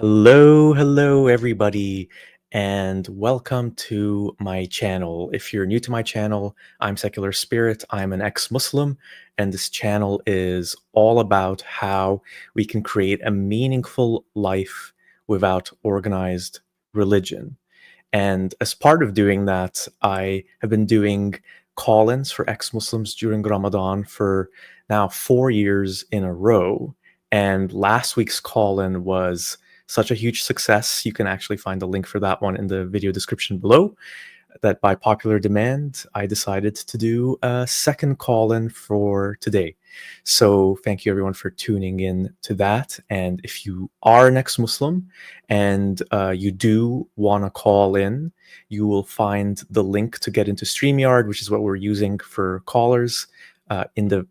Hello, everybody, and welcome to my channel. If you're new to my channel, I'm Secular Spirit. I'm an ex-Muslim, and this channel is all about how we can create a meaningful life without organized religion. And as part of doing that, I have been doing call-ins for ex-Muslims during Ramadan for now 4 years in a row. And last week's call-in was such a huge success. You can actually find the link for that one in the video description below. That by popular demand, I decided to do a second call-in for today. So thank you everyone for tuning in to that. And if you are an ex-Muslim and you do want to call in, you will find the link to get into StreamYard, which is what we're using for callers, in the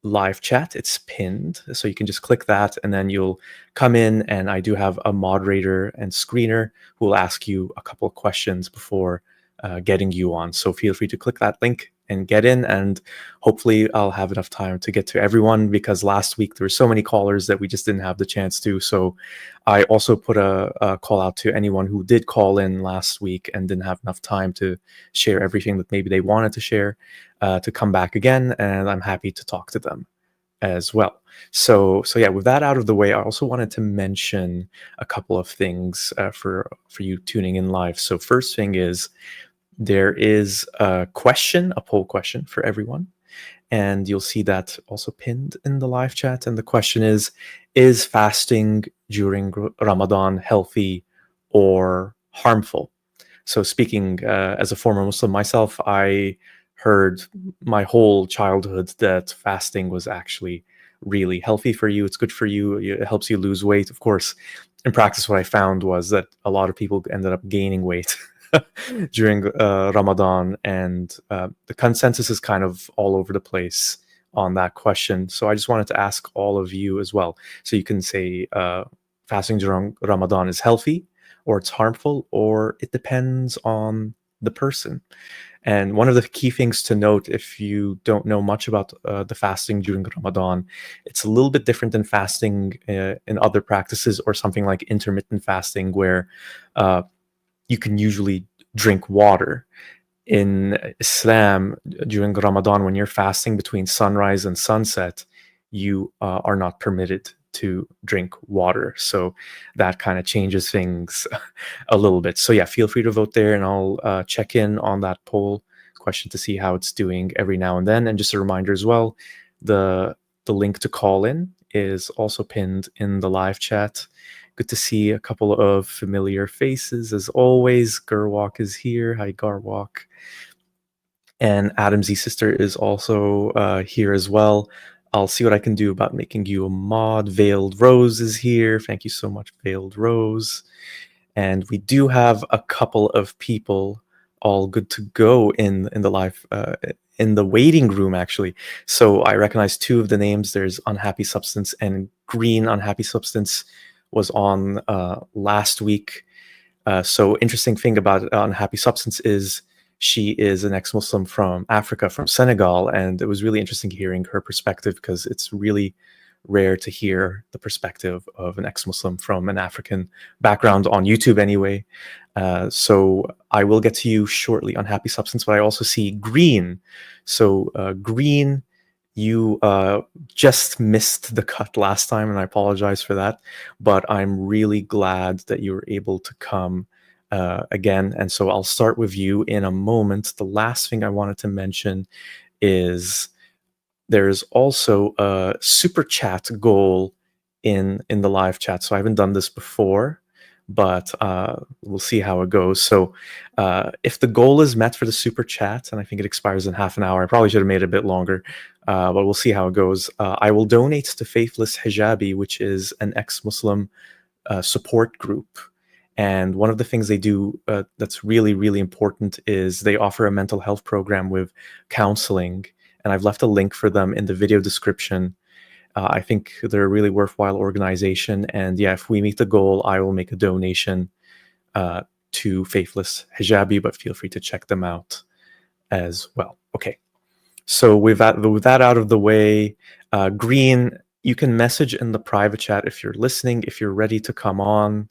live chat. It's pinned, so you can just click that and then you'll come in, and I do have a moderator and screener who will ask you a couple of questions before getting you on. So feel free to click that link and get in, and hopefully I'll have enough time to get to everyone, because last week there were so many callers that we just didn't have the chance to. So I also put a call out to anyone who did call in last week and didn't have enough time to share everything that maybe they wanted to share, to come back again, and I'm happy to talk to them as well. So yeah, with that out of the way, I also wanted to mention a couple of things for you tuning in live. So first thing is, there is a poll question for everyone, and you'll see that also pinned in the live chat. And the question is fasting during Ramadan healthy or harmful? So speaking as a former Muslim myself, I heard my whole childhood that fasting was actually really healthy for you. It's good for you. It helps you lose weight. Of course, in practice, what I found was that a lot of people ended up gaining weight during Ramadan, and the consensus is kind of all over the place on that question. So I just wanted to ask all of you as well. So you can say fasting during Ramadan is healthy, or it's harmful, or it depends on the person. And one of the key things to note, if you don't know much about the fasting during Ramadan, it's a little bit different than fasting in other practices, or something like intermittent fasting, where you can usually drink water. In Islam, during Ramadan, when you're fasting between sunrise and sunset, you are not permitted to drink water. So that kind of changes things a little bit. So yeah, feel free to vote there, and I'll check in on that poll question to see how it's doing every now and then. And just a reminder as well, the link to call in is also pinned in the live chat. Good to see a couple of familiar faces as always. Gerwalk is here. Hi, Garwalk. And Adam Z Sister is also here as well. I'll see what I can do about making you a mod. Veiled Rose is here. Thank you so much, Veiled Rose. And we do have a couple of people all good to go in the live, in the waiting room, actually. So I recognize two of the names. There's unHappySubstance and Green. unHappySubstance was on last week. So interesting thing about unHappySubstance is she is an ex-Muslim from Africa, from Senegal, and it was really interesting hearing her perspective, because it's really rare to hear the perspective of an ex-Muslim from an African background on YouTube anyway. So I will get to you shortly on unHappySubstance, but I also see Green. So Green, you just missed the cut last time, and I apologize for that, but I'm really glad that you were able to come again. And so I'll start with you in a moment. The last thing I wanted to mention is there's also a super chat goal in the live chat. So I haven't done this before, but we'll see how it goes. So if the goal is met for the super chat, and I think it expires in half an hour, I probably should have made it a bit longer, but we'll see how it goes. I will donate to Faithless Hijabi, which is an ex-Muslim support group. And one of the things they do that's really, really important is they offer a mental health program with counseling. And I've left a link for them in the video description. I think they're a really worthwhile organization. And yeah, if we meet the goal, I will make a donation to Faithless Hijabi, but feel free to check them out as well. Okay, so with that out of the way, Green, You can message in the private chat if you're listening. If you're ready to come on,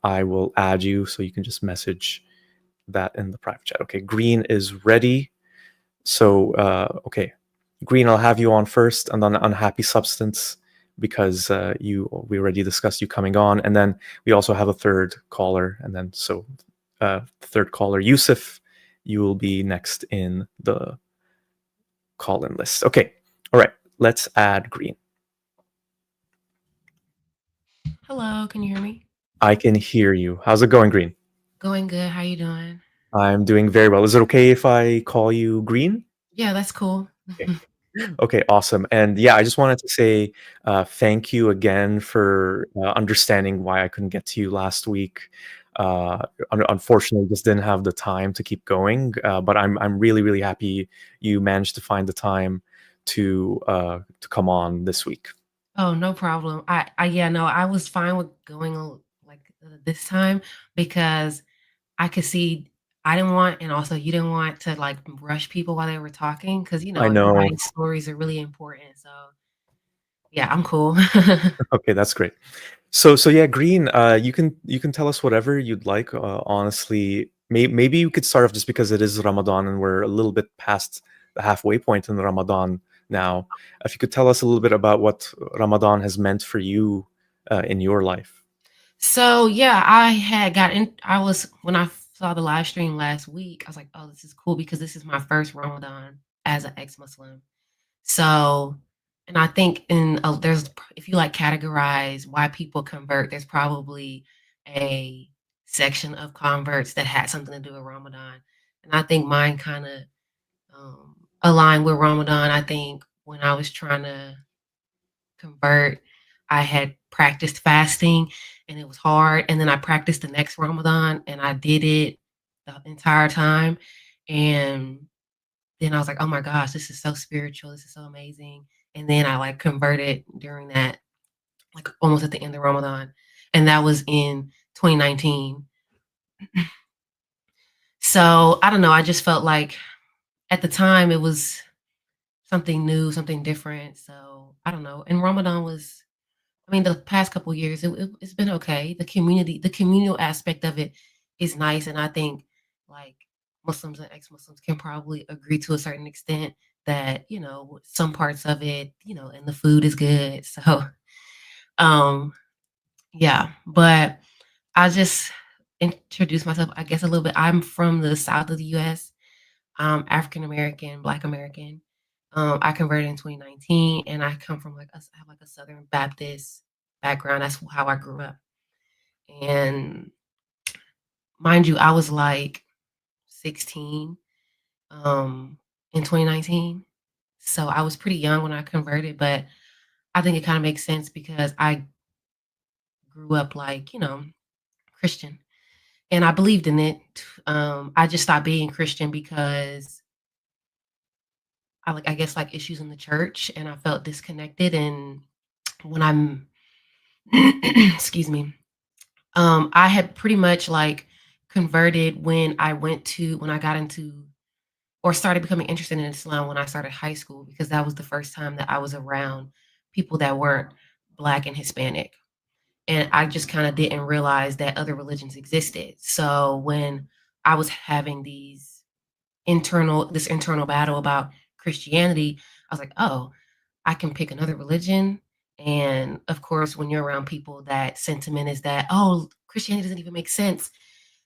I will add you, so you can just message that in the private chat. Okay, Green is ready. So, okay, Green, I'll have you on first, and then unHappySubstance, because we already discussed you coming on, and then we also have a third caller, and then third caller, Yusuf, you will be next in the call-in list. Okay, all right, let's add Green. Hello, can you hear me? I can hear you. How's it going, Green? Going good. How you doing? I'm doing very well. Is it okay if I call you Green? Yeah, that's cool. Okay. Okay, awesome. And yeah, I just wanted to say thank you again for understanding why I couldn't get to you last week. Unfortunately, just didn't have the time to keep going. But I'm really really happy you managed to find the time to come on this week. Oh, no problem. Yeah, no, I was fine with going this time because I could see I didn't want, and also you didn't want to like rush people while they were talking because I know. everybody's stories are really important. So yeah, I'm cool. Okay, that's great. So yeah, Green, you can tell us whatever you'd like. Honestly, maybe you could start off, just because it is Ramadan and we're a little bit past the halfway point in Ramadan now. If you could tell us a little bit about what Ramadan has meant for you in your life. So yeah, I had got in. I was when I saw the live stream last week. I was like, "Oh, this is cool," because this is my first Ramadan as an ex-Muslim. So, and I think if you like categorize why people convert, there's probably a section of converts that had something to do with Ramadan, and I think mine kind of aligned with Ramadan. I think when I was trying to convert, I had practiced fasting and it was hard. And then I practiced the next Ramadan and I did it the entire time. And then I was like, oh my gosh, this is so spiritual. This is so amazing. And then I like converted during that, like almost at the end of Ramadan. And that was in 2019. So I don't know. I just felt like at the time it was something new, something different. So I don't know. And Ramadan was, I mean, the past couple years, it's been okay. The communal aspect of it is nice, and I think like Muslims and ex-Muslims can probably agree to a certain extent that some parts of it, and the food is good. So, um, yeah. But I just introduce myself, I guess, a little bit. I'm from the south of the U.S. African American, Black American. I converted in 2019, and I come from I have like a Southern Baptist background. That's how I grew up. And mind you, I was like 16 in 2019. So I was pretty young when I converted, but I think it kind of makes sense because I grew up Christian and I believed in it. I just stopped being Christian because I guess like issues in the church and I felt disconnected. And when I'm, excuse me, I had pretty much like converted when I got into or started becoming interested in Islam when I started high school because that was the first time that I was around people that weren't Black and Hispanic. And I just kind of didn't realize that other religions existed. So when I was having this internal battle about Christianity, I was like, oh, I can pick another religion. And of course, when you're around people, that sentiment is that, oh, Christianity doesn't even make sense.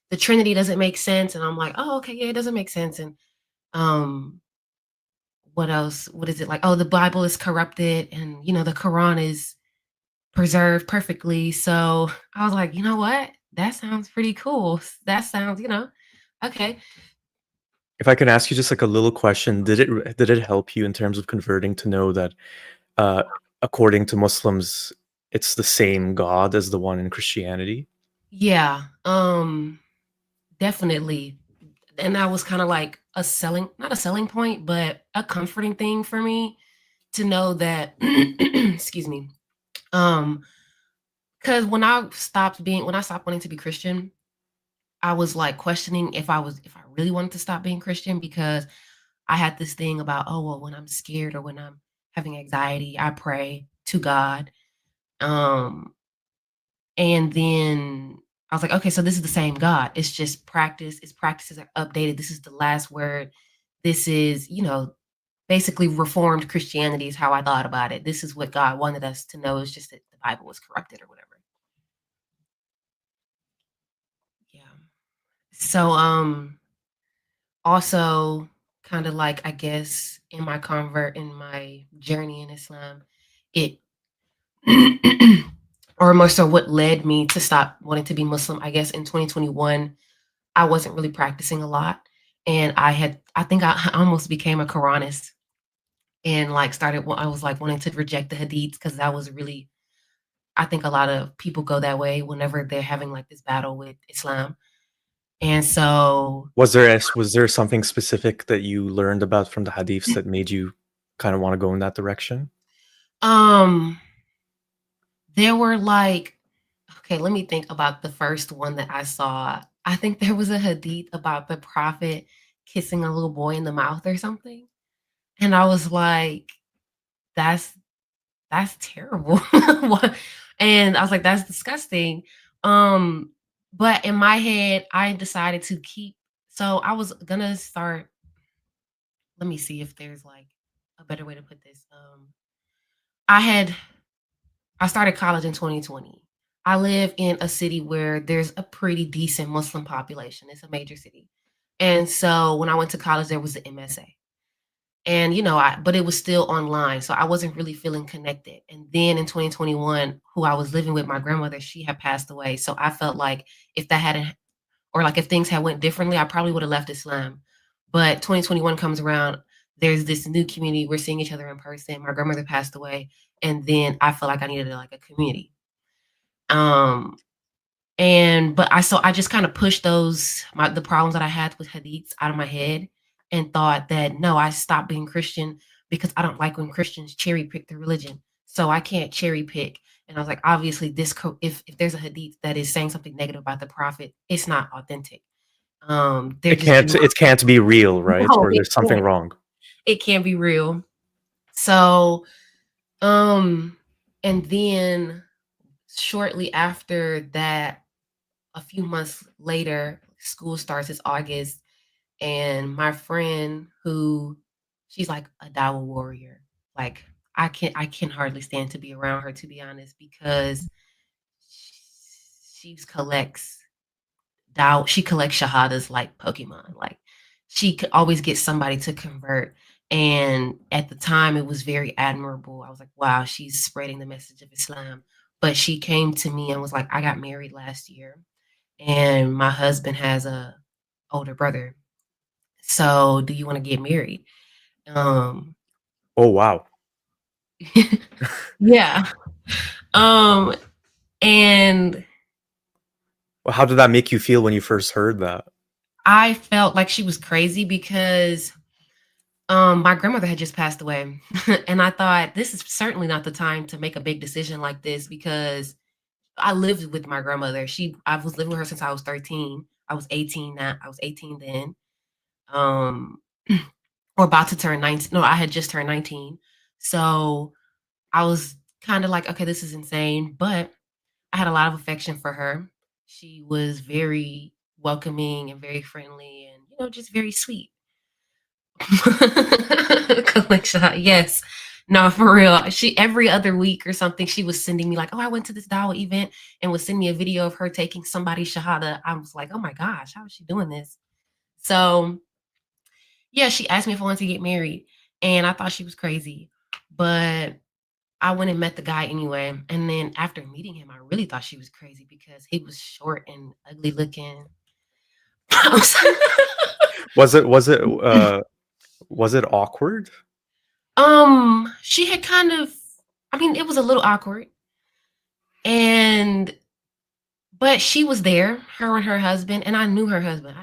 The Trinity doesn't make sense. And I'm like, oh, okay, yeah, it doesn't make sense. And um, what else? What is it like? Oh, the Bible is corrupted and, the Quran is preserved perfectly. So I was like, you know what? That sounds pretty cool. That sounds, okay. If I can ask you just like a little question, did it help you in terms of converting to know that uh, according to Muslims, it's the same God as the one in Christianity? Yeah, definitely. And that was kind of like not a selling point, but a comforting thing for me to know that, excuse me. Because when I stopped wanting to be Christian, I was like questioning if I really wanted to stop being Christian because I had this thing about, oh, well, when I'm scared or when I'm having anxiety, I pray to God. Um, and then I was like, okay, so this is the same God. It's just practice. Its practices are updated. This is the last word. This is, basically reformed Christianity is how I thought about it. This is what God wanted us to know. It's just that the Bible was corrupted or whatever. Yeah. So also kind of like I guess in my journey in Islam, it or more so what led me to stop wanting to be Muslim, I guess in 2021, I wasn't really practicing a lot. And I think I almost became a Quranist and like I was like wanting to reject the hadiths because that was really, I think a lot of people go that way whenever they're having like this battle with Islam. And so, Was there something specific that you learned about from the hadiths that made you kind of want to go in that direction? um, there were like, okay, let me think about the first one that I saw. I think there was a hadith about the prophet kissing a little boy in the mouth or something. And I was like, that's that's terrible. What? And I was like, that's disgusting. Um, but in my head, I decided to keep so I was gonna start, let me see if there's like a better way to put this. I had I started college in 2020. I live in a city where there's a pretty decent Muslim population. It's a major city. And so when I went to college, there was the MSA. And but it was still online. So I wasn't really feeling connected. And then in 2021, who I was living with, my grandmother, she had passed away. So I felt like if that hadn't or like if things had went differently, I probably would have left Islam. But 2021 comes around, there's this new community. We're seeing each other in person. My grandmother passed away. And then I felt like I needed like a community. Um, and but I just kind of pushed the problems that I had with hadiths out of my head and thought that no, I stopped being Christian because I don't like when Christians cherry pick their religion. So I can't cherry pick. And I was like, obviously, if there's a hadith that is saying something negative about the prophet, it's not authentic. They're It just can't it can't be real, right? no, Or there's something wrong. it can't be real. So um, and then shortly after that, a few months later, school starts. It's August, and my friend who she's like a Dawa warrior. Like I can hardly stand to be around her to be honest because she collects she collects shahadas like Pokemon. Like she could always get somebody to convert. And at the time, it was very admirable. I was like, wow, she's spreading the message of Islam. But she came to me and was like, I got married last year, and my husband has a older brother. So, do you want to get married? Um, Oh, wow. yeah. Um, and Well, how did that make you feel when you first heard that? I felt like she was crazy because my grandmother had just passed away. And I thought this is certainly not the time to make a big decision like this because I lived with my grandmother. I was living with her since I was 13. I was 18 now. I was 18 then. Um or about to turn 19. No, I had just turned 19. So I was kind of like, okay, this is insane. But I had a lot of affection for her. She was very welcoming and very friendly and, just very sweet. Collection, yes. No, for real. She every other week or something, she was sending me like, "Oh, I went to this Dawa event," and would send me a video of her taking somebody's shahada. I was like, "Oh my gosh, how is she doing this?" So, yeah, she asked me if I wanted to get married, and I thought she was crazy, but I went and met the guy anyway. And then after meeting him, I really thought she was crazy because he was short and ugly looking. Was it was it was it awkward? She had kind of, I mean, it was a little awkward. And but she was there, her and her husband, and I knew her husband.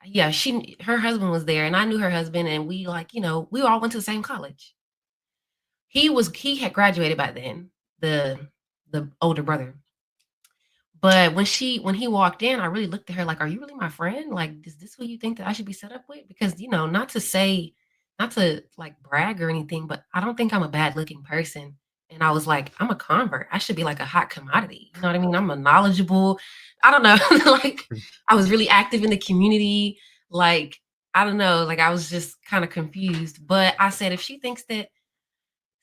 Yeah, her husband was there, and I knew her husband, and we like, we all went to the same college. He had graduated by then, the older brother. But when he walked in, I really looked at her like, "Are you really my friend? Like, is this who you think that I should be set up with?" Because not to like brag or anything, but I don't think I'm a bad looking person. And I was like, "I'm a convert. I should be like a hot commodity." You know what I mean? I'm a knowledgeable. I don't know. Like Mm. I was really active in the community. Like I don't know. Like I was just kind of confused. But I said, if she thinks that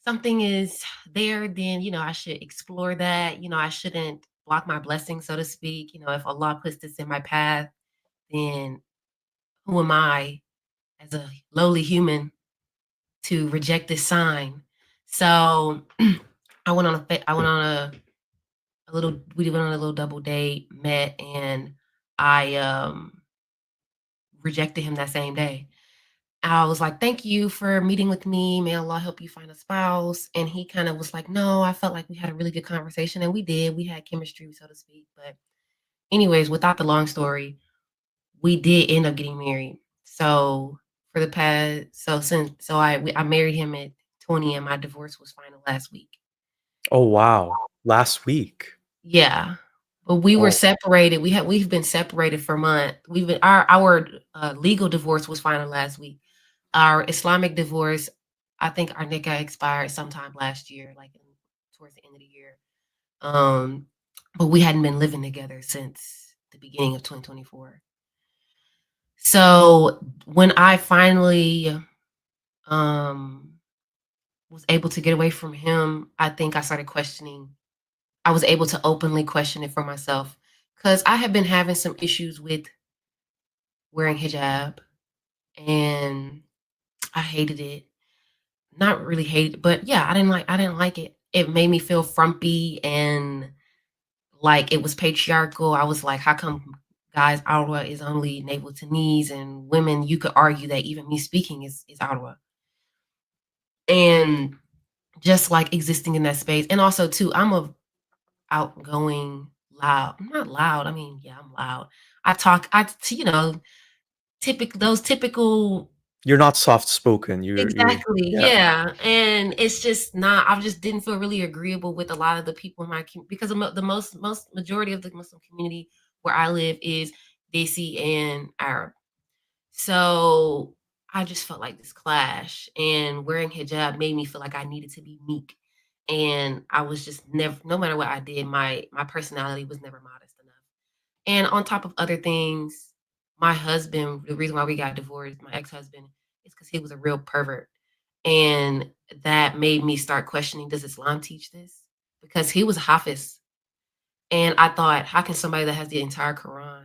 something is there, then I should explore that. I shouldn't block my blessing, so to speak. If Allah puts this in my path, then who am I as a lowly human to reject this sign? So I went on a little we went on a little double date, met, and I rejected him that same day. I was like, "Thank you for meeting with me. May Allah help you find a spouse." And he kind of was like, "No, I felt like we had a really good conversation." And we did. We had chemistry, so to speak. But anyways, without the long story, we did end up getting married. So for the past so since so I married him at 20 and my divorce was final last week. Oh, wow. Last week. Yeah. But we were Oh, separated. We've been separated for months. Our legal divorce was final last week. Our Islamic divorce, I think our nikah expired sometime last year, like towards the end of the year. Um, but we hadn't been living together since the beginning of 2024. So when I finally um was able to get away from him, I think I started questioning. I was able to openly question it for myself because I had been having some issues with wearing hijab, and I hated it. Not really hate it, but yeah, I didn't like it. It made me feel frumpy and like it was patriarchal. I was like, how come guys aura is only navel to knees and women you could argue that even me speaking is aura. And just like existing in that space. And also too, I'm a outgoing, loud. I'm not loud. I mean, yeah, I'm loud. I talk I t- you know, typical. you're not soft spoken. You're Exactly, yeah. yeah, and it's just not I just didn't feel really agreeable with a lot of the people in my because the most majority of the Muslim community where I live is Desi and Arab. So, I just felt like this clash, and wearing hijab made me feel like I needed to be meek, and I was just never no matter what I did, my personality was never modest enough. And on top of other things, my husband, the reason why we got divorced, my ex-husband, is because he was a real pervert. And that made me start questioning, does Islam teach this? Because he was a hafiz. And I thought, how can somebody that has the entire Quran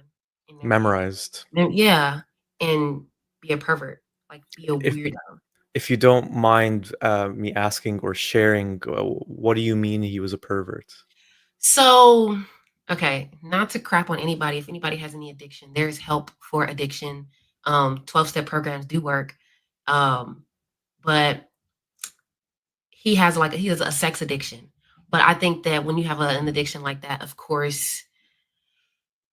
in their head, Memorized. yeah, and be a pervert, like be a If weirdo? if you don't mind, me asking or sharing, what do you mean he was a pervert? So, okay, not to crap on anybody. If anybody has any addiction, there's help for addiction. 12-step programs do work. Um, but he has a sex addiction. But I think that when you have an addiction like that, of course,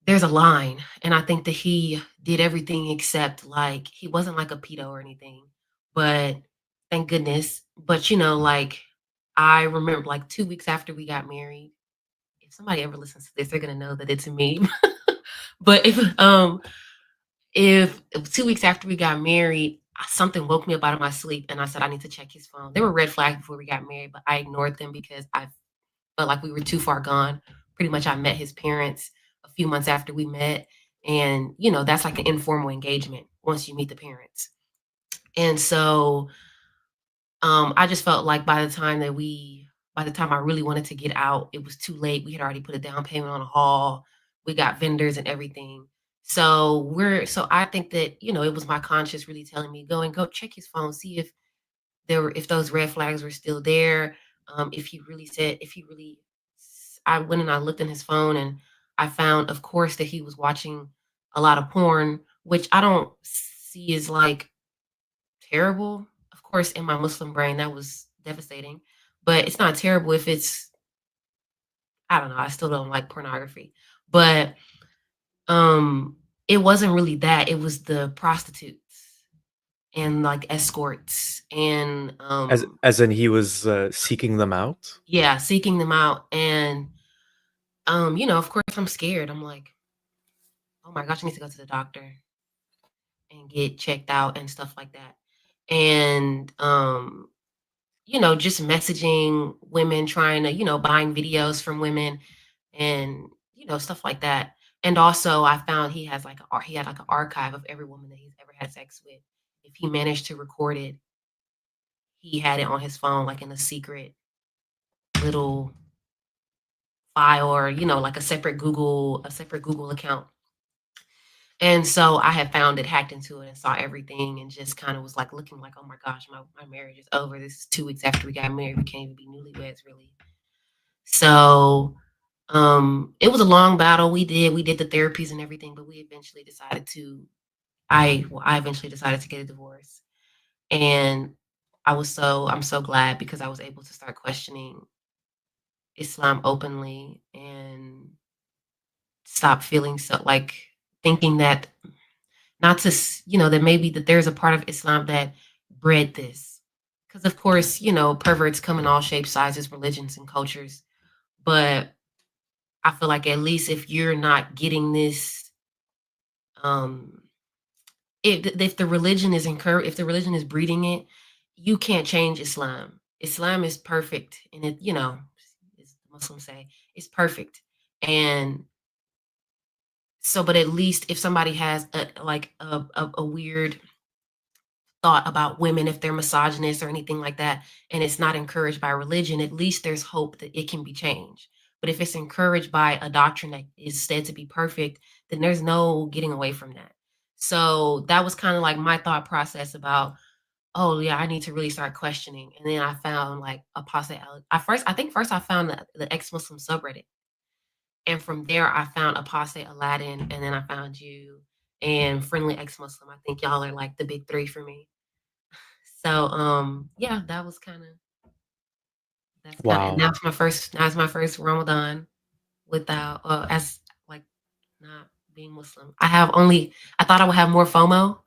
there's a line. And I think that he did everything except like he wasn't like a pedo or anything. But thank goodness. But like I remember like 2 weeks after we got married, if somebody ever listens to this, they're gonna know that it's a meme. But if 2 weeks after we got married, something woke me up out of my sleep, and I said I need to check his phone. There were red flags before we got married, but I ignored them because I felt like we were too far gone. Pretty much, I met his parents a few months after we met, and that's like an informal engagement once you meet the parents. And so I just felt like by the time I really wanted to get out, it was too late. We had already put a down payment on a hall. We got vendors and everything. So I think that, it was my conscience really telling me, go check his phone, see if those red flags were still there. If he really I went and I looked in his phone and I found, of course, that he was watching a lot of porn, which I don't see as like terrible. Of course, in my Muslim brain, that was devastating, but it's not terrible if it's I don't know, I still don't like pornography. But, um, it wasn't really that, it was the prostitutes and, like, escorts and, As in he was, seeking them out? yeah, seeking them out, and, of course, I'm scared. I'm like, "Oh my gosh, I need to go to the doctor and get checked out," and stuff like that. And, just messaging women, trying to, buying videos from women and, stuff like that. And also I found he had like an archive of every woman that he's ever had sex with. If he managed to record it, he had it on his phone, like in a secret little file or, like a separate Google account. And so I had found it, hacked into it, and saw everything, and just kind of was like looking like, oh my gosh, my marriage is over. This is 2 weeks after we got married. We can't even be newlyweds, really. So it was a long battle. We did the therapies and everything, but we eventually decided to I eventually decided to get a divorce. And I'm so glad because I was able to start questioning Islam openly and stop feeling so like thinking that not to that maybe that there's a part of Islam that bred this. Because of course, perverts come in all shapes, sizes, religions, and cultures. But I feel like at least if you're not getting this, um, if the religion is if the religion is breeding it, you can't change Islam. Islam is perfect, and as Muslims say, it's perfect. And so, but at least if somebody has a weird thought about women, if they're misogynist or anything like that, and it's not encouraged by religion, at least there's hope that it can be changed. But if it's encouraged by a doctrine that is said to be perfect, then there's no getting away from that. So that was kind of like my thought process about, oh yeah, I need to really start questioning. And then I found like apostate. I think first I found the ex-Muslim subreddit, and from there I found apostate Aladdin, and then I found you and friendly ex-Muslim. I think y'all are like the big three for me. So, yeah, that's kinda and Wow. that's my first Ramadan without, as, like, not being Muslim. I thought I would have more FOMO,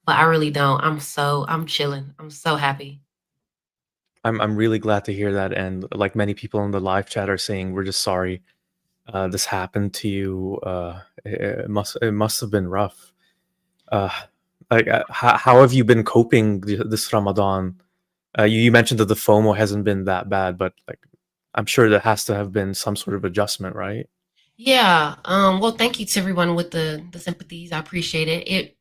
but I really don't. I'm chilling. I'm so happy. I'm really glad to hear that, and like many people in the live chat are saying, we're just sorry this happened to you. It must have been rough. Uh, how have you been coping this Ramadan? You mentioned that the FOMO hasn't been that bad, but like I'm sure there has to have been some sort of adjustment, right? Yeah, well, thank you to everyone with the sympathies. I appreciate it.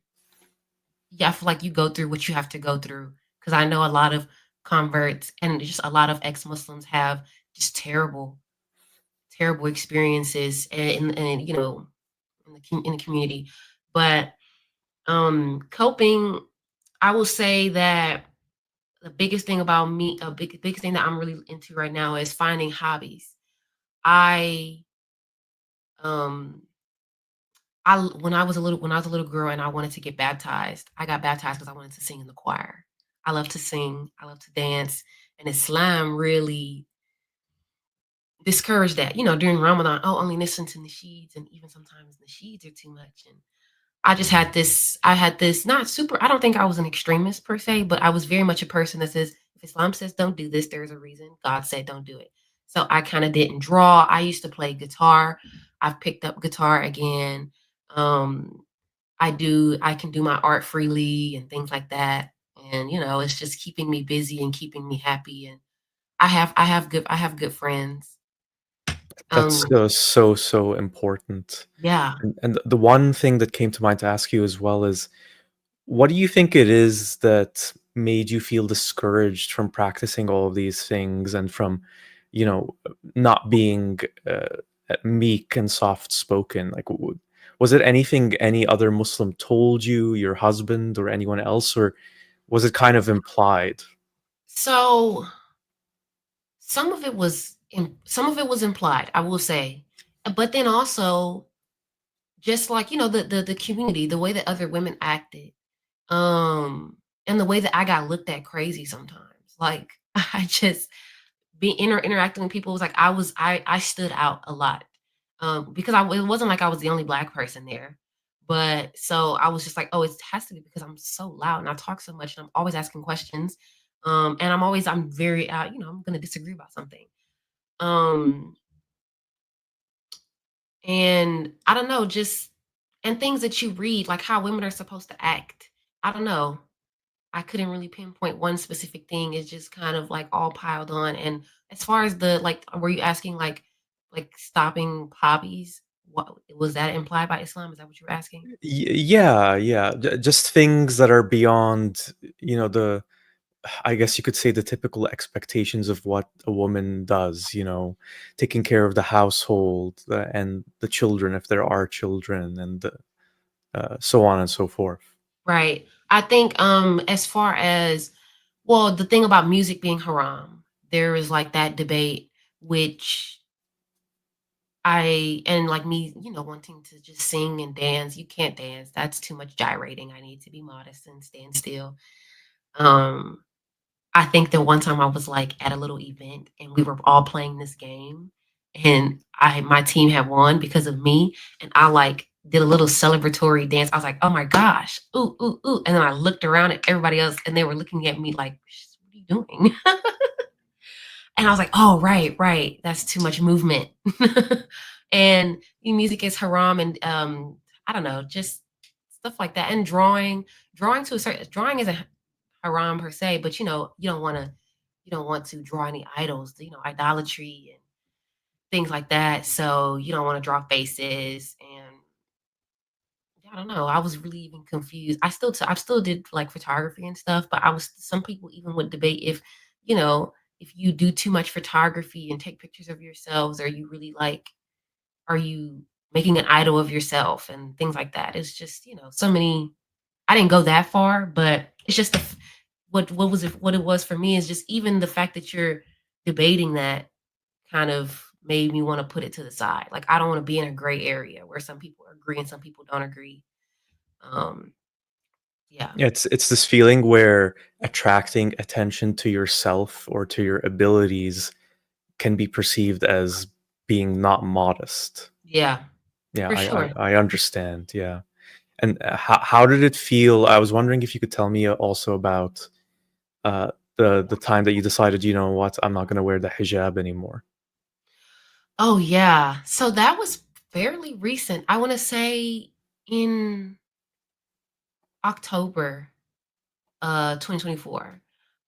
Yeah, I feel like you go through what you have to go through because I know a lot of converts and just a lot of ex-Muslims have just terrible experiences and in the community. But coping, I will say that the biggest thing about me, biggest thing that I'm really into right now is finding hobbies. I um when I was a little girl and I wanted to get baptized, I got baptized because I wanted to sing in the choir. I love to sing, I love to dance, and Islam really discouraged that. During Ramadan, oh, only listen to nasheeds, and even sometimes nasheeds are too much. And I had this not super, I don't think I was an extremist per se, but I was very much a person that says, if Islam says don't do this, there's a reason. God said don't do it. So I kind of didn't draw. I used to play guitar. I've picked up guitar again. Um, I can do my art freely and things like that. And it's just keeping me busy and keeping me happy. And I have good friends. That's Um, so important. yeah. And the one thing that came to mind to ask you as well is, what do you think it is that made you feel discouraged from practicing all of these things and from, you know, not being meek and soft spoken? Like, was it anything any other Muslim told you, your husband, or anyone else, or was it kind of implied? So some of it was implied, I will say. But then also just like, the community, the way that other women acted, and the way that I got looked at crazy sometimes. Like I just interacting with people was like I stood out a lot. Because it wasn't like I was the only black person there. But so I was just like, oh, it has to be because I'm so loud and I talk so much and I'm always asking questions. And I'm very I'm gonna disagree about something. Um, and I don't know, just and things that you read, like how women are supposed to act. I don't know. I couldn't really pinpoint one specific thing. It's just kind of like all piled on. And as far as the like, were you asking like stopping hobbies? What was that implied by Islam? Is that what you were asking? Yeah, yeah, just things that are beyond, the I guess you could say the typical expectations of what a woman does, taking care of the household and the children if there are children, and so on and so forth. Right. I think as far as well, the thing about music being haram, there is like that debate which I and like me, wanting to just sing and dance. You can't dance. That's too much gyrating. I need to be modest and stand still. Um I think that one time I was, like, at a little event, and we were all playing this game, and I my team had won because of me, and I, like, did a little celebratory dance. I was like, "Oh my gosh. Ooh, ooh, ooh," and then I looked around at everybody else, and they were looking at me like, "What are you doing?" And I was like, "Oh, right, right. That's too much movement." And music is haram and, I don't know, just stuff like that, and drawing to a certain drawing isn't haram per se, but you don't want to draw any idols, idolatry and things like that. So you don't want to draw faces and yeah, I don't know. I was really even confused. I still did like photography and stuff, but I was some people even would debate if, you know, if you do too much photography and take pictures of yourselves, are you really like are you making an idol of yourself and things like that? It's just, so many I didn't go that far, but it's just what it was for me is just even the fact that you're debating that kind of made me wanna put it to the side. Like, I don't wanna be in a gray area where some people agree and some people don't agree. Um, yeah. Yeah, it's this feeling where attracting attention to yourself or to your abilities can be perceived as being not modest. Yeah, Yeah, for I sure. I, I understand. Yeah, and how did it feel? I was wondering if you could tell me also about uh, the time that you decided, you know what, I'm not going to wear the hijab anymore. Oh, yeah. So that was fairly recent. I wanna say in October, 2024.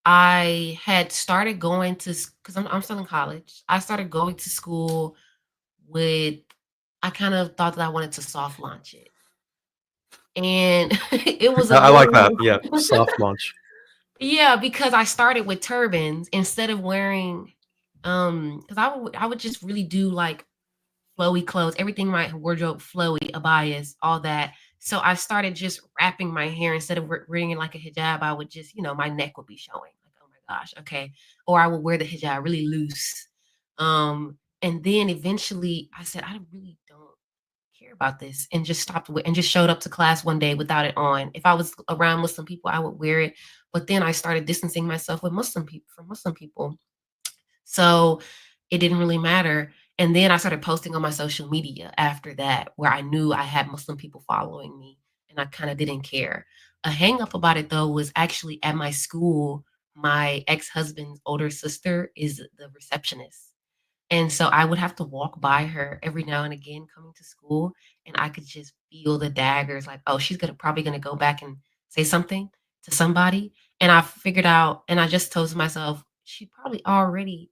I had started going to because I'm still in college. I started going to school with I kind of thought that I wanted to soft launch it. And it was a I like that. little Yeah, soft launch. yeah, because I started with turbans instead of wearing because I would just really do like flowy clothes, everything in my wardrobe flowy, abayas, all that. So I started just wrapping my hair instead of wearing it like a hijab. I would just, my neck would be showing. Like, oh my gosh, okay. Or I would wear the hijab really loose. And then eventually I said, I really don't care about this, and just and just showed up to class one day without it on. If I was around Muslim people, I would wear it. But then I started distancing myself with Muslim people from Muslim people. So it didn't really matter. And then I started posting on my social media after that, where I knew I had Muslim people following me and I kind of didn't care. A hang up about it though was actually at my school. My ex husband's older sister is the receptionist. And so I would have to walk by her every now and again coming to school, and I could just feel the daggers like, oh, she's probably gonna go back and say something to somebody. And I figured out, and I just told myself, she probably already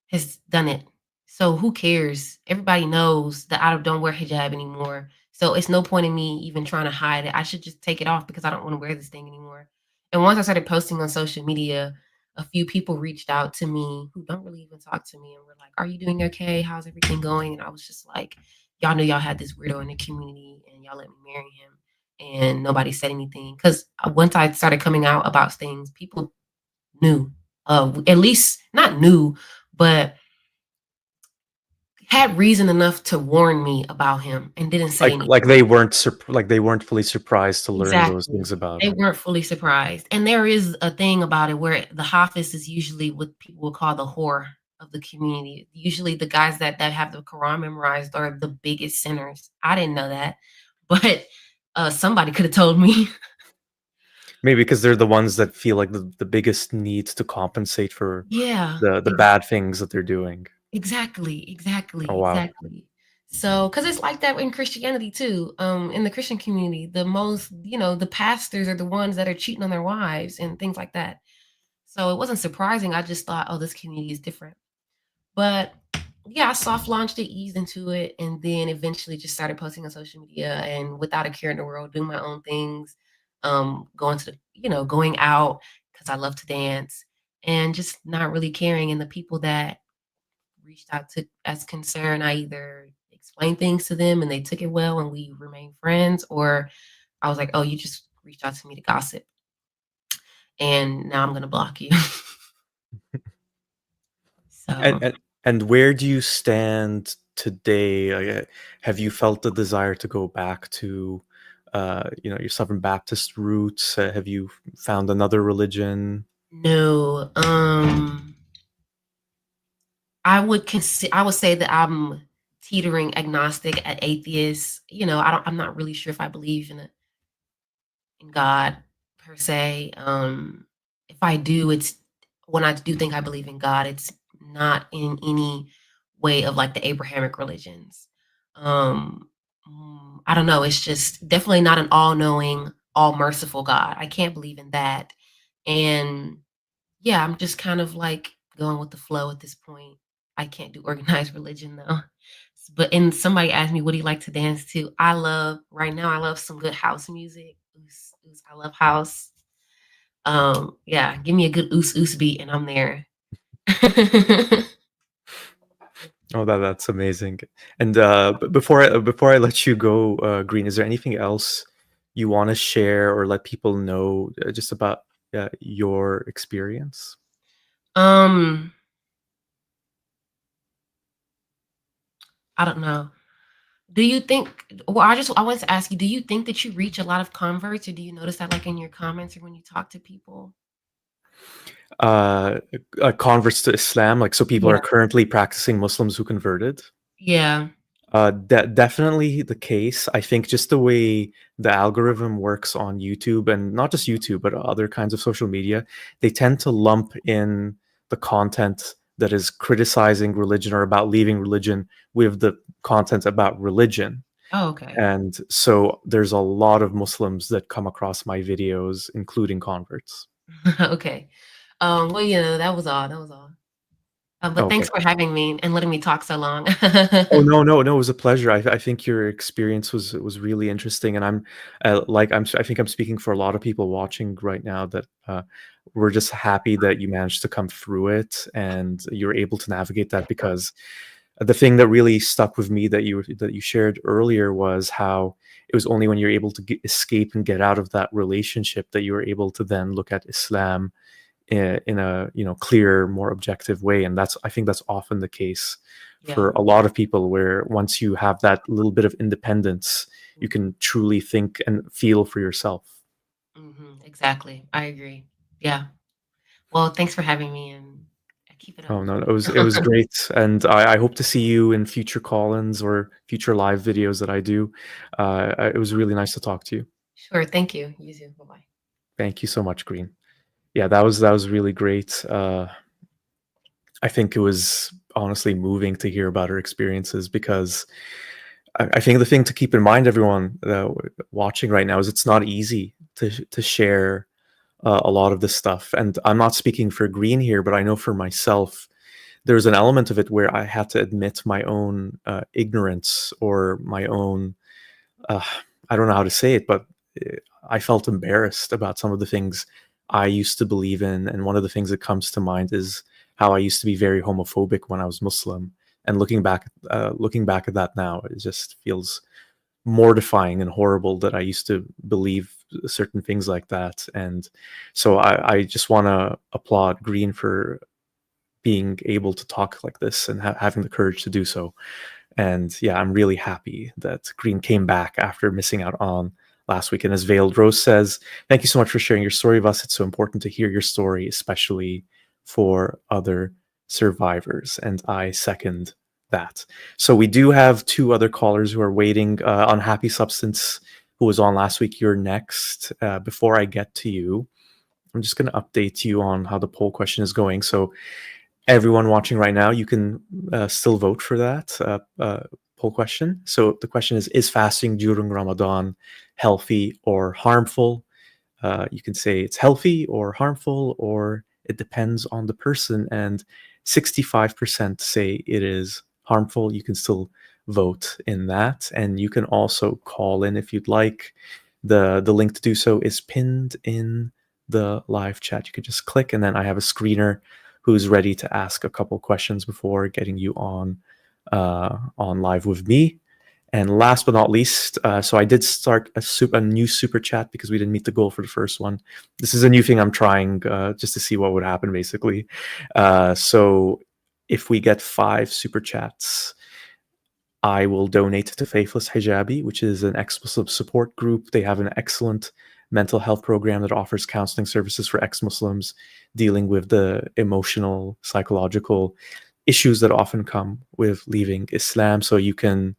has done it. So who cares? Everybody knows that I don't wear hijab anymore. So it's no point in me even trying to hide it. I should just take it off because I don't want to wear this thing anymore. And once I started posting on social media, a few people reached out to me who don't really even talk to me and were like, "Are you doing okay? How's everything going?" And I was just like, "Y'all knew y'all had this weirdo in the community and y'all let me marry him." And nobody said anything because once I started coming out about things, people knew, at least not knew, but had reason enough to warn me about him and didn't say Like anything. they weren't fully surprised to learn those Exactly. things about They him. weren't fully surprised. And there is a thing about it where the Hafiz is usually what people would call the whore of the community. Usually the guys that have the Quran memorized are the biggest sinners. I didn't know that, but somebody could have told me. Maybe because they're the ones that feel like the biggest needs to compensate for Yeah. the bad things that they're doing. Exactly, exactly, Oh wow. exactly. So, because it's like that in Christianity too. In the Christian community, the most, the pastors are the ones that are cheating on their wives and things like that. So it wasn't surprising. I just thought, oh, this community is different. But yeah, I soft launched it, eased into it, and then eventually just started posting on social media and without a care in the world, doing my own things, going to going out because I love to dance and just not really caring. And the people that reached out to as concern, I either explained things to them and they took it well and we remained friends, or I was like, oh, you just reached out to me to gossip and now I'm gonna block you. And So and where do you stand today? Have you felt the desire to go back to, your Southern Baptist roots? Have you found another religion? no, I would say that I'm teetering agnostic at atheist. I'm not really sure if I believe in God per se. If I do, it's when I do think I believe in God, it's not in any way of like the Abrahamic religions. Um, I don't know. It's just definitely not an all-knowing, all-merciful God. I can't believe in that. And yeah, I'm just kind of like going with the flow at this point. I can't do organized religion though. But and somebody asked me, "What do you like to dance to?" Right now, I love some good house music. I love house. Yeah, give me a good oos beat and I'm there. Oh, that's amazing. And before I let you go, Green, is there anything else you want to share or let people know just about your experience? um, I don't know. Do you think well, I wanted to ask you, do you think that you reach a lot of converts, or do you notice that like in your comments or when you talk to people? Uh, Converts to Islam, like so people Yeah. are currently practicing Muslims who converted. Yeah. Definitely the case. I think just the way the algorithm works on YouTube, and not just YouTube, but other kinds of social media, they tend to lump in the content that is criticizing religion or about leaving religion with the content about religion. Oh, okay. And so there's a lot of Muslims that come across my videos, including converts. Okay. Well, that was all. That was all. But Okay. thanks for having me and letting me talk so long. Oh, no, no, no, it was a pleasure. I think your experience was really interesting, and I think I'm speaking for a lot of people watching right now that we're just happy that you managed to come through it and you're able to navigate that, because the thing that really stuck with me that you shared earlier was how it was only when you're able to escape and get out of that relationship that you were able to then look at Islam in a clear, more objective way. And I think that's often the case Yeah. for a lot of people, where once you have that little bit of independence, you can truly think and feel for yourself. Exactly. I agree. Yeah. Well, thanks for having me and keep it up. Oh no, it was great, and I hope to see you in future call-ins or future live videos that I do. It was really nice to talk to you. Sure. Thank you. You too. Bye bye. Thank you so much, Green. Yeah, that was really great. I think it was honestly moving to hear about her experiences, because I think the thing to keep in mind, everyone watching right now, is it's not easy to share a lot of this stuff. And I'm not speaking for Green here, but I know for myself, there's an element of it where I had to admit my own ignorance, or my own, uh, I don't know how to say it, but uh, I felt embarrassed about some of the things I used to believe in. And one of the things that comes to mind is how I used to be very homophobic when I was Muslim. And looking back at that now, it just feels mortifying and horrible that I used to believe certain things like that. And so I just want to applaud Green for being able to talk like this and having the courage to do so. And yeah, I'm really happy that Green came back after missing out on last week. And as Veiled Rose says, thank you so much for sharing your story with us. It's so important to hear your story, especially for other survivors. And I second that. So we do have two other callers who are waiting. unHappySubstance, who was on last week, you're next. Before I get to you, I'm just going to update you on how the poll question is going. So everyone watching right now, you can still vote for that poll question. So the question is fasting during Ramadan healthy or harmful? You can say it's healthy or harmful, or it depends on the person. And 65% say it is harmful. You can still vote in that. And you can also call in if you'd like. The link to do so is pinned in the live chat. You could just click, and then I have a screener who's ready to ask a couple questions before getting you on live with me. And last but not least, so I did start a new super chat because we didn't meet the goal for the first one. This is a new thing I'm trying just to see what would happen, basically. So if we get 5 super chats, I will donate to Faithless Hijabi, which is an ex-Muslim support group. They have an excellent mental health program that offers counseling services for ex-Muslims dealing with the emotional, psychological issues that often come with leaving Islam. So you can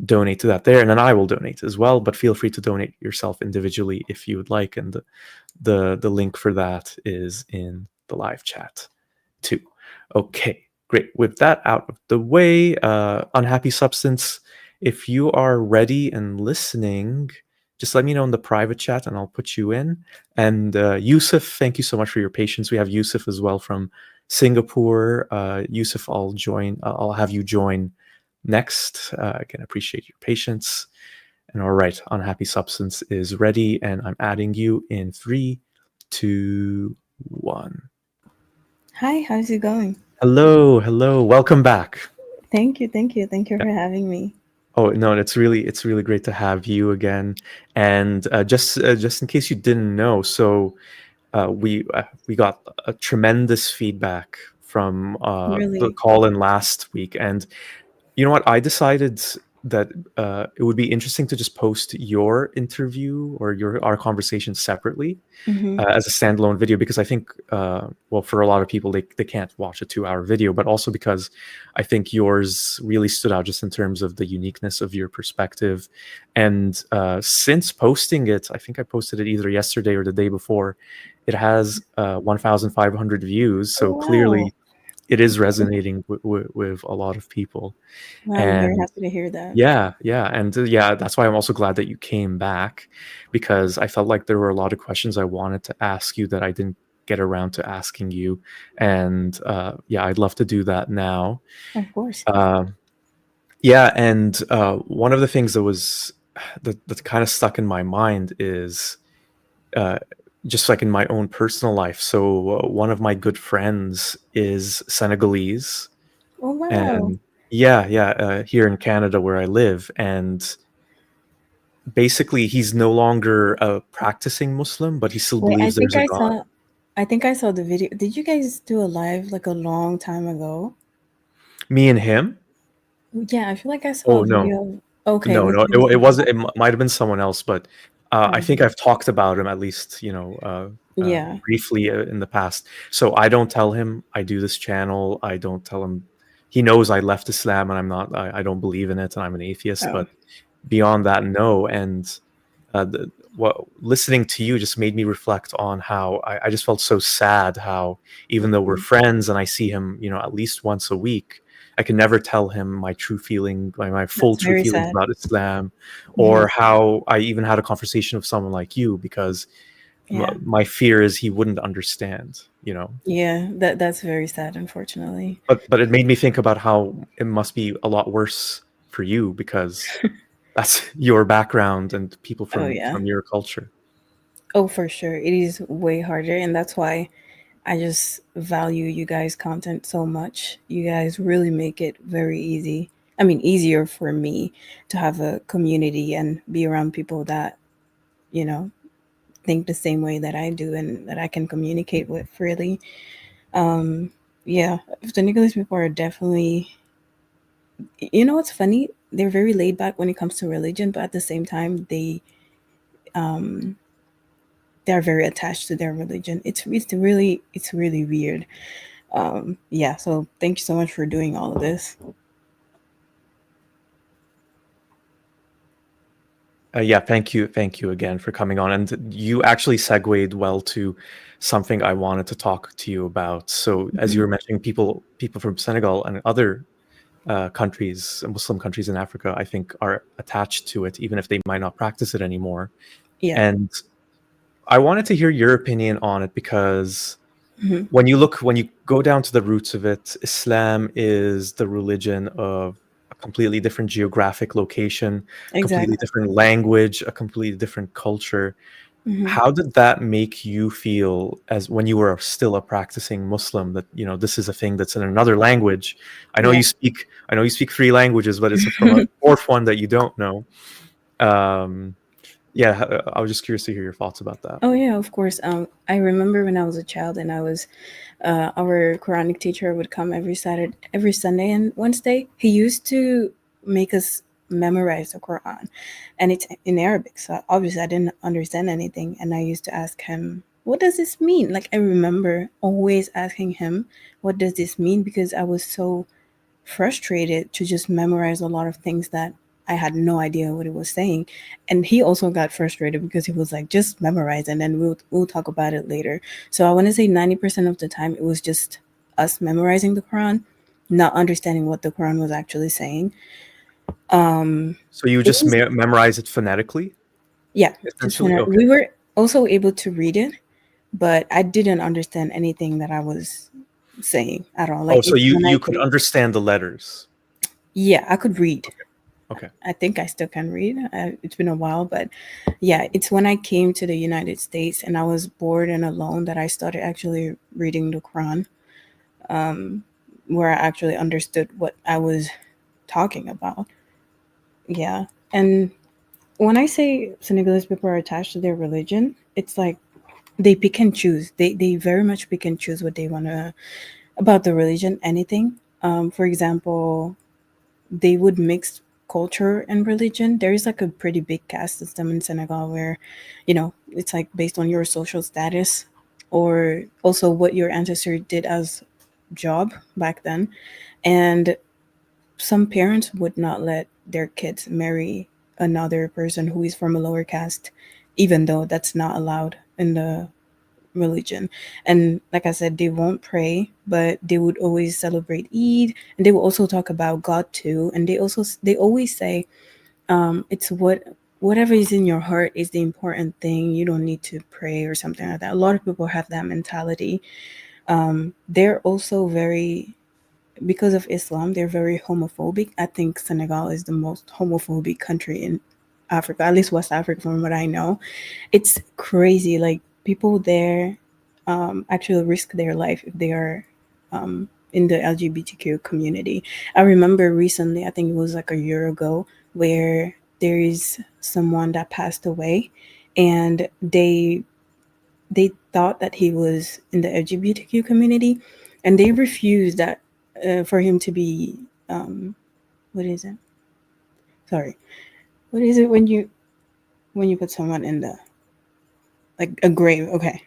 donate to that there, and then I will donate as well. But feel free to donate yourself individually if you would like, and the link for that is in the live chat too. Okay, great. With that out of the way, unHappySubstance, if you are ready and listening, just let me know in the private chat and I'll put you in. And Yusuf, thank you so much for your patience. We have Yusuf as well from Singapore. Yusuf, I'll have you join next. Again, appreciate your patience. And all right, unHappySubstance is ready, and I'm adding you in 3, 2, 1. Hi, how's it going? Hello, welcome back. Thank you for having me. Oh no, it's really great to have you again. And just in case you didn't know, so we got a tremendous feedback from the Really? call-in last week, and you know what? I decided that it would be interesting to just post your interview or our conversation separately as a standalone video, because I think, well, for a lot of people, they can't watch a 2-hour video, but also because I think yours really stood out just in terms of the uniqueness of your perspective. And since posting it, I think I posted it either yesterday or the day before, it has 1,500 views. So Oh, wow. clearly it is resonating with a lot of people. Well, I'm very And happy to hear that. yeah, and that's why I'm also glad that you came back, because I felt like there were a lot of questions I wanted to ask you that I didn't get around to asking you. And I'd love to do that now. Of course. Yeah, and one of the things that kind of stuck in my mind is just like in my own personal life. So one of my good friends is Senegalese. Oh, wow. And here in Canada where I live, and basically he's no longer a practicing Muslim, but he still Wait, believes there's a God. I think I saw the video. Did you guys do a live like a long time ago? Me and him? Yeah, I feel like I saw a video. Okay, No, with him. it wasn't. It might have been someone else, but I think Okay. I've talked about him at least, Yeah. briefly in the past. So I don't tell him I do this channel. I don't tell him. He knows I left Islam and I'm not. I don't believe in it, and I'm an atheist. Oh, But beyond that, no. And listening to you just made me reflect on how I just felt so sad how, even though we're friends and I see him, at least once a week, I can never tell him my true feeling, my full that's true very feelings sad. about Islam, Mhm. or how I even had a conversation with someone like you, because Yeah. my fear is he wouldn't understand, Yeah, that's very sad, unfortunately. But it made me think about how it must be a lot worse for you, because that's your background and people Oh, from yeah. your culture. Oh, for sure. It is way harder, and that's why I just value you guys' content so much. You guys really make it very easy. I mean, easier for me to have a community and be around people that, you know, think the same way that I do and that I can communicate with freely. Yeah, the Senegalese people are definitely, what's funny? They're very laid back when it comes to religion, but at the same time, um, they're very attached to their religion. It's really weird. Yeah, so thank you so much for doing all of this. Thank you again for coming on. And you actually segued well to something I wanted to talk to you about. So, as you were mentioning, people from Senegal and other countries, Muslim countries in Africa, I think, are attached to it, even if they might not practice it anymore. Yeah. And I wanted to hear your opinion on it because Hmm. when you go down to the roots of it, Islam is the religion of a completely different geographic location, completely Exactly. different language, a completely different culture. Hmm. How did that make you feel as when you were still a practicing Muslim, that this is a thing that's in another language? Yeah. I know you speak three languages, but it's from a fourth one that you don't know. Um, yeah, I was just curious to hear your thoughts about that. Oh yeah, of course. I remember when I was a child and I was our Quranic teacher would come every Sunday and Wednesday. He used to make us memorize the Quran, and it's in Arabic. So obviously, I didn't understand anything, and I used to ask him, "What does this mean?" Like I remember always asking him, "What does this mean?" Because I was so frustrated to just memorize a lot of things that I had no idea what it was saying. And he also got frustrated because he was like, just memorize and then we'll talk about it later. So I want to say 90% of the time it was just us memorizing the Quran, not understanding what the Quran was actually saying. So you It just was memorize it phonetically, yeah, just essentially? when Okay. we were also able to read it, but I didn't understand anything that I was saying at all. Oh, Like so it's when I you could came, understand the letters. yeah, I could read. Okay. I think I still can read. It's been a while, but yeah, it's when I came to the United States and I was bored and alone that I started actually reading the Quran, where I actually understood what I was talking about. Yeah. And when I say Senegalese people are attached to their religion, it's like they pick and choose. They very much pick and choose what they want to about the religion, anything. For example, they would mix culture and religion. There is like a pretty big caste system in Senegal where, it's like based on your social status or also what your ancestor did as job back then. And some parents would not let their kids marry another person who is from a lower caste, even though that's not allowed in the religion. And like I said, they won't pray, but they would always celebrate Eid, and they will also talk about God too. And they always say, it's whatever is in your heart is the important thing. You don't need to pray or something like that. A lot of people have that mentality. They're also very because of Islam, they're very homophobic. I think Senegal is the most homophobic country in Africa, at least West Africa, from what I know. It's crazy. Like people there actually risk their life if they are in the LGBTQ community. I remember recently, I think it was like a year ago, where there is someone that passed away, and they thought that he was in the LGBTQ community, and they refused that for him to be what is it? Sorry, what is it when you put someone in the like a grave? Okay,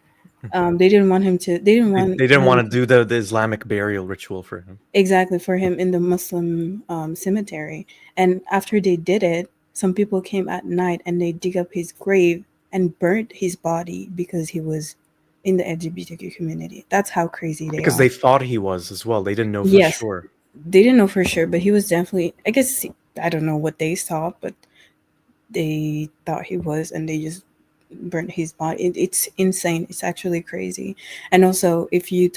they didn't want him to. They didn't want They didn't him want to do the Islamic burial ritual for him. exactly for him in the Muslim cemetery. And after they did it, some people came at night and they dig up his grave and burnt his body because he was in the LGBTQ community. That's how crazy they Because are. they thought he was as well. They didn't know for Yes, sure. they didn't know for sure, but he was definitely. I guess I don't know what they saw, but they thought he was, and they just burnt his body. It's insane. It's actually crazy. And also, if you're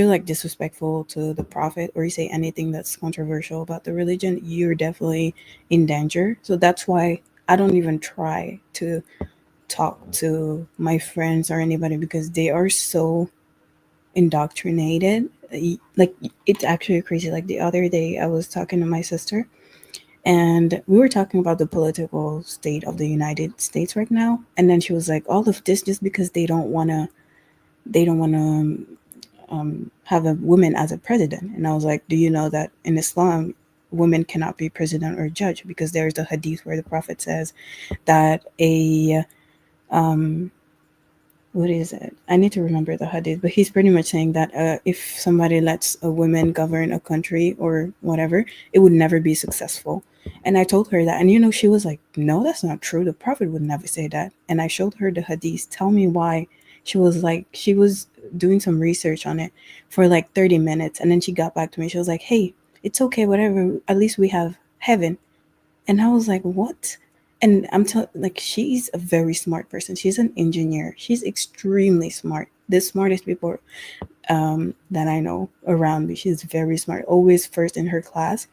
like disrespectful to the prophet or you say anything that's controversial about the religion, you're definitely in danger. So that's why I don't even try to talk to my friends or anybody because they are so indoctrinated. Like it's actually crazy. Like the other day, I was talking to my sister, and we were talking about the political state of the United States right now. And then she was like, "All of this just because they don't want to have a woman as a president." And I was like, "Do you know that in Islam, women cannot be president or judge because there's a hadith where the prophet says that a what is it? I need to remember the hadith, but he's pretty much saying that if somebody lets a woman govern a country or whatever, it would never be successful." And I told her that, and she was like, "No, that's not true. The prophet would never say that." And I showed her the hadith. Tell me why she was doing some research on it for like 30 minutes, and then she got back to me. She was like, "Hey, it's okay, whatever. At least we have heaven." And I was like, "What?" And like, she's a very smart person. She's an engineer. She's extremely smart. The smartest people that I know around me. She's very smart, always first in her class.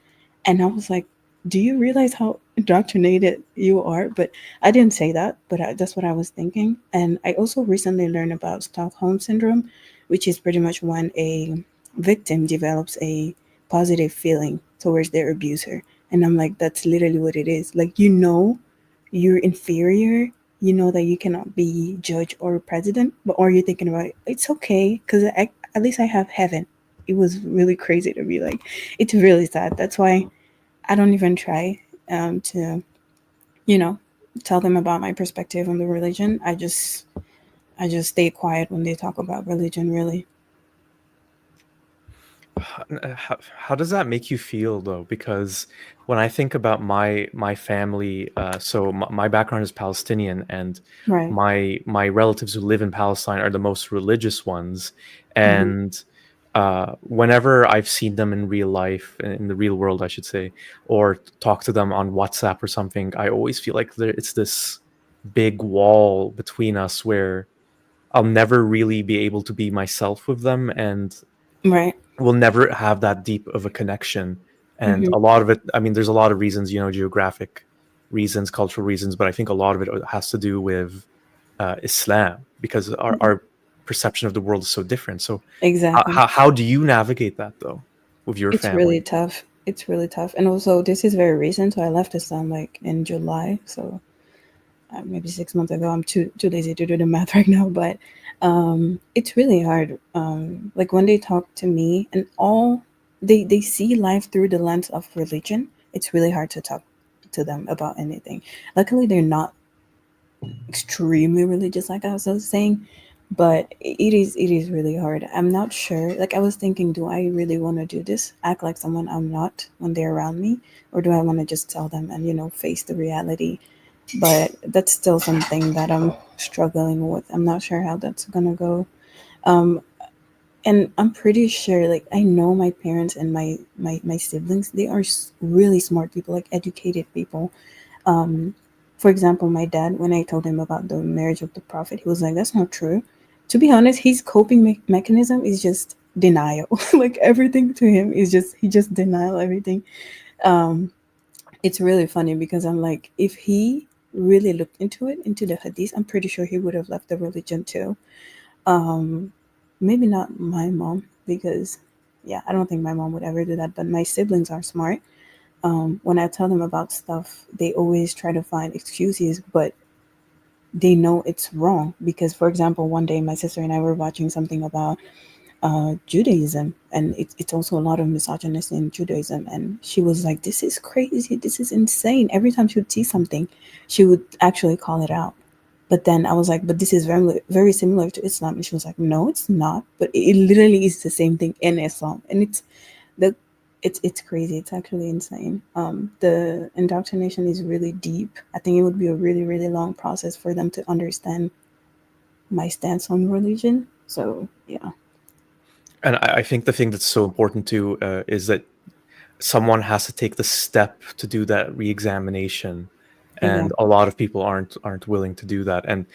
And I was like, "Do you realize how indoctrinated you are?" But I didn't say that, but that's what I was thinking. And I also recently learned about Stockholm syndrome, which is pretty much when a victim develops a positive feeling towards their abuser. And I'm like, that's literally what it is. Like, you're inferior. You know that you cannot be judge or president, but or you're thinking about it, it's okay because at least I have heaven. It was really crazy to be like, it's really sad. That's why I don't even try to, you know, tell them about my perspective on the religion. I just stay quiet when they talk about religion. Really. How does that make you feel though? Because when I think about my family, so my background is Palestinian, and Right. my relatives who live in Palestine are the most religious ones. Hmm. And whenever I've seen them in real life, in the real world, I should say, or talk to them on WhatsApp or something, I always feel like it's this big wall between us where I'll never really be able to be myself with them, and Right. we'll never have that deep of a connection. And Hmm. a lot of it, I mean, there's a lot of reasons, geographic reasons, cultural reasons, but I think a lot of it has to do with Islam, because our perception of the world is so different. So Exactly. how do you navigate that though with your It's really family? tough. It's really tough. And also, this is very recent. So I left Islam like in July. So maybe 6 months ago. I'm too lazy to do the math right now, but it's really hard. Like when they talk to me and all they see life through the lens of religion, it's really hard to talk to them about anything. Luckily, they're not extremely religious, like I was saying, but it is really hard. I'm not sure. Like I was thinking, do I really want to do this? Act like someone I'm not when they're around me, or do I want to just tell them and face the reality? But that's still something that I'm struggling with. I'm not sure how that's gonna go. Um, and I'm pretty sure, like I know my parents and my siblings, they are really smart people, like educated people. Um, for example, my dad, when I told him about the marriage of the prophet, he was like, "That's not true." To be honest, his coping mechanism is just denial. Like everything to him is just he just denial everything. Um, it's really funny because I'm like, if he really looked into it, into the hadith, I'm pretty sure he would have left the religion too. Um, Maybe not my mom because, yeah, I don't think my mom would ever do that. But my siblings are smart. When I tell them about stuff, they always try to find excuses, but they know it's wrong. Because, for example, one day my sister and I were watching something about Judaism, and it's also a lot of misogyny in Judaism. And she was like, "This is crazy. This is insane." Every time she would see something, she would actually call it out. But then I was like, "But this is very, very similar to Islam." And she was like, "No, it's not. But it literally is the same thing in Islam." And the it's crazy. It's actually insane. The indoctrination is really deep. I think it would be a really, really long process for them to understand my stance on religion. So yeah, And I think the thing that's so important too is that someone has to take the step to do that re-examination, and a exactly. lot of people aren't willing to do that. And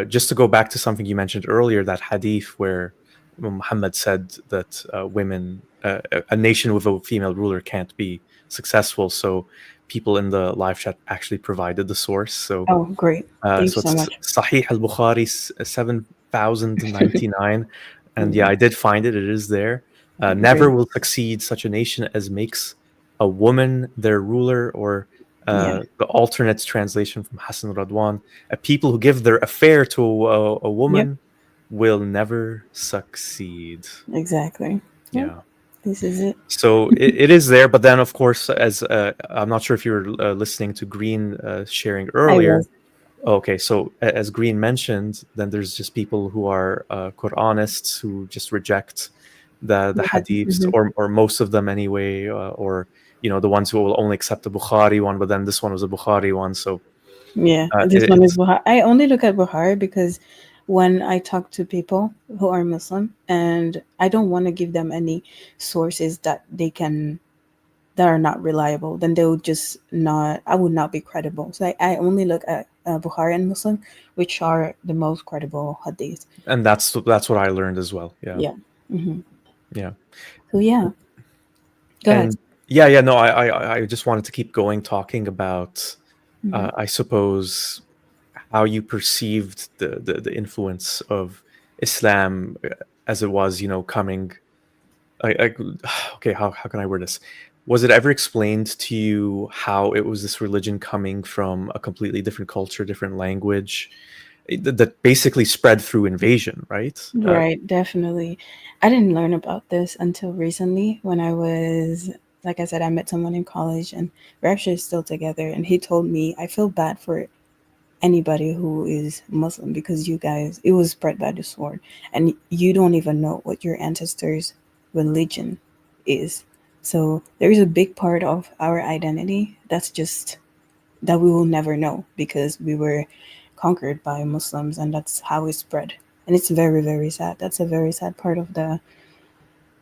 just to go back to something you mentioned earlier, that hadith where Muhammad said that women, a nation with a female ruler can't be successful. So people in the live chat actually provided the source. So Oh, great. Thank you so so it's much. Sahih al-Bukhari 7099. And yeah, Mhm. I did find it. It is there. Never Great. will succeed such a nation as makes a woman their ruler, or Yeah, the alternate translation from Hassan Radwan, a people who give their affair to a yep, woman will never succeed. exactly. Yep, Yeah. this is it. So it is there, but then of course, as I'm not sure if you were listening to Green sharing I earlier. was. Okay, so as Green mentioned, then there's just people who are Quranists who just reject the hadiths, Mhm. or most of them anyway, or the ones who will only accept the Bukhari one, but then this one was a Bukhari one, so Yeah, this it, one is it's Buhari. I only look at Buhari because when I talk to people who are Muslim, and I don't want to give them any sources that are not reliable, then they would just not. I would not be credible. So I only look at Bukhari and Muslim, which are the most credible hadiths. And that's what I learned as well. Yeah. Yeah. Hmm. Yeah. So yeah, go ahead. And yeah, no, I just wanted to keep going talking about, Hmm. I suppose, how you perceived the influence of Islam as it was, coming. I okay, how can I word this? Was it ever explained to you how it was this religion coming from a completely different culture, different language, that basically spread through invasion, right? Right, definitely. I didn't learn about this until recently when I was, like I said, I met someone in college and we're actually still together. And he told me, I feel bad for anybody who is Muslim because you guys, it was spread by the sword. And you don't even know what your ancestors' religion is. So there is a big part of our identity that we will never know because we were conquered by Muslims and that's how it spread. And it's very, very sad. That's a very sad part of the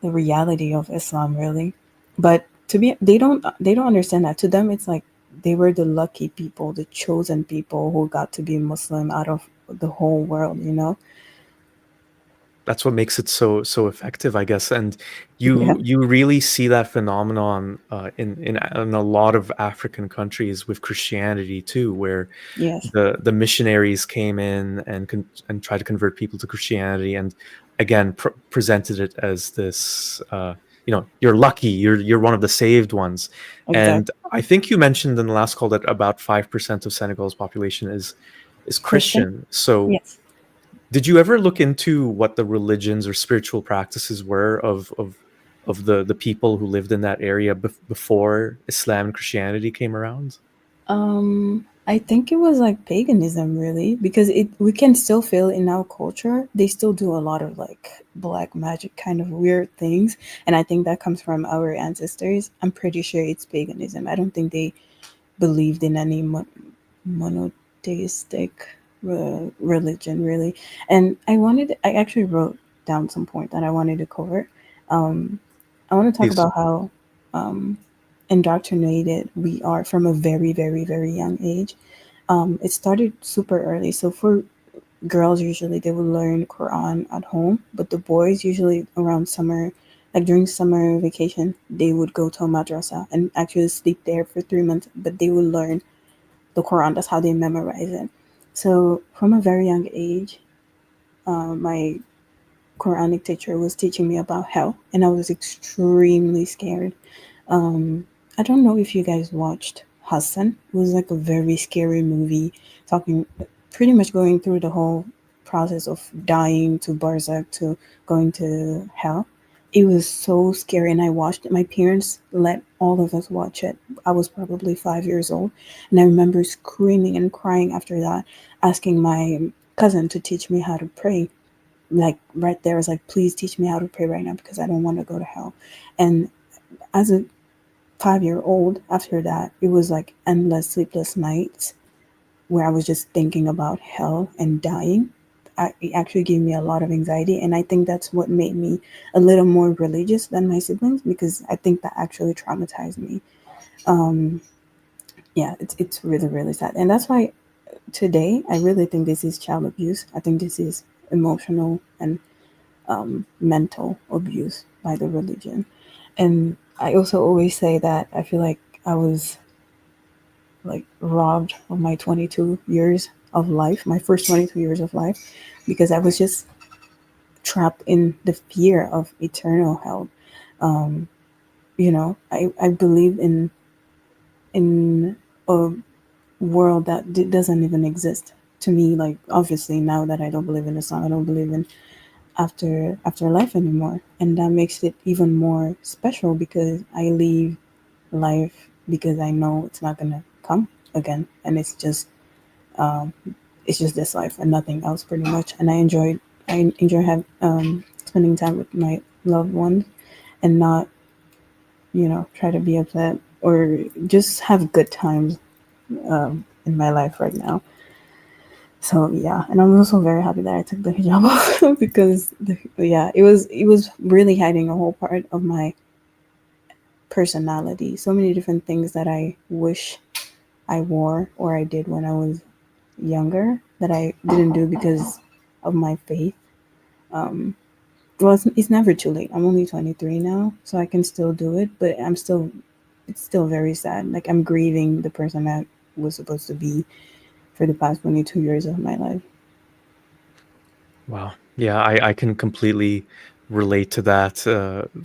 reality of Islam, really. But they don't understand that. To them, it's like they were the lucky people, the chosen people who got to be Muslim out of the whole world. You know? That's what makes it so effective, I guess. And Yeah. you really see that phenomenon in a lot of African countries with Christianity too, where Yes. the missionaries came in and tried to convert people to Christianity, and again presented it as this, you're lucky, you're one of the saved ones. And Exactly. I think you mentioned in the last call that about 5% of Senegal's population is Christian. Christian. So Yes. did you ever look into what the religions or spiritual practices were of the people who lived in that area before Islam and Christianity came around? I think it was like paganism, really, because it we can still feel in our culture. They still do a lot of like black magic kind of weird things, and I think that comes from our ancestors. I'm pretty sure it's paganism. I don't think they believed in any monotheistic religion, really. And I actually wrote down some point that I wanted to cover. Um, I want to talk Please. about how um, indoctrinated we are from a very, very, very young age. It started super early. So for girls, usually they would learn Quran at home, but the boys usually around summer, like during summer vacation, they would go to a madrasa and actually sleep there for 3 months. But they would learn the Quran. That's how they memorize it. So from a very young age, my Quranic teacher was teaching me about hell, and I was extremely scared. Um, I don't know if you guys watched Hassan. It was like a very scary movie, talking pretty much going through the whole process of dying to Barzakh to going to hell. It was so scary, and I watched it. My parents let all of us watch it. I was probably 5 years old, and I remember screaming and crying after that, asking my cousin to teach me how to pray. Like right there, I was like, please teach me how to pray right now because I don't want to go to hell. And as a 5 year old, after that, it was like endless sleepless nights where I was just thinking about hell and dying. It actually gave me a lot of anxiety, and I think that's what made me a little more religious than my siblings because I think that actually traumatized me. Um, yeah, it's really really sad, and that's why today I really think this is child abuse. I think this is emotional and mental abuse by the religion, and I also always say that I feel like I was like robbed of my 22 years of life, my first 22 years of life, because I was just trapped in the fear of eternal hell. Um, I believe in a world that doesn't even exist to me. Like obviously now that I don't believe in Islam, I don't believe in afterlife anymore, and that makes it even more special because I leave life because I know it's not gonna come again, and um, it's just this life and nothing else, pretty much. And I enjoy spending time with my loved ones and not try to be upset or just have good times in my life right now. So yeah, and I'm also very happy that I took the hijab off because yeah, it was really hiding a whole part of my personality. So many different things that I wish I wore or I did when I was younger that I didn't do because of my faith. Um, well, it's never too late. I'm only 23 now, so I can still do it, but it's still very sad. Like I'm grieving the person that was supposed to be for the past 22 years of my life. Wow. Yeah, I can completely relate to that,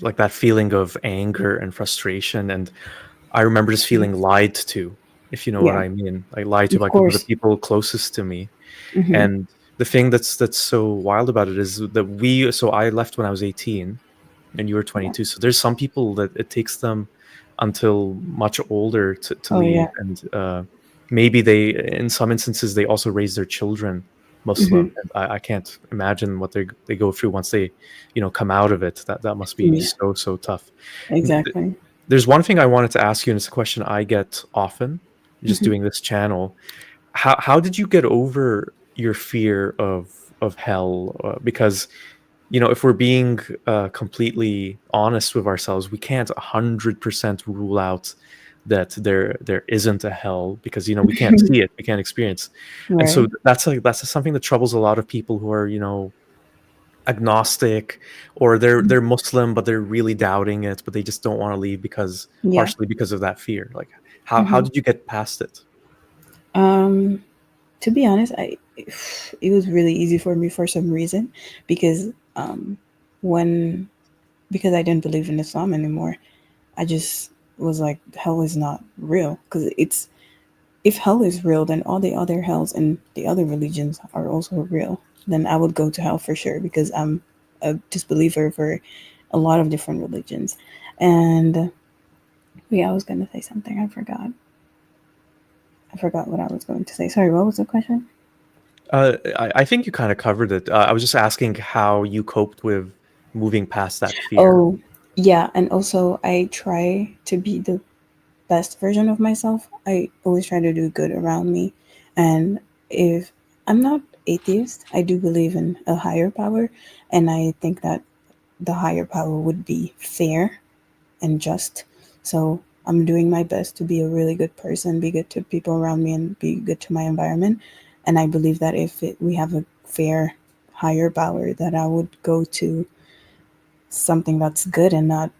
like that feeling of anger and frustration. And I remember just feeling lied to, if you know what Yeah, I mean. Like lied to of by the course. people closest to me. Hmm. And the thing that's so wild about it is that so I left when I was 18 and you were Yeah. 22. So there's some people that it takes them until much older to Oh leave. yeah. And maybe in some instances, they also raise their children Hmm. Muslim. And I can't imagine what they go through once they, come out of it. That must be Yeah. so, so tough. Exactly. There's one thing I wanted to ask you, and it's a question I get often just Hmm. doing this channel. How did you get over your fear of hell? Because if we're being completely honest with ourselves, we can't 100% rule out that there isn't a hell because we can't see it, we can't experience. And so Right. that's something that troubles a lot of people who are agnostic, or they're Muslim but they're really doubting it, but they just don't want to leave because Yeah. partially because of that fear. Like how Hmm. did you get past it? Um, to be honest, it was really easy for me for some reason because when because I didn't believe in Islam anymore, I just was like, hell is not real because it's if hell is real, then all the other hells and the other religions are also real. Then I would go to hell for sure because I'm a disbeliever for a lot of different religions. And yeah, I was gonna say something. I forgot. I forgot what I was going to say. Sorry, what was the question? I think you kind of covered it. I was just asking how you coped with moving past that fear. Oh, yeah, and also I try to be the best version of myself. I always try to do good around me. And if I'm not atheist, I do believe in a higher power. And I think that the higher power would be fair and just. So I'm doing my best to be a really good person, be good to people around me, and be good to my environment. And I believe that if we have a fair, higher power, that I would go to something that's good and not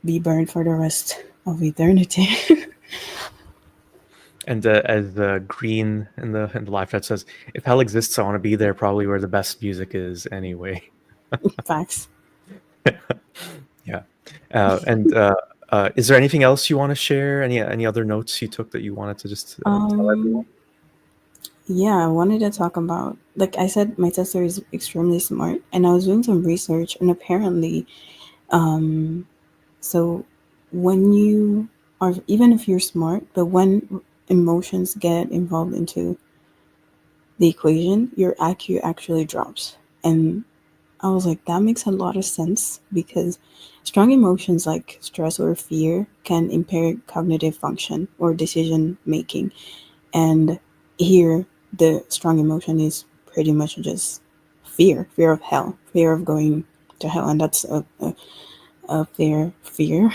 be burned for the rest of eternity. And as the green in the live chat says, if hell exists, I want to be there, probably where the best music is anyway. Facts. Yeah. And is there anything else you want to share? Any other notes you took that you wanted to just tell everyone? Um, yeah, I wanted to talk about, like I said, my sister is extremely smart, and I was doing some research, and apparently, um, so when you are, even if you're smart, but when emotions get involved into the equation, your IQ actually drops. And I was like, that makes a lot of sense because strong emotions like stress or fear can impair cognitive function or decision making. And here, the strong emotion is pretty much just fear of hell, fear of going to hell. And that's a fair fear.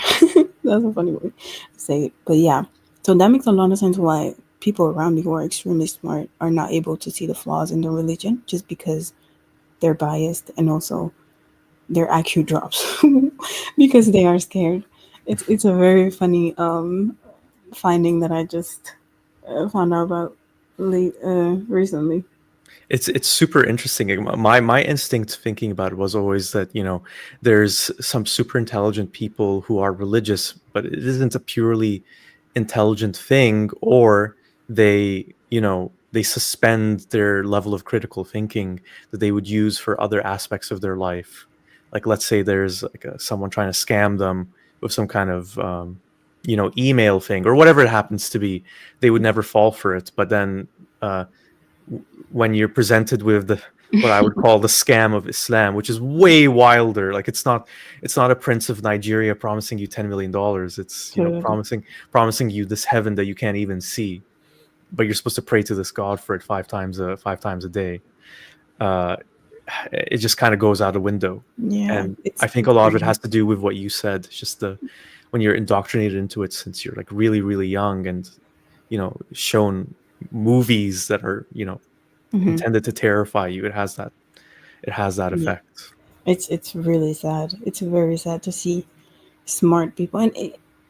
That's a funny way to say it. But yeah, so that makes a lot of sense why people around me who are extremely smart are not able to see the flaws in the religion just because they're biased and also their IQ drops because they are scared. It's a very funny finding that I just found out about recently. It's super interesting. My instinct thinking about it was always that there's some super intelligent people who are religious, but it isn't a purely intelligent thing, or they suspend their level of critical thinking that they would use for other aspects of their life. Like let's say there's like someone trying to scam them with some kind of email thing or whatever it happens to be, they would never fall for it. But then uh, when you're presented with the what I would call the scam of Islam, which is way wilder. Like it's not a prince of Nigeria promising you $10 million. It's Totally. promising you this heaven that you can't even see. but you're supposed to pray to this God for it 5 times a day. It just kind of goes out the window. Yeah, And it's I think a lot of it crazy. has to do with what you said. It's just when you're indoctrinated into it since you're like really, really young, and shown movies that are intended to terrify you. It has that Yeah. effect. It's really sad. It's very sad to see smart people, and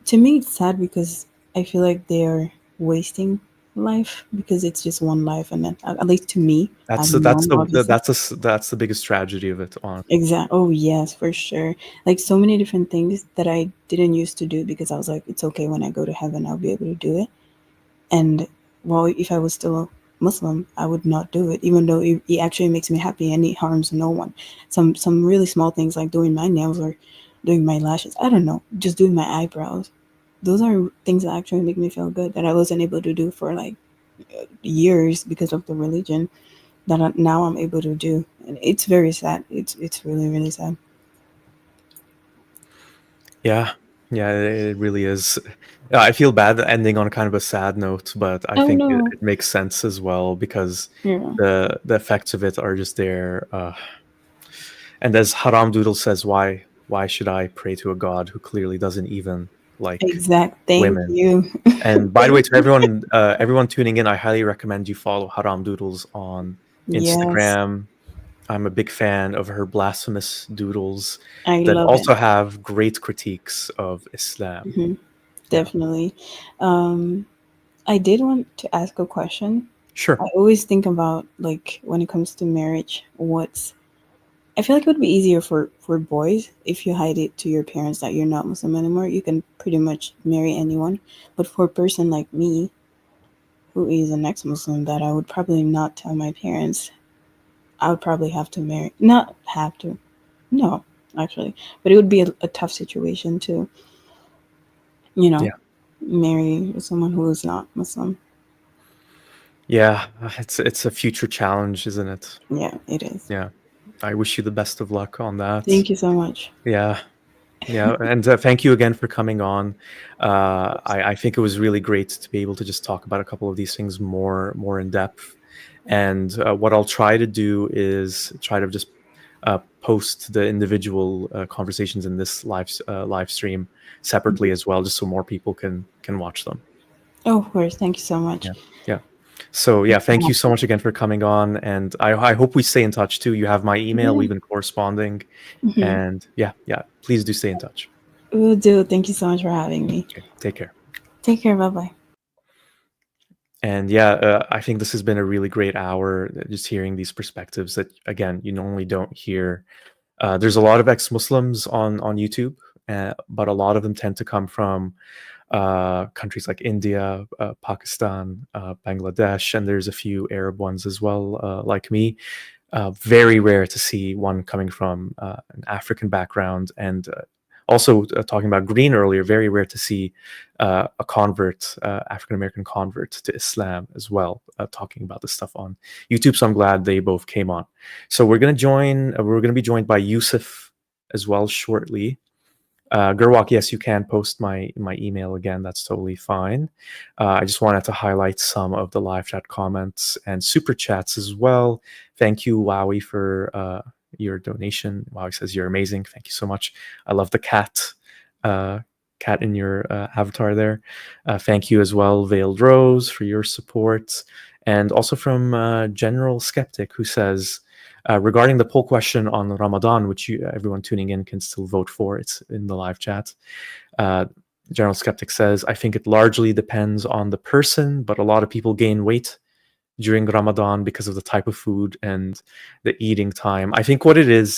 to me, it's sad because I feel like they are wasting life because it's just one life, and then at least to me, That's I'm young, obviously. that's the biggest tragedy of it. On Oh yes, for sure. Like so many different things that I didn't used to do because I was like, it's okay, when I go to heaven, I'll be able to do it. And well, if I was still Muslim, I would not do it, even though it actually makes me happy and it harms no one. Some really small things like doing my nails or doing my lashes. I don't know, just doing my eyebrows. Those are things that actually make me feel good that I wasn't able to do for like years because of the religion that now I'm able to do. And it's very sad. It's really really sad. Yeah, it really is. I feel bad ending on kind of a sad note, but I Oh think no. it makes sense as well because Yeah. the effects of it are just there. And as Haram Doodle says, why should I pray to a God who clearly doesn't even like Exact. Thank women? you. And by the way, Thank to everyone tuning in, I highly recommend you follow Haram Doodles on Yes, Instagram. I'm a big fan of her blasphemous doodles I that love it. also have great critiques of Islam. Hmm. Yeah, Definitely. Um, I did want to ask a question. sure. I always think about like when it comes to marriage, I feel like it would be easier for boys if you hide it to your parents that you're not Muslim anymore. You can pretty much marry anyone. But for a person like me, who is an ex-Muslim, that I would probably not tell my parents, I would probably have to marry. Not have to. No, actually. But it would be a tough situation to, you know, Yeah, marry someone who is not Muslim. yeah. It's a future challenge, isn't it? Yeah, it is. Yeah. I wish you the best of luck on that. Thank you so much. Yeah. Yeah, and thank you again for coming on. I think it was really great to be able to just talk about a couple of these things more in depth. And what I'll try to do is try to just post the individual conversations in this live stream separately as well, just so more people can watch them. Oh, of course. Thank you so much. Yeah, yeah. So yeah, thank you so much again for coming on, and I hope we stay in touch too. You have my email; Yeah. we've been corresponding, Hmm. and yeah, please do stay in touch. Will do. Thank you so much for having me. Okay, take care. Take care. Bye bye. And yeah, I think this has been a really great hour, just hearing these perspectives that, again, you normally don't hear. There's a lot of ex-Muslims on YouTube, but a lot of them tend to come from countries like India, Pakistan, Bangladesh, and there's a few Arab ones as well, like me. Very rare to see one coming from an African background, and also talking about green earlier, very rare to see a convert, African American convert to Islam as well, talking about this stuff on YouTube. So I'm glad they both came on. So we're gonna be joined by Yusuf as well shortly. Gerwak, yes, you can post my email again. That's totally fine. I just wanted to highlight some of the live chat comments and super chats as well. Thank you, Wowie, for your donation. Wowie says you're amazing. Thank you so much. I love the cat in your avatar there. Thank you as well, Veiled Rose, for your support, and also from General Skeptic, who says, regarding the poll question on Ramadan, which everyone tuning in can still vote for, it's in the live chat. General Skeptic says, I think it largely depends on the person, but a lot of people gain weight during Ramadan because of the type of food and the eating time. I think what it is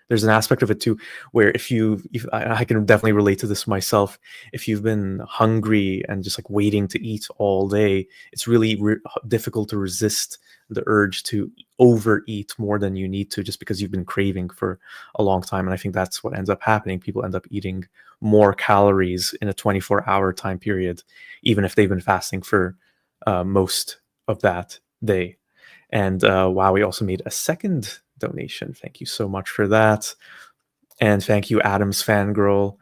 there's an aspect of it too where if I can definitely relate to this myself. If you've been hungry and just like waiting to eat all day, it's really difficult to resist the urge to overeat more than you need to, just because you've been craving for a long time. And I think that's what ends up happening. People end up eating more calories in a 24-hour time period, even if they've been fasting for most of that day. And wow, we also made a second donation. Thank you so much for that. And thank you, Adam's Fangirl,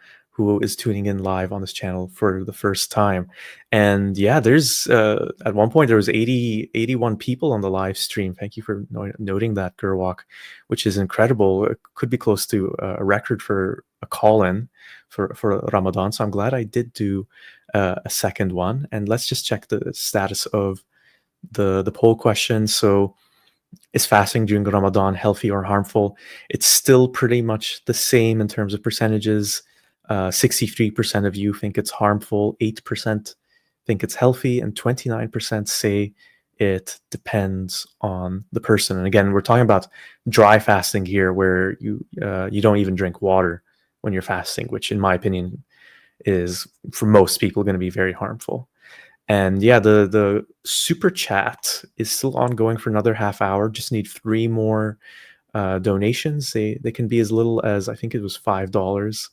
who is tuning in live on this channel for the first time. And yeah, there's at one point there was 81 people on the live stream. Thank you for noting that, Gurwalk, which is incredible. It could be close to a record for a call-in for Ramadan. So I'm glad I did do a second one. And let's just check the status of the poll question. So, is fasting during Ramadan healthy or harmful? It's still pretty much the same in terms of percentages. 63% of you think it's harmful, 8% think it's healthy, and 29% say it depends on the person. And again, we're talking about dry fasting here, where you don't even drink water when you're fasting, which in my opinion is, for most people, going to be very harmful. And yeah, the super chat is still ongoing for another half hour. Just need 3 more donations. They can be as little as, I think it was $5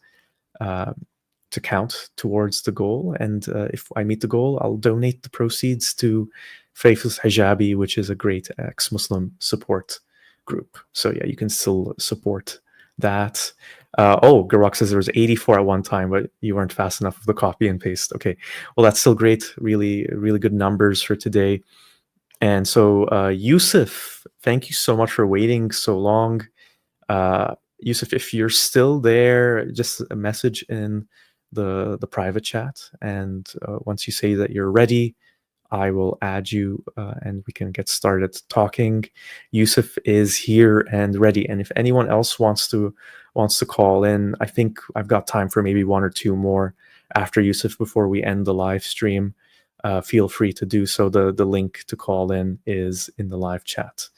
to count towards the goal. And if I meet the goal, I'll donate the proceeds to Faithless Hijabi, which is a great ex-Muslim support group. So yeah, you can still support that. Garok says there was 84 at one time, but you weren't fast enough with the copy and paste. Okay, well, that's still great. Really, really good numbers for today. And so, Yusuf, thank you so much for waiting so long. Yusuf, if you're still there, just a message in the private chat. And once you say that you're ready, I will add you and we can get started talking. Yusuf is here and ready. And if anyone else wants to call in, I think I've got time for maybe 1 or 2 more after Yusuf before we end the live stream. Feel free to do so. The link to call in is in the live chat.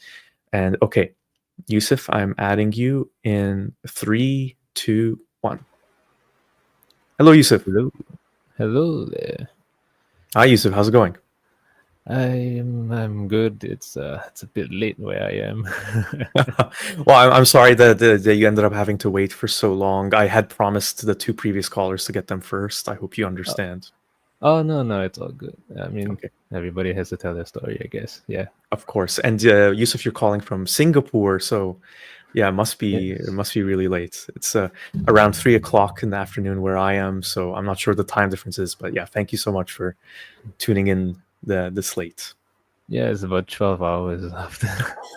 And okay, Yusuf, I'm adding you in 3, 2, 1. Hello, Yusuf. Hello there. Hi, Yusuf. How's it going? I'm good. It's a bit late where I am. Well, I'm sorry that you ended up having to wait for so long. I had promised the 2 previous callers to get them first. I hope you understand. Oh no, it's all good. I mean, Okay. Everybody has to tell their story, I guess. Yeah. Of course. And Yusuf, you're calling from Singapore, so yeah, it must be really late. It's around 3 o'clock in the afternoon where I am, so I'm not sure the time difference is, but yeah, thank you so much for tuning in this late. Yeah, it's about 12 hours after.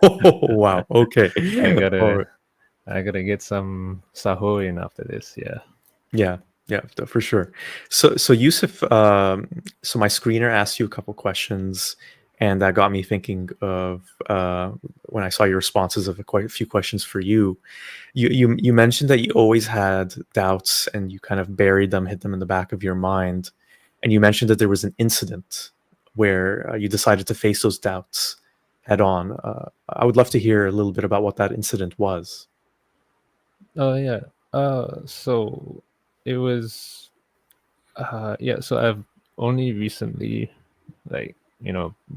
Oh, wow. Okay. I gotta get some sahur in after this. Yeah. Yeah, for sure. So Yusuf, so my screener asked you a couple questions, and that got me thinking of when I saw your responses of quite a few questions for you. You mentioned that you always had doubts, and you kind of buried them, hid them in the back of your mind, and you mentioned that there was an incident where you decided to face those doubts head on. I would love to hear a little bit about what that incident was. Oh yeah. So it was. So I've only recently,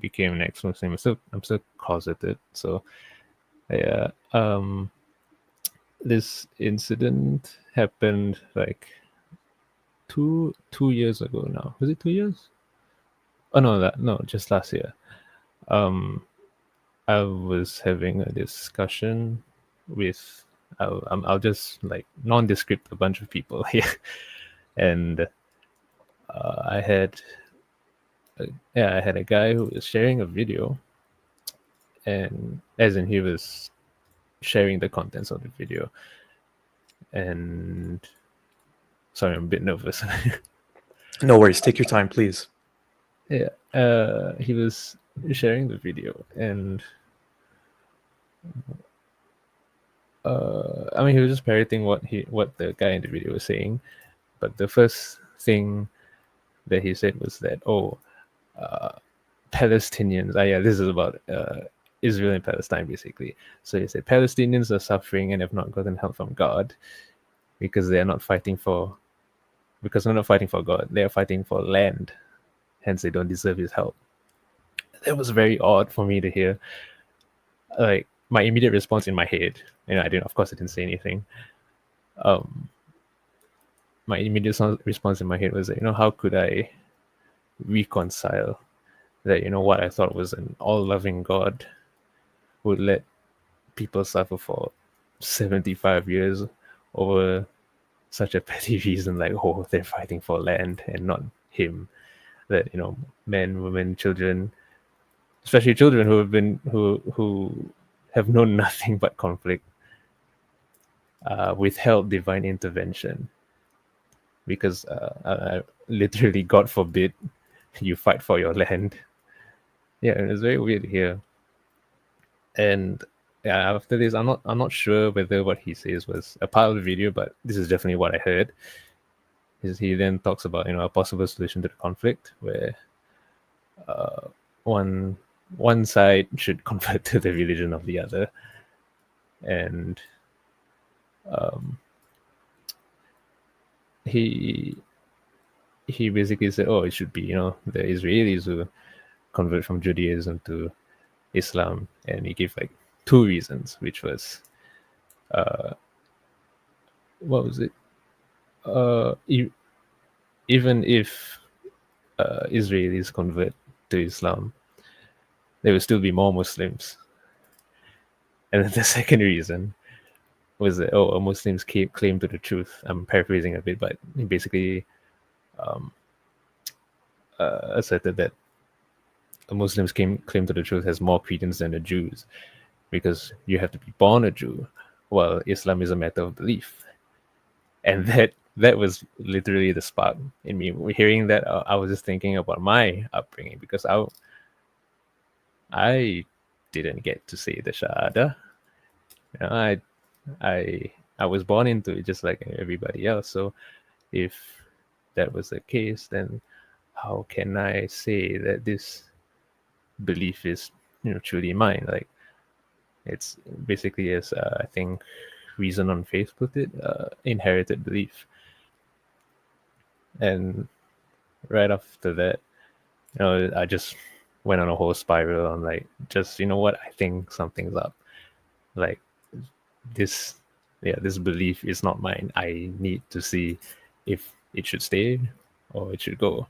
became an ex-Muslim. I'm still closeted. So yeah. This incident happened like two years ago now. Was it 2 years? Oh no, just last year. I was having a discussion with I'll just like nondescript a bunch of people here, and I had a guy who was sharing a video, and as in he was sharing the contents of the video, and sorry, I'm a bit nervous. No worries, take your time, please. Yeah, he was sharing the video, and he was just parroting what the guy in the video was saying. But the first thing that he said was that, Palestinians. This is about Israel and Palestine, basically. So he said Palestinians are suffering and have not gotten help from God because they're not fighting for God. They are fighting for land. Hence, they don't deserve his help. That was very odd for me to hear. Like, my immediate response in my head, I didn't say anything. My immediate response in my head was, how could I reconcile that, what I thought was an all-loving God would let people suffer for 75 years over such a petty reason, like, oh, they're fighting for land and not him. That, you know, men, women, children, especially children who have known nothing but conflict, withheld divine intervention because literally, God forbid, you fight for your land. Yeah, and it's very weird here. And yeah, after this, I'm not sure whether what he says was a part of the video, but this is definitely what I heard. Is he then talks about, you know, a possible solution to the conflict where one side should convert to the religion of the other, and he basically said, oh, it should be, you know, the Israelis who convert from Judaism to Islam, and he gave like 2 reasons, which was what was it? Even if Israelis convert to Islam, there will still be more Muslims. And then the second reason was that, oh, Muslims claim to the truth. I'm paraphrasing a bit, but he basically asserted that a Muslim's claim to the truth has more credence than the Jews, because you have to be born a Jew, while Islam is a matter of belief. And that was literally the spark in me. Hearing that, I was just thinking about my upbringing, because I didn't get to say the Shahada. You know, I was born into it just like everybody else. So if that was the case, then how can I say that this belief is, you know, truly mine? Like, it's basically, as I think Reason on Faith put it, inherited belief. And right after that, you know, I just went on a whole spiral on like, just, you know what, I think something's up. Like, this belief is not mine. I need to see if it should stay or it should go.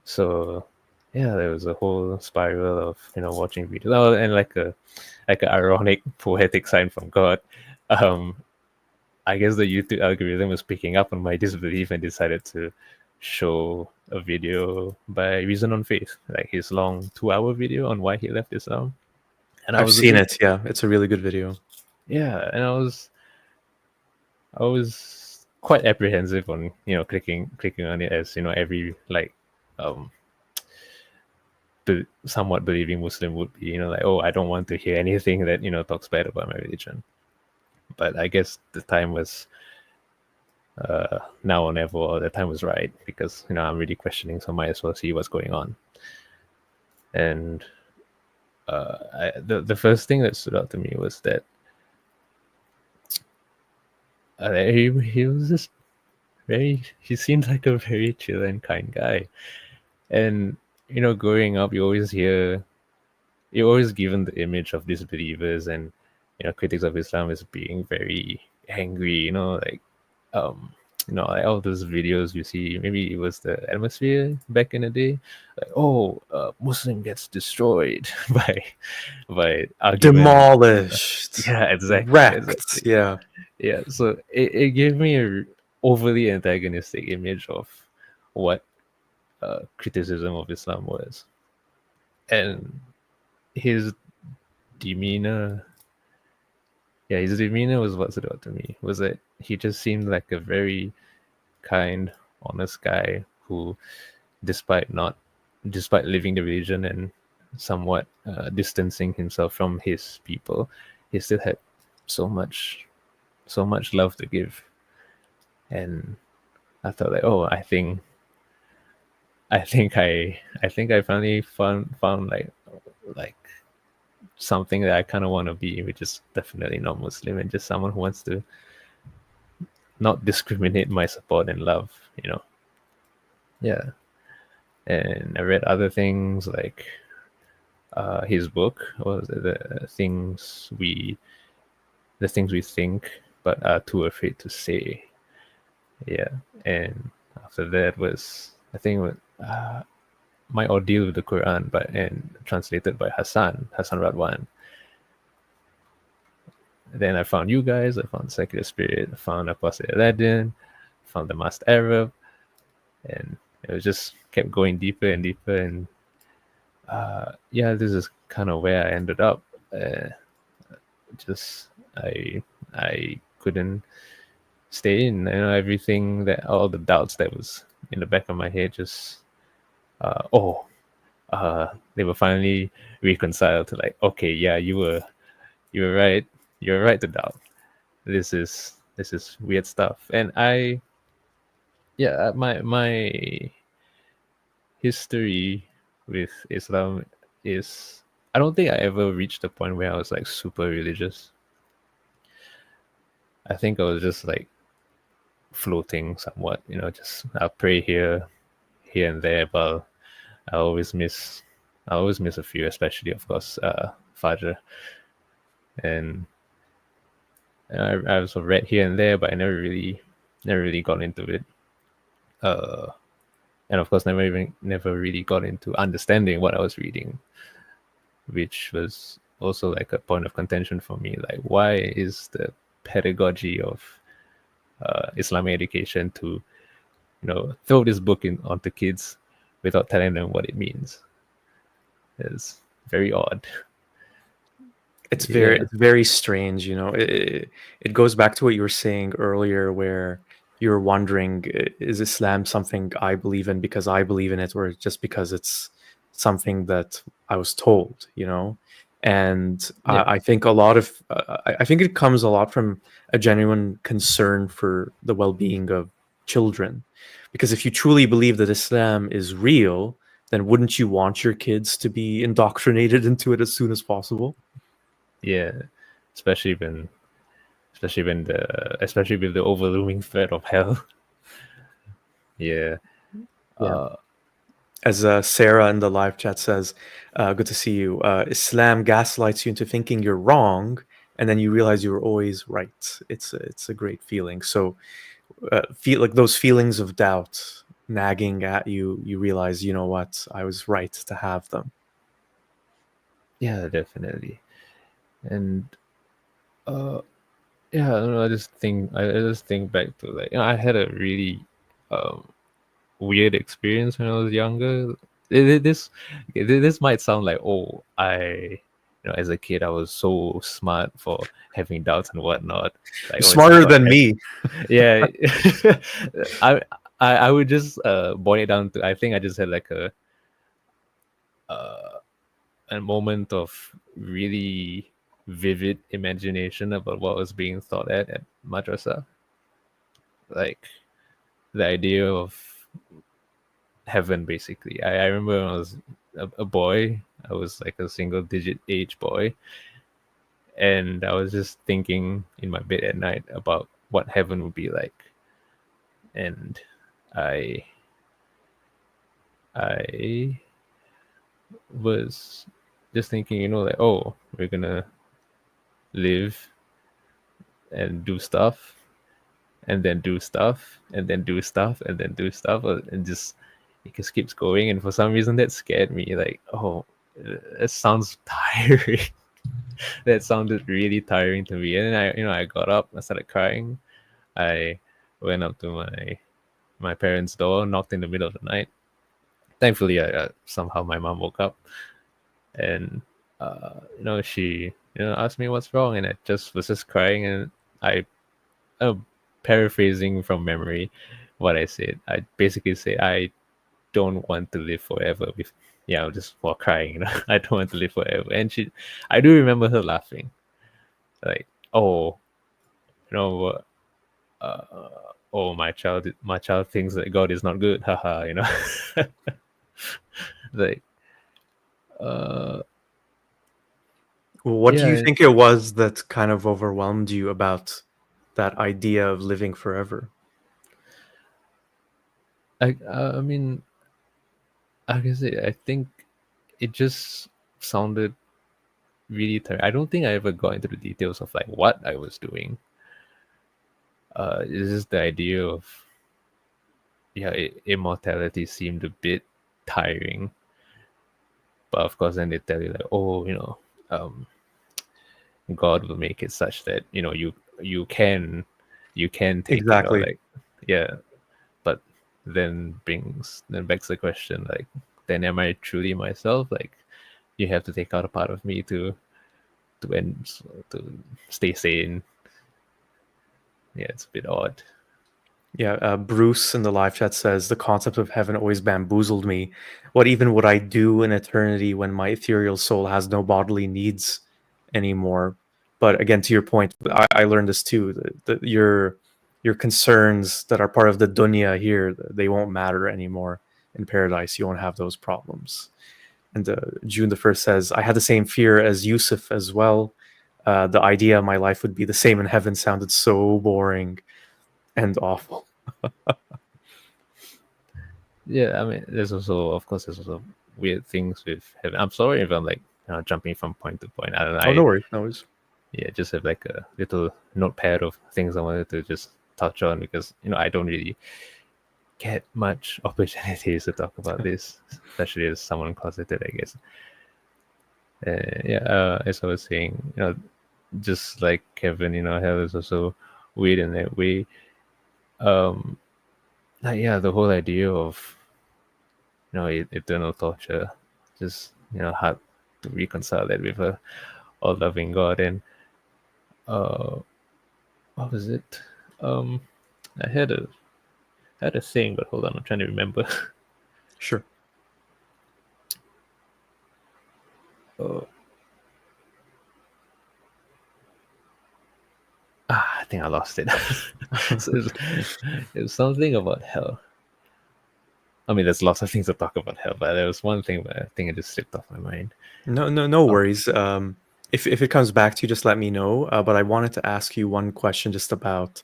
So yeah, there was a whole spiral of, you know, watching videos. Oh, and like a ironic poetic sign from God. I guess the YouTube algorithm was picking up on my disbelief and decided to show a video by Reason on Faith, like his long 2-hour video on why he left Islam. And I've seen it. Yeah, it's a really good video. Yeah, and I was quite apprehensive on, you know, clicking on it, as, you know, every like somewhat believing Muslim would be, you know, like, oh, I don't want to hear anything that, you know, talks bad about my religion. But I guess the time was now or never, or the time was right, because, you know, I'm really questioning, so might as well see what's going on. And the first thing that stood out to me was that he was just he seemed like a very chill and kind guy. And, you know, growing up, you're always given the image of disbelievers and, you know, critics of Islam as being very angry, you know, like you know, like all those videos you see, maybe it was the Atmosphere back in the day, like, oh, Muslim gets destroyed by argument. Demolished. Yeah, exactly. Wrecked. Yeah. So it gave me a overly antagonistic image of what criticism of Islam was. And his demeanor was what stood out to me, was that he just seemed like a very kind, honest guy who, despite living the religion and somewhat distancing himself from his people, he still had so much love to give. And I thought, like, oh, I think I finally found like something that I kind of want to be, which is definitely not Muslim, and just someone who wants to not discriminate my support and love, you know. Yeah. And I read other things like his book, what was it, the things we think but are too afraid to say. Yeah. And after that was, I think, My Ordeal with the Quran, and translated by Hassan Radwan. then I found you guys, I found Secular Spirit, I found Apostle Aladdin, found the Masked Arab, and it was just kept going deeper and deeper. And yeah, this is kind of where I ended up. Uh, just I couldn't stay in. Everything, that all the doubts that was in the back of my head just they were finally reconciled to, like, okay, yeah, you were right. You were right to doubt. This is weird stuff. And my history with Islam is, I don't think I ever reached the point where I was like super religious. I think I was just like floating somewhat, just I'll pray here and there, but I always miss a few, especially of course Fajr. And I also read here and there, but I never really got into it. And of course never really got into understanding what I was reading, which was also like a point of contention for me. Like, why is the pedagogy of Islamic education to throw this book onto kids without telling them what it means? It's very odd. It's Yeah. very strange, it goes back to what you were saying earlier, where you were wondering, is Islam something I believe in because I believe in it, or just because it's something that I was told, and Yeah. I think a lot of I think it comes a lot from a genuine concern for the well-being of children, because if you truly believe that Islam is real, then wouldn't you want your kids to be indoctrinated into it as soon as possible? Yeah, especially with the overlooming threat of hell. Yeah. As Sarah in the live chat says, good to see you. Islam gaslights you into thinking you're wrong, and then you realize you were always right. It's a great feeling. So, feel like those feelings of doubt nagging at you. You realize, you know what, I was right to have them. Yeah, definitely. And yeah, I don't know, I just think back to, like, I had a really weird experience when I was younger. This might sound like, oh, as a kid I was so smart for having doubts and whatnot. Like, oh, it's Smarter about than me. yeah. I would just boil it down to, I think I just had like a moment of really vivid imagination about what was being taught at madrasa. Like, the idea of heaven, basically. I remember when I was a boy, I was like a single digit age boy, and I was just thinking in my bed at night about what heaven would be like. And I was just thinking, like, oh, we're gonna live and do stuff, and then do stuff, and then do stuff, and then do stuff, and just it just keeps going. And for some reason, that scared me. Like, oh, it sounds tiring. That sounded really tiring to me. And then I got up, I started crying. I went up to my parents' door, knocked in the middle of the night. Thankfully, somehow my mom woke up, and she asked me what's wrong, and I was just crying. And I, paraphrasing from memory, what I said, I basically say, I don't want to live forever. Just while crying, I don't want to live forever. And I do remember her laughing, like, oh, oh, my child thinks that God is not good, haha, like, What do you yeah. think it was that kind of overwhelmed you about that idea of living forever? I mean, I guess I think it just sounded really tiring. I don't think I ever got into the details of like what I was doing. It's just the idea of, immortality seemed a bit tiring. But of course, then they tell you like, oh, God will make it such that you can take Exactly. like yeah. But then begs the question, like, then am I truly myself? Like, you have to take out a part of me to end to stay sane. Yeah, it's a bit odd. Yeah, Bruce in the live chat says the concept of heaven always bamboozled me. What even would I do in eternity when my ethereal soul has no bodily needs anymore? But again, to your point, I learned this too. That your concerns that are part of the dunya here, they won't matter anymore in paradise. You won't have those problems. And June the 1st says, I had the same fear as Yusuf as well. The idea my life would be the same in heaven sounded so boring and awful. Yeah, I mean, there's also weird things with heaven. I'm sorry if I'm like jumping from point to point. I don't know. Oh, no worries, no worries. Yeah, just have like a little notepad of things I wanted to just touch on because I don't really get much opportunities to talk about this, especially as someone closeted, I guess. As I was saying, just like Kevin, hell is also weird in that way. The whole idea of eternal torture, just hard to reconcile that with a all-loving God. And what was it? I had a saying, but hold on, I'm trying to remember. Sure. I think I lost it. So it was something about hell. I mean, there's lots of things to talk about hell, but there was one thing that I think it just slipped off my mind. No worries. If it comes back to you, just let me know. But I wanted to ask you one question just about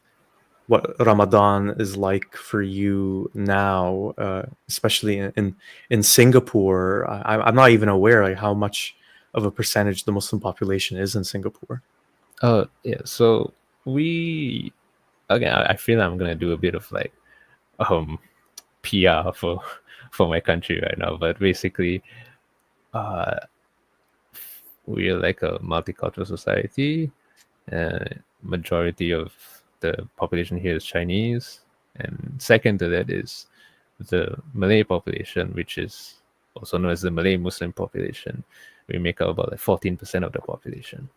what Ramadan is like for you now, especially in Singapore. I'm not even aware like how much of a percentage the Muslim population is in Singapore. Yeah. So we again, I feel I'm gonna do a bit of like PR for my country right now, but basically, we are like a multicultural society. Majority of the population here is Chinese, and second to that is the Malay population, which is also known as the Malay Muslim population. We make up about like 14% of the population.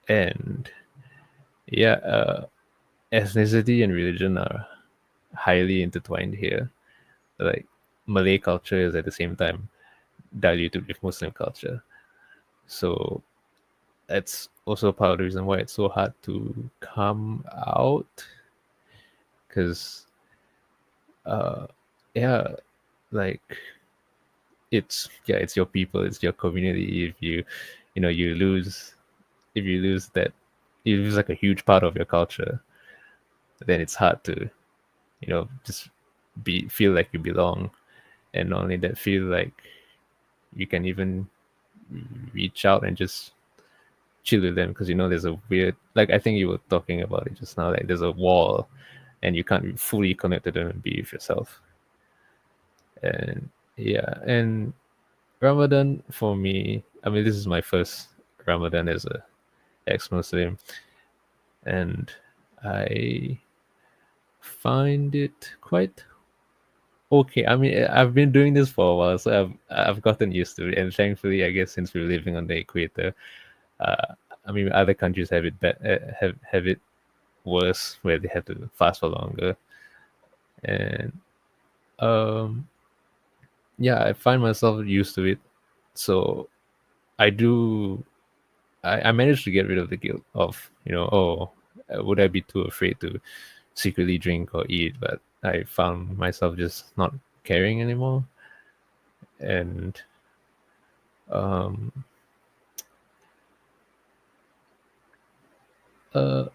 And ethnicity and religion are highly intertwined here. Like Malay culture is at the same time diluted with Muslim culture. So that's also part of the reason why it's so hard to come out. Because, like it's your people, it's your community. If you lose that, you lose like a huge part of your culture, then it's hard to just feel like you belong. And not only that, feel like you can even reach out and just chill with them, because there's a weird, like, I think you were talking about it just now, like there's a wall and you can't fully connect to them and be with yourself. And Ramadan for me, I mean, this is my first Ramadan as a ex-Muslim, and I find it quite okay. I mean, I've been doing this for a while, so I've gotten used to it, and thankfully, I guess since we're living on the equator, I mean, other countries have it have it worse, where they have to fast for longer, and I find myself used to it. So I managed to get rid of the guilt of would I be too afraid to secretly drink or eat, but I found myself just not caring anymore. And I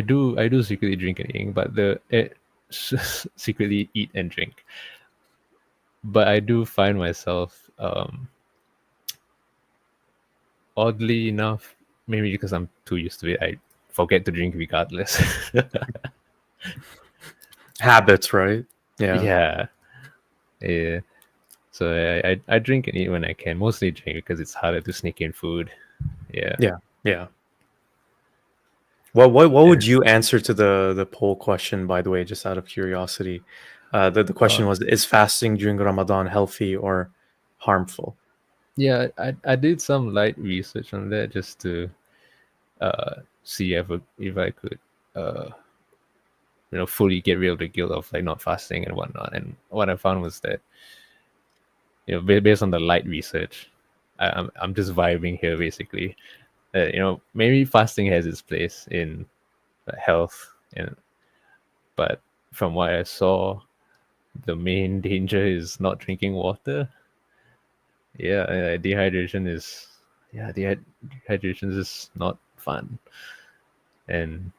do secretly drink and eat, but secretly eat and drink. But I do find myself, oddly enough, maybe because I'm too used to it, I forget to drink regardless. Habits, right? Yeah. Yeah. So I drink and eat when I can. Mostly drink because it's harder to sneak in food. Yeah. Yeah. What would you answer to the poll question, by the way, just out of curiosity? The question was, is fasting during Ramadan healthy or harmful? Yeah, I did some light research on that just to see if I could fully get rid of the guilt of like not fasting and whatnot. And what I found was that based on the light research, I'm just vibing here basically. Maybe fasting has its place in health, but from what I saw, the main danger is not drinking water. Yeah, dehydration is not fun, and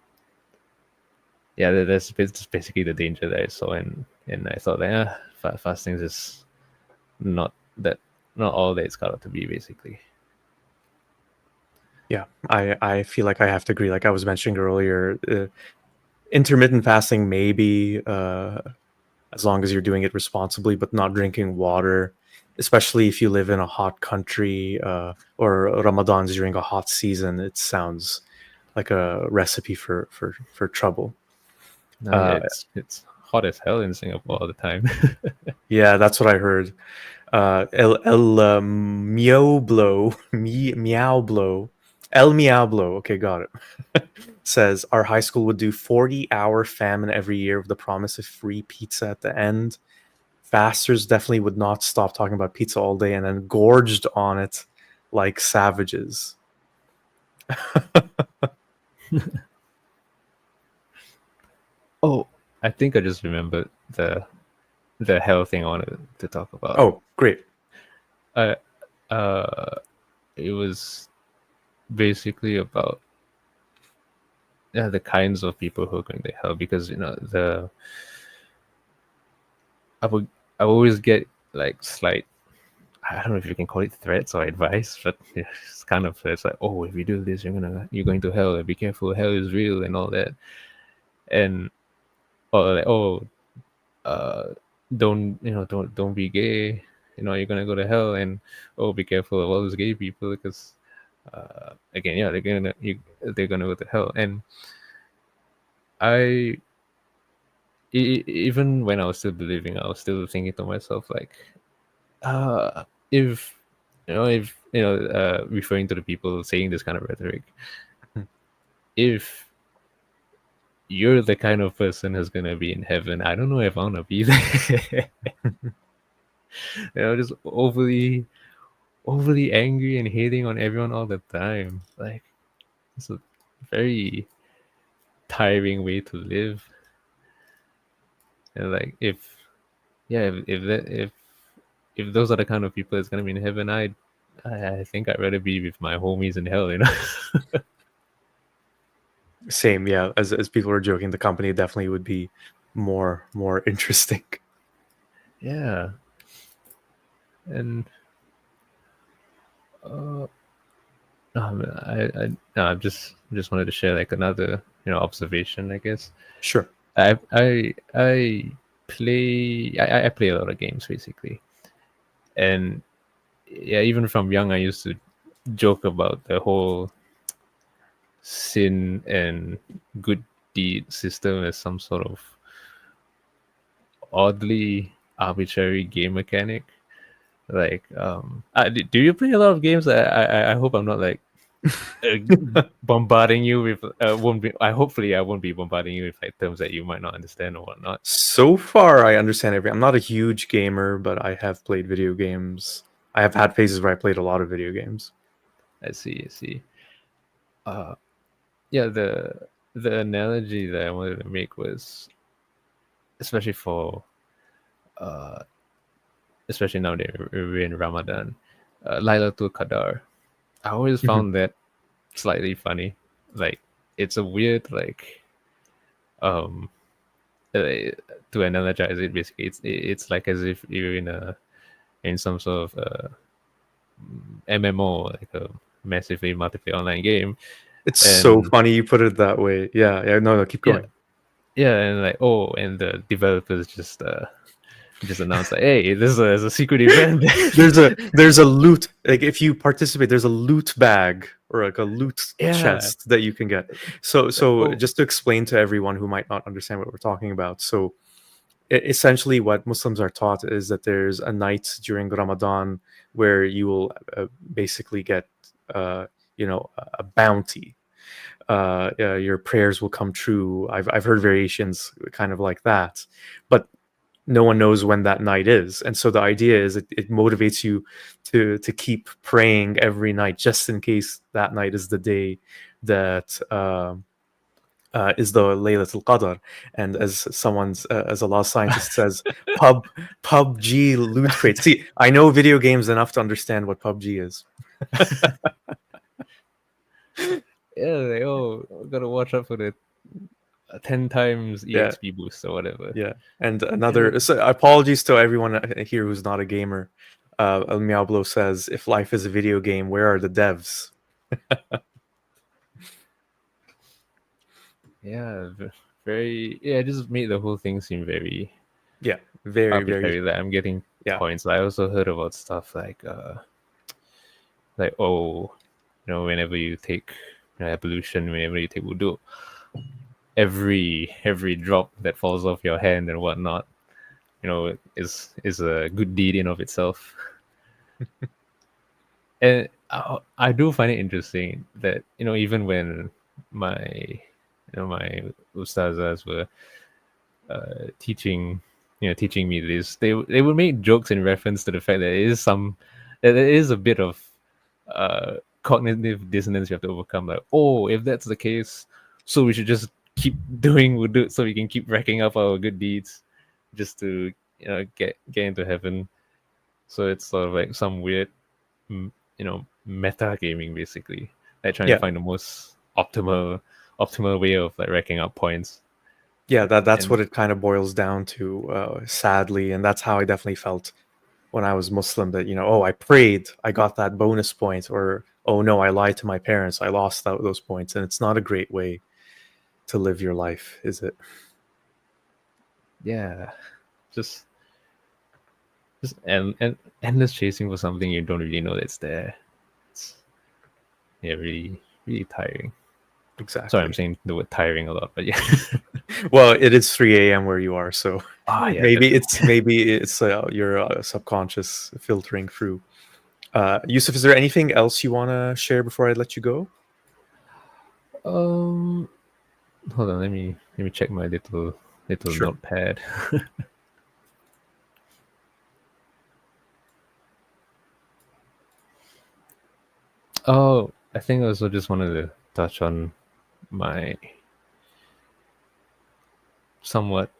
yeah, that's basically the danger that I saw, and I thought that fasting is not all that it's got out to be, basically. Yeah, I feel like I have to agree. Like I was mentioning earlier, intermittent fasting maybe as long as you're doing it responsibly, but not drinking water, especially if you live in a hot country or Ramadan's during a hot season, it sounds like a recipe for trouble. No, it's hot as hell in Singapore all the time. Yeah, that's what I heard. Meow Blow. El Meow Blow. Okay, got it. Says our high school would do 40-hour famine every year with the promise of free pizza at the end. Fasters definitely would not stop talking about pizza all day and then gorged on it like savages. Oh, I think I just remembered the hell thing I wanted to talk about. Oh, great. It was basically about the kinds of people who are going to hell, because I would always get like slight, I don't know if you can call it threats or advice, but it's kind of, it's like, oh, if you do this, you're going to hell. Be careful, hell is real and all that. And or like, oh, don't be gay. You're gonna go to hell, and oh, be careful of all those gay people because again, yeah, they're gonna go to hell. And even when I was still believing, I was still thinking to myself like, if referring to the people saying this kind of rhetoric, if you're the kind of person who's gonna be in heaven, I don't know if I wanna be there. Just overly angry and hating on everyone all the time. Like, it's a very tiring way to live. And like, if those are the kind of people that's gonna be in heaven, I think I'd rather be with my homies in hell. Same, yeah. As people are joking, the company definitely would be more interesting. Yeah. And I just wanted to share like another observation, I guess. Sure. I play a lot of games basically, and yeah, even from young I used to joke about the whole sin and good deed system as some sort of oddly arbitrary game mechanic. Like, do you play a lot of games? I hope I'm not like bombarding you with hopefully I won't be bombarding you with like terms that you might not understand or whatnot. So far I understand everything. I'm not a huge gamer, but I have played video games. I have had phases where I played a lot of video games. I see. Yeah, the analogy that I wanted to make was especially for especially now that we're in Ramadan, Laylatul Qadar. I always found that slightly funny. Like, it's a weird like to analogize it, basically it's like as if you're in some sort of MMO, like a massively multiplayer online game. It's so funny you put it that way. Yeah, no, keep going. Yeah, and like, oh, and the developers just just announce like, hey, this is a secret event. there's a loot, like if you participate, there's a loot bag or like a loot Yeah. chest that you can get. So Oh. just to explain to everyone who might not understand what we're talking about, so essentially what Muslims are taught is that there's a night during Ramadan where you will basically get a bounty. Your prayers will come true. I've heard variations kind of like that, but no one knows when that night is, and so the idea is it motivates you to keep praying every night, just in case that night is the day that is the Laylatul Qadr. And as a law scientist says, PUBG loot crate. See, I know video games enough to understand what PUBG is. Yeah, like, gotta watch out for the 10 times EXP boost or whatever. Yeah, and so apologies to everyone here who's not a gamer. El Miablo says, if life is a video game, where are the devs? Yeah, very. Yeah, it just made the whole thing seem very. Yeah, very arbitrary. That I'm getting points. I also heard about stuff like whenever you take ablution, whenever you take wudu, every drop that falls off your hand and whatnot, is a good deed in of itself. And I do find it interesting that even when my ustazas were teaching me this, they would make jokes in reference to the fact that there is a bit of cognitive dissonance you have to overcome. Like, if that's the case, so we should just keep doing wudu so we can keep racking up our good deeds just to get into heaven. So it's sort of like some weird meta gaming, basically, like trying to find the most optimal way of like racking up points. Yeah, that's what it kind of boils down to, sadly, and that's how I definitely felt when I was Muslim. That I prayed, I got that bonus point, or oh no, I lied to my parents, I lost those points, and it's not a great way to live your life, is it? Yeah, just and endless chasing for something you don't really know that's there. It's really, really tiring. Exactly. Sorry, I'm saying the word tiring a lot, but yeah. Well, it is 3 a.m. where you are, so maybe definitely. it's your subconscious filtering through. Yusuf, is there anything else you want to share before I let you go? Hold on, let me check my little notepad. I think I also just wanted to touch on my somewhat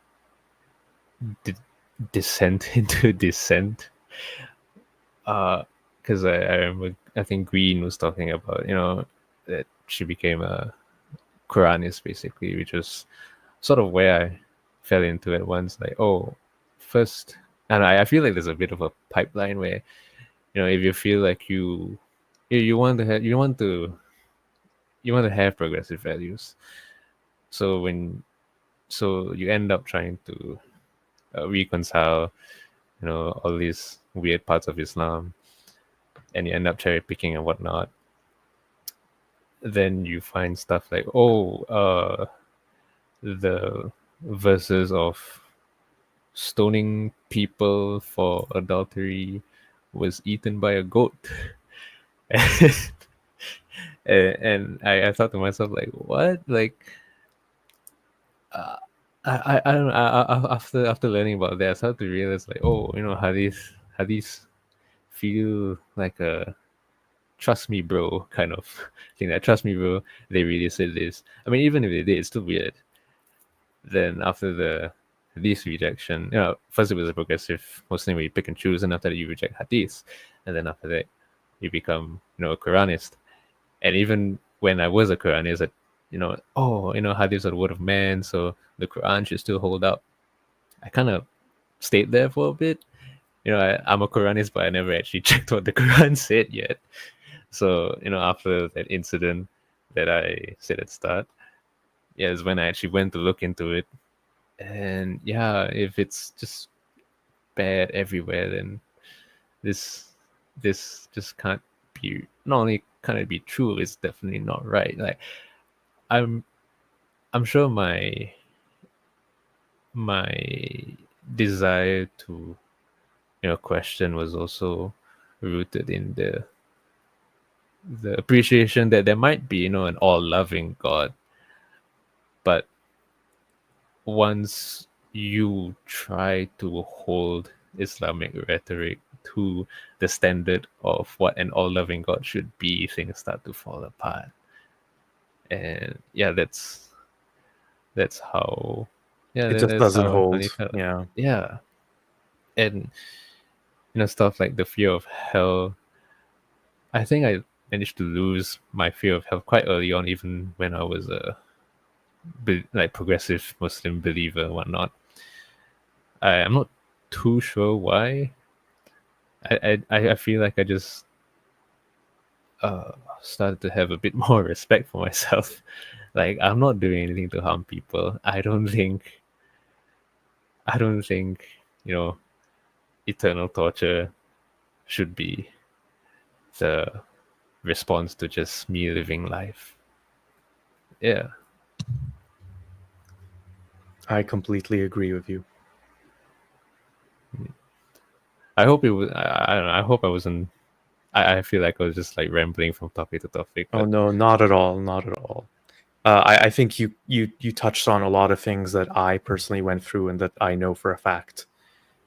descent into dissent. Because I remember, I think Green was talking about, that she became a Quranist, basically, which was sort of where I fell into it once. Like, first, and I feel like there's a bit of a pipeline where, if you feel like you want to have progressive values, so you end up trying to reconcile, all these weird parts of Islam, and you end up cherry picking and whatnot. Then you find stuff like the verses of stoning people for adultery was eaten by a goat. And I thought to myself, like, what? Like, I don't know. After learning about that, I started to realize, like, hadith feel like a trust me bro kind of thing. That trust me bro, they really said this. I mean, even if they did, it's still weird. Then after this rejection, first it was a progressive Muslim where you pick and choose, and after that you reject hadith, and then after that you become a Quranist. And even when I was a Quranist, hadiths are the word of man, so the Quran should still hold up. I kind of stayed there for a bit. I'm a Quranist, but I never actually checked what the Quran said yet. So, after that incident that I said at the start, is when I actually went to look into it. And if it's just bad everywhere, then this just can't be. Not only can't it be true, it's definitely not right. Like I'm sure my desire to question was also rooted in the appreciation that there might be an all-loving God, but once you try to hold Islamic rhetoric to the standard of what an all-loving God should be, things start to fall apart. And yeah, that's how It just that's doesn't how I finally hold. felt. Yeah. Yeah. And stuff like the fear of hell. I think I managed to lose my fear of hell quite early on, even when I was a like progressive Muslim believer and whatnot. I'm not too sure why. I feel like I just started to have a bit more respect for myself. Like I'm not doing anything to harm people. I don't think eternal torture should be the response to just me living life. Yeah. I completely agree with you. I hope it was. I don't know. I hope I wasn't. I feel like I was just like rambling from topic to topic. Oh But no, not at all, not at all. I think you touched on a lot of things that I personally went through and that I know for a fact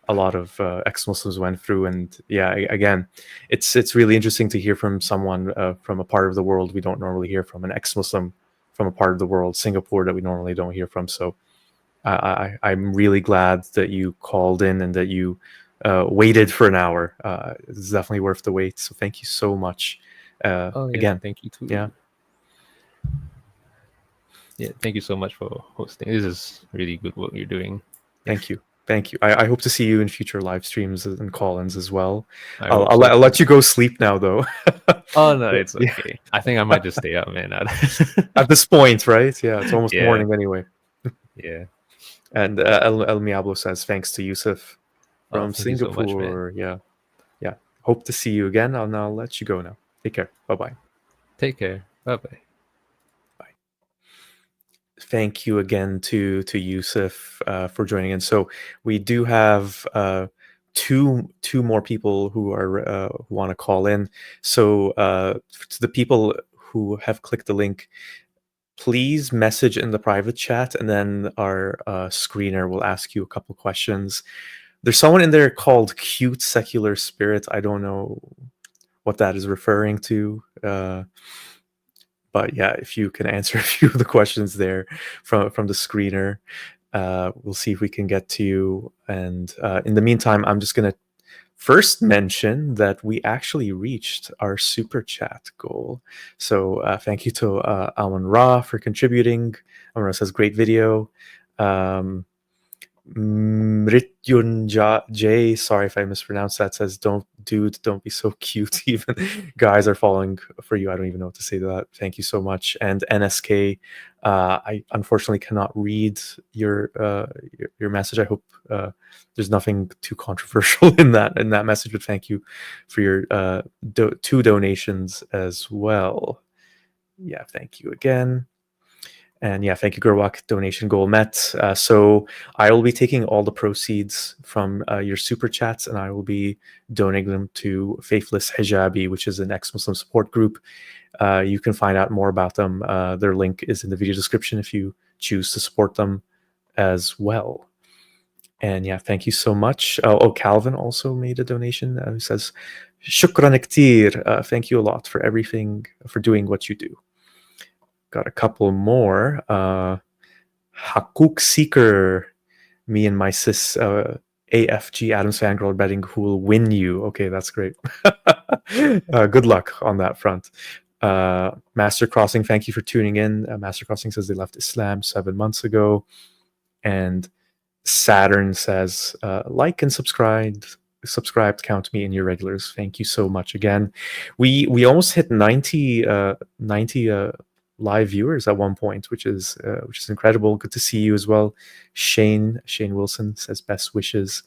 a lot of ex-Muslims went through. And yeah, again, it's really interesting to hear from someone from a part of the world we don't normally hear from, an ex-Muslim from a part of the world, Singapore, that we normally don't hear from. So I'm really glad that you called in and that you waited for an hour. It's definitely worth the wait. So thank you so much. Again, thank you too. yeah. Yeah, thank you so much for hosting. This is really good work you're doing. Thank you. Thank you. I hope to see you in future live streams and call-ins as well. I I'll hope so let you go sleep now, though. Oh no, it's Yeah. okay. I think I might just stay up, man. At this point, right? Yeah, it's almost Yeah. morning anyway. Yeah. And El Miablo says thanks to Yusuf Oh, from thank you so much, man. Singapore. Yeah. Hope to see you again. I'll let you go now. Take care. Bye-bye. Take care. Bye-bye. Thank you again to Yusuf for joining in. So we do have two more people who are who want to call in. So to the people who have clicked the link, please message in the private chat, and then our screener will ask you a couple questions. There's someone in there called Cute Secular Spirit. I don't know what that is referring to. But yeah, if you can answer a few of the questions there from the screener, we'll see if we can get to you. And in the meantime, I'm just going to first mention that we actually reached our super chat goal. So thank you to Aman Ra for contributing. Aman Ra says, great video. Mrityunjay, sorry if I mispronounced that, says, don't be so cute. Even guys are falling for you. I don't even know what to say to that. Thank you so much. And NSK, I unfortunately cannot read your message. I hope there's nothing too controversial in that message, but thank you for your 2 donations as well. Yeah, thank you again. And yeah, thank you, Gerwak. Donation goal met. So I will be taking all the proceeds from your super chats, and I will be donating them to Faithless Hijabi, which is an ex-Muslim support group. You can find out more about them. Their link is in the video description if you choose to support them as well. And yeah, thank you so much. Calvin also made a donation who says, Shukran ktir. Thank you a lot for everything, for doing what you do. Got a couple more. Hakuk Seeker, me and my sis AFG Adams Fangirl are betting who will win you. Okay, that's great. Good luck on that front. Master Crossing, thank you for tuning in. Master Crossing says they left Islam 7 months ago. And Saturn says, like and subscribe to count me in your regulars. Thank you so much again. We almost hit 90 live viewers at one point, which is incredible. Good to see you as well. Shane Wilson says best wishes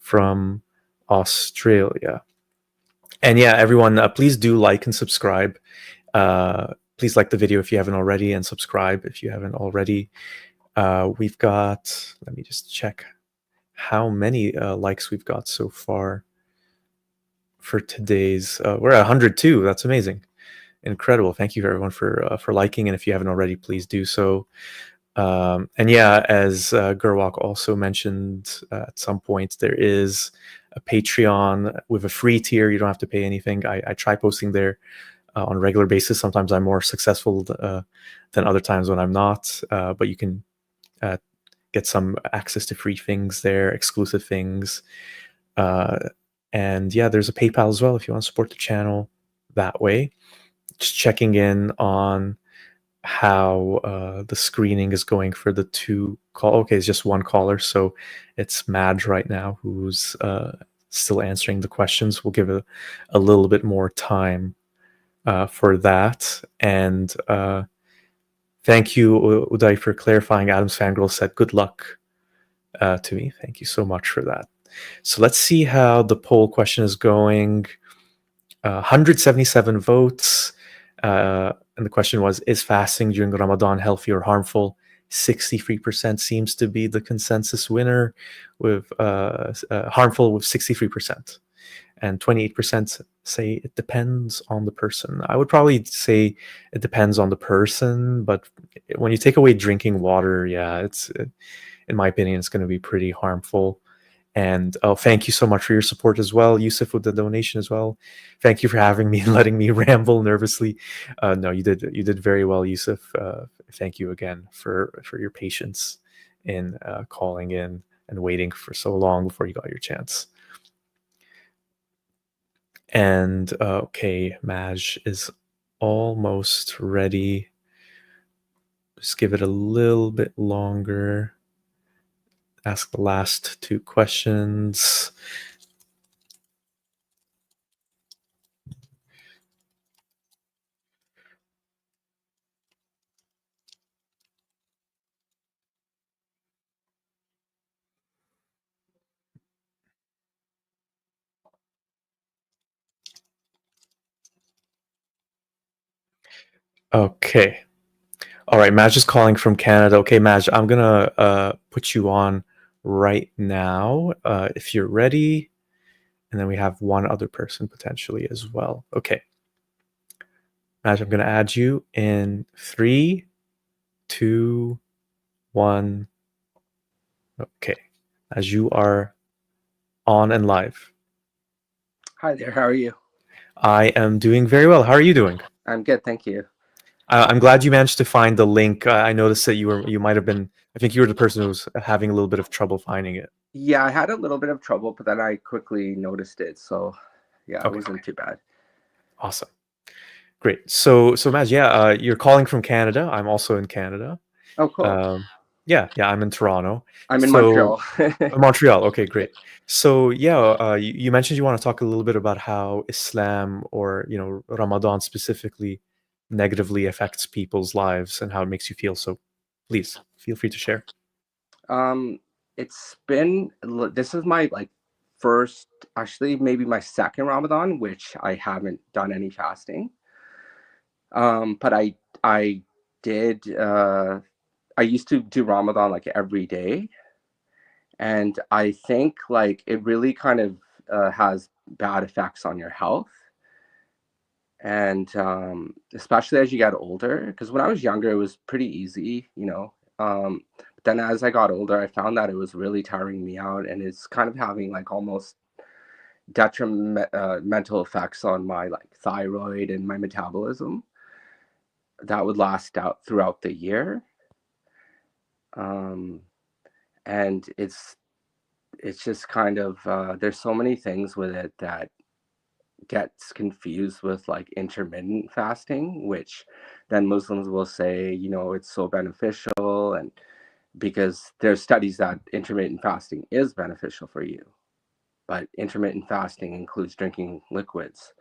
from Australia. And yeah, everyone, please do like and subscribe. Please like the video if you haven't already, and subscribe if you haven't already. We've got, let me just check how many likes we've got so far for today's. We're at 102. That's amazing. Incredible. Thank you everyone for liking. And if you haven't already, please do so. And yeah, as Gerwak also mentioned at some point, there is a Patreon with a free tier. You don't have to pay anything. I try posting there on a regular basis. Sometimes I'm more successful than other times when I'm not. But you can get some access to free things there, exclusive things. And yeah, there's a PayPal as well if you want to support the channel that way. Just checking in on how the screening is going for the two call. Okay, it's just one caller, so it's Madge right now who's still answering the questions. We'll give a little bit more time for that. And thank you, Uday, for clarifying. Adam's Fangirl said good luck to me. Thank you so much for that. So let's see how the poll question is going. 177 votes. And the question was, is fasting during Ramadan healthy or harmful? 63% seems to be the consensus winner, with harmful with 63%. And 28% say it depends on the person. I would probably say it depends on the person, but when you take away drinking water, yeah, in my opinion, it's going to be pretty harmful. And thank you so much for your support as well, Yusuf, with the donation as well. Thank you for having me and letting me ramble nervously. No, you did very well, Yusuf. Thank you again for your patience in calling in and waiting for so long before you got your chance. And okay, Maj is almost ready. Just give it a little bit longer. Ask the last two questions. Okay. All right, Maj is calling from Canada. Okay, Maj, I'm gonna put you on right now if you're ready. And then we have one other person potentially as well. Okay. Maj, I'm gonna add you in 3, 2, 1. Okay. As you are on and live. Hi there, how are you? I am doing very well. How are you doing? I'm good, thank you. I'm glad you managed to find the link. I noticed that you might have been. I think you were the person who was having a little bit of trouble finding it. Yeah, I had a little bit of trouble, but then I quickly noticed it. So yeah, it Okay. wasn't too bad. Awesome. Great. So Maj, yeah, you're calling from Canada. I'm also in Canada. Oh, cool. Yeah, I'm in Toronto. I'm in Montreal. Montreal. Okay, great. So yeah, you mentioned you want to talk a little bit about how Islam, or Ramadan specifically, negatively affects people's lives and how it makes you feel. So please feel free to share. This is my first, actually maybe my second Ramadan, which I haven't done any fasting. But I did. I used to do Ramadan like every day, and I think it really kind of has bad effects on your health. And especially as you get older, because when I was younger, it was pretty easy, but then as I got older, I found that it was really tiring me out, and it's kind of having almost detrimental effects on my thyroid and my metabolism that would last out throughout the year. And it's just kind of there's so many things with it that gets confused with intermittent fasting, which then Muslims will say, it's so beneficial, and because there's studies that intermittent fasting is beneficial for you, but intermittent fasting includes drinking liquids,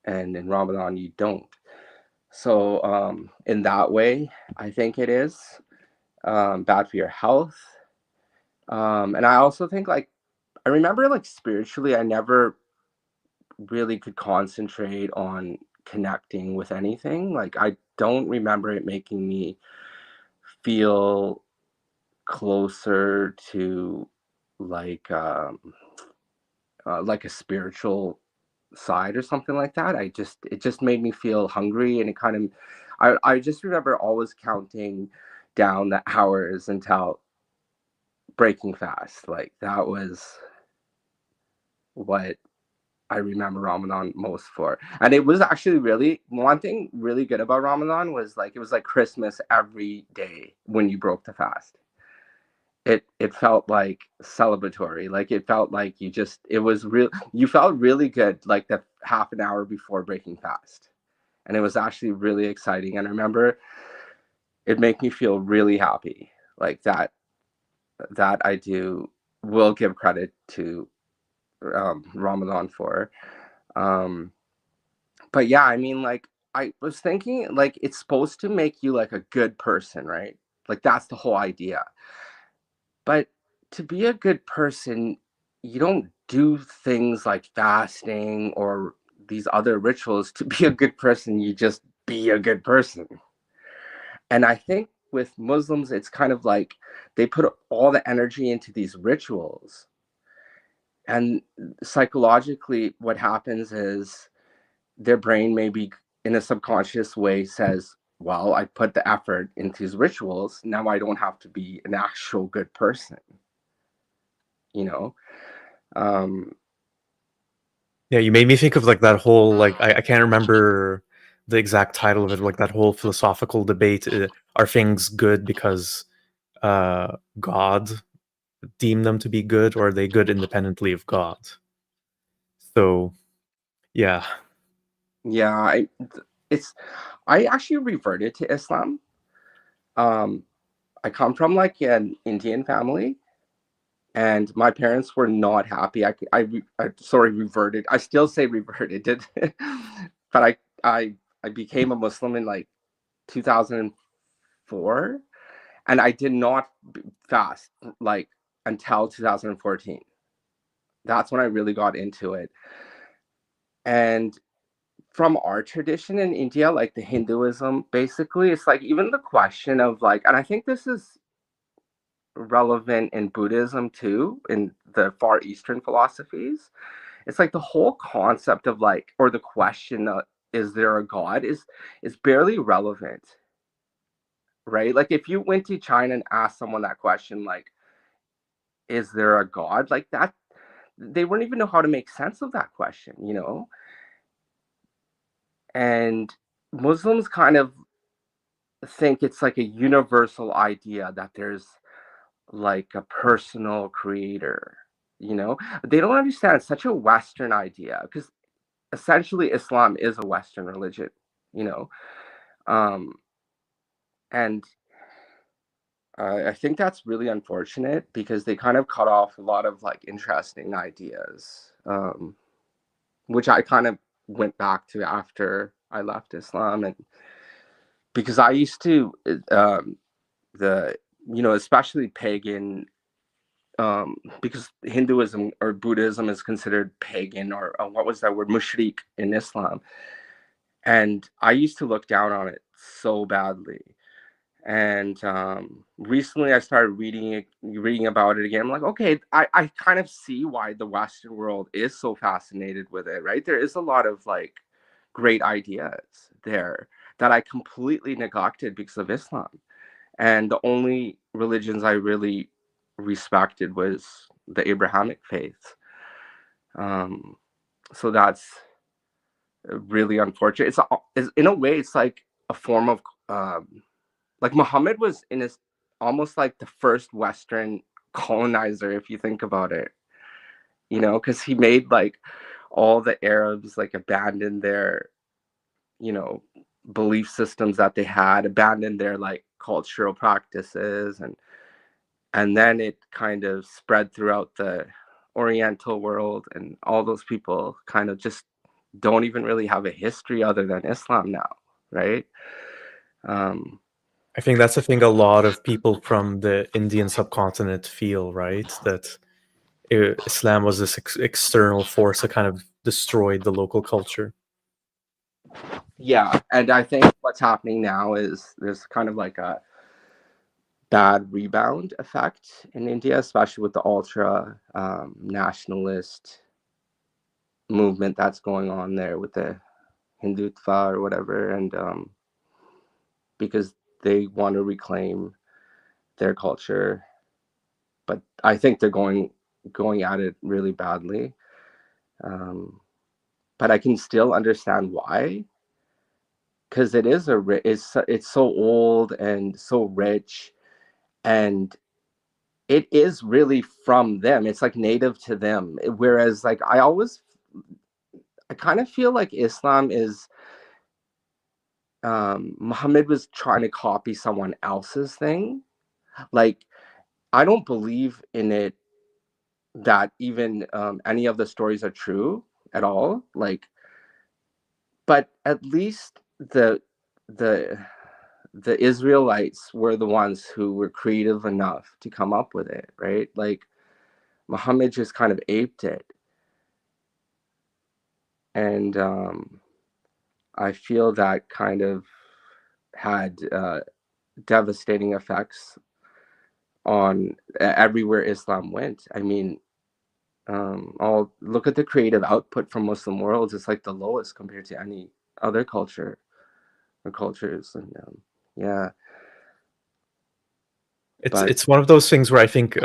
and in Ramadan you don't. So in that way, I think it is bad for your health. And I also think I remember like spiritually, I never really could concentrate on connecting with anything. Like I don't remember it making me feel closer to like like a spiritual side or something like that. It just made me feel hungry, and it kind of I just remember always counting down the hours until breaking fast. Like that was what I remember Ramadan most for. And it was actually really, one thing really good about Ramadan was like it was like Christmas every day when you broke the fast. It felt like celebratory. Like it felt like it was real, you felt really good like the half an hour before breaking fast. And it was actually really exciting. And I remember it made me feel really happy. Like that I will give credit to Ramadan for. But yeah, I mean, like I was thinking, like it's supposed to make you like a good person, right? Like that's the whole idea. But to be a good person, you don't do things like fasting or these other rituals to be a good person. You just be a good person. And I think with Muslims, it's kind of like they put all the energy into these rituals. And psychologically, what happens is their brain maybe in a subconscious way says, well, I put the effort into these rituals. Now I don't have to be an actual good person, you know? Yeah, you made me think of like that whole like I can't remember the exact title of it, like that whole philosophical debate. Are things good because God deemed them to be good, or are they good independently of God? So yeah. Yeah, I actually reverted to Islam. I come from like an Indian family, and my parents were not happy. Sorry, reverted. I still say reverted, but I became a Muslim in like 2004, and I did not fast like until 2014. That's when I really got into it. And from our tradition in India, like the Hinduism, basically, it's like even the question of like, and I think this is relevant in Buddhism too, in the Far Eastern philosophies. It's like the whole concept of like, or the question of, is there a God is barely relevant, right? Like if you went to China and asked someone that question, like, is there a God? Like that, they wouldn't even know how to make sense of that question, you know? And Muslims kind of think it's like a universal idea that there's like a personal creator, you know? They don't understand it's such a Western idea because essentially Islam is a Western religion, you know? Um, and I think that's really unfortunate because they kind of cut off a lot of like interesting ideas, which I kind of went back to after I left Islam. And because I used to, the, you know, especially pagan, because Hinduism or Buddhism is considered pagan, or what was that word, mushrik in Islam. And I used to look down on it so badly. And recently I started reading about it again. I'm like, okay, I kind of see why the Western world is so fascinated with it, right? There is a lot of like great ideas there that I completely neglected because of Islam. And the only religions I really respected was the Abrahamic faith. So that's really unfortunate. It's in a way, it's like a form of like Muhammad was in his almost like the first Western colonizer, if you think about it, you know, because he made like all the Arabs like abandon their, you know, belief systems that they had, abandon their like cultural practices, and then it kind of spread throughout the Oriental world, and all those people kind of just don't even really have a history other than Islam now, right? I think that's the thing a lot of people from the Indian subcontinent feel, right? That Islam was this external force that kind of destroyed the local culture. Yeah, and I think what's happening now is there's kind of like a bad rebound effect in India, especially with the ultra nationalist movement that's going on there with the Hindutva or whatever, and because they want to reclaim their culture, but I think they're going at it really badly. But I can still understand why, because it is it's so old and so rich, and it is really from them. It's like native to them. Whereas like I kind of feel like Islam is Muhammad was trying to copy someone else's thing. Like I don't believe in it that even any of the stories are true at all. Like, but at least the Israelites were the ones who were creative enough to come up with it, right? Like Muhammad just kind of aped it. And I feel that kind of had devastating effects on everywhere Islam went. I mean, I'll look at the creative output from Muslim worlds. It's like the lowest compared to any other culture or cultures. And yeah, It's one of those things where I think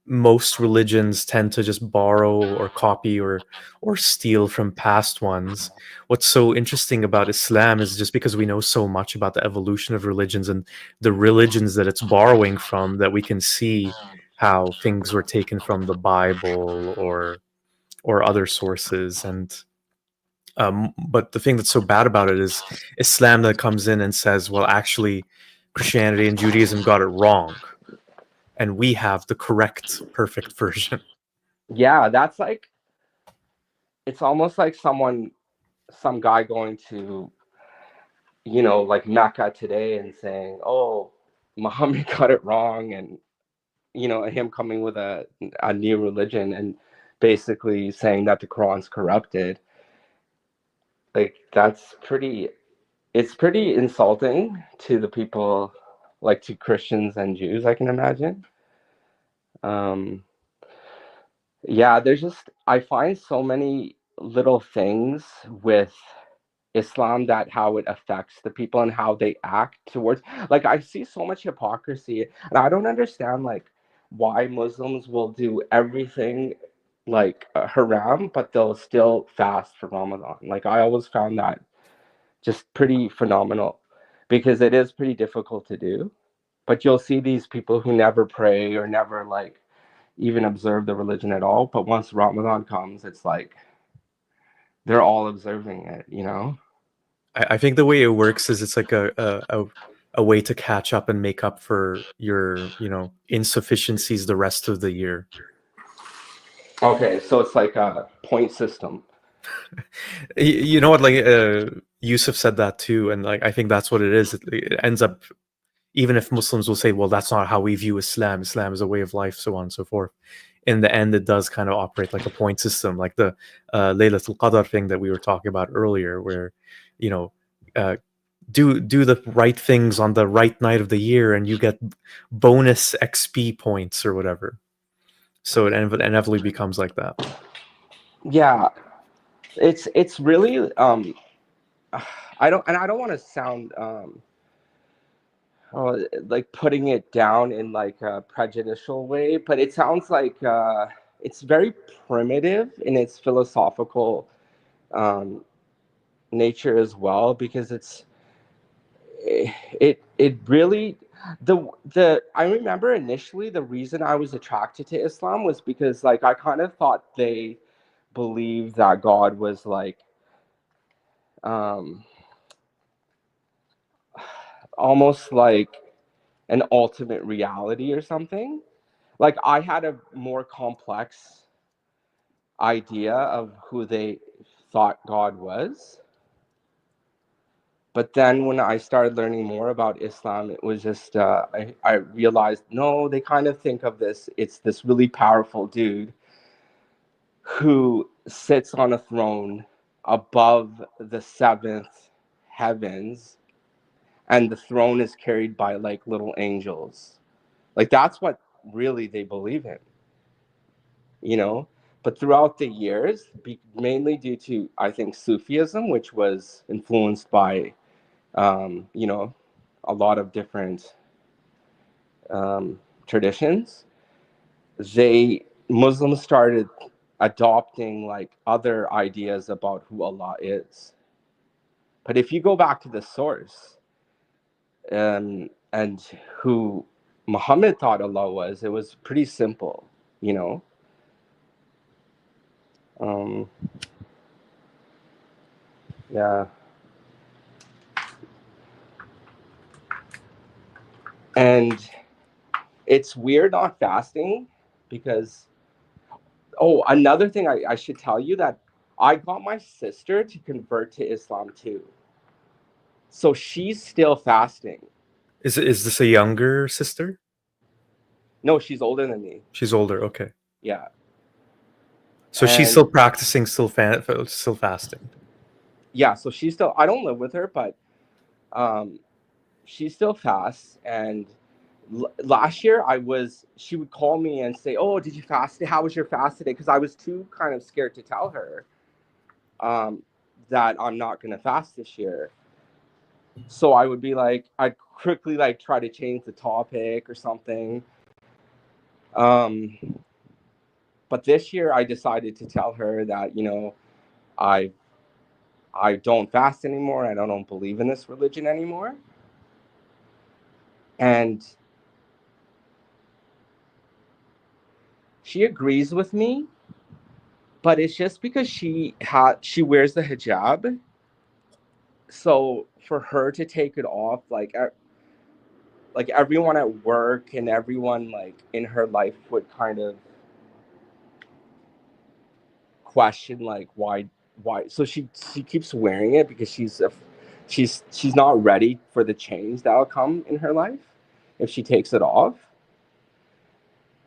most religions tend to just borrow or copy or steal from past ones. What's so interesting about Islam is just because we know so much about the evolution of religions and the religions that it's borrowing from, that we can see how things were taken from the Bible or other sources. And but the thing that's so bad about it is Islam that comes in and says, well, actually, Christianity and Judaism got it wrong, and we have the correct, perfect version. yeah, that's like, it's almost like some guy going to, like Mecca today and saying, oh, Muhammad got it wrong, and him coming with a new religion and basically saying that the Quran's corrupted. Like it's pretty insulting to the people, like to Christians and Jews, I can imagine. Yeah, I find so many little things with Islam, that how it affects the people and how they act towards, like I see so much hypocrisy, and I don't understand like why Muslims will do everything like haram, but they'll still fast for Ramadan. Like I always found that just pretty phenomenal, because it is pretty difficult to do. But you'll see these people who never pray or never like even observe the religion at all, but once Ramadan comes, it's like they're all observing it. I think the way it works is it's like a way to catch up and make up for your insufficiencies the rest of the year. Okay, so it's like a point system. You know what? Like Yusuf said that too, and like I think that's what it is. It ends up, even if Muslims will say, "Well, that's not how we view Islam. Islam is a way of life," so on and so forth. In the end, it does kind of operate like a point system, like the Laylatul Qadr thing that we were talking about earlier, where you know, uh, do the right things on the right night of the year, and you get bonus XP points or whatever. So it inevitably becomes like that. Yeah, it's really I don't want to sound like putting it down in like a prejudicial way, but it sounds like it's very primitive in its philosophical nature as well, because it really, the I remember initially the reason I was attracted to Islam was because like I kind of thought they believed that God was like almost like an ultimate reality or something. Like I had a more complex idea of who they thought God was. But then when I started learning more about Islam, it was just, I realized, no, they kind of think of it's this really powerful dude who sits on a throne above the seventh heavens, and the throne is carried by like little angels. Like that's what really they believe in, you know. But throughout the years, mainly due to, I think, Sufism, which was influenced by, you know, a lot of different traditions, Muslims started adopting like other ideas about who Allah is. But if you go back to the source, and who Muhammad thought Allah was, it was pretty simple, you know. Yeah. And it's weird not fasting because, oh, another thing I should tell you, that I got my sister to convert to Islam too. So she's still fasting. Is this a younger sister? No, she's older than me. She's older. Okay. Yeah. So she's still practicing, still fasting. Yeah. So she's still. I don't live with her, but she still fasts. And last year, she would call me and say, "Oh, did you fast? How was your fast today?" Because I was too kind of scared to tell her that I'm not going to fast this year. So I would be like, I'd quickly like try to change the topic or something. But this year I decided to tell her that, you know, I don't fast anymore. I don't believe in this religion anymore. And she agrees with me, but it's just because she wears the hijab. So for her to take it off, like everyone at work and everyone like in her life would kind of question like why. So she keeps wearing it because she's not ready for the change that will come in her life if she takes it off.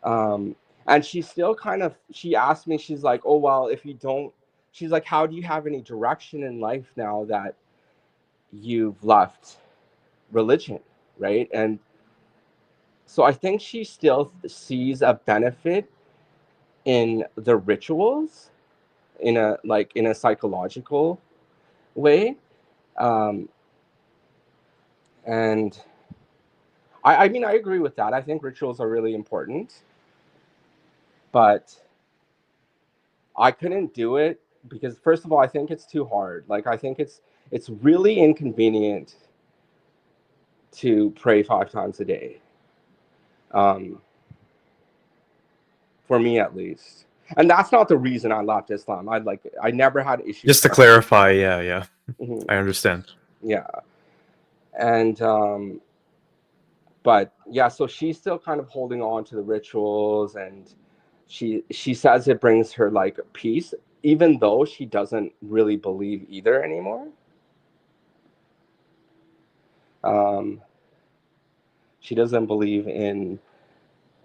And she's still kind of, she asked me, she's like, oh well, if you don't, she's like, how do you have any direction in life now that you've left religion, right? And so I think she still sees a benefit in the rituals in a psychological way. And I mean, I agree with that. I think rituals are really important, but I couldn't do it because, first of all, I think it's too hard. Like, I think it's really inconvenient to pray 5 times a day. For me, at least. And that's not the reason I left Islam. I never had issues. Just to clarify, yeah. Mm-hmm. I understand. Yeah. And but yeah, so she's still kind of holding on to the rituals, and she says it brings her like peace, even though she doesn't really believe either anymore. She doesn't believe in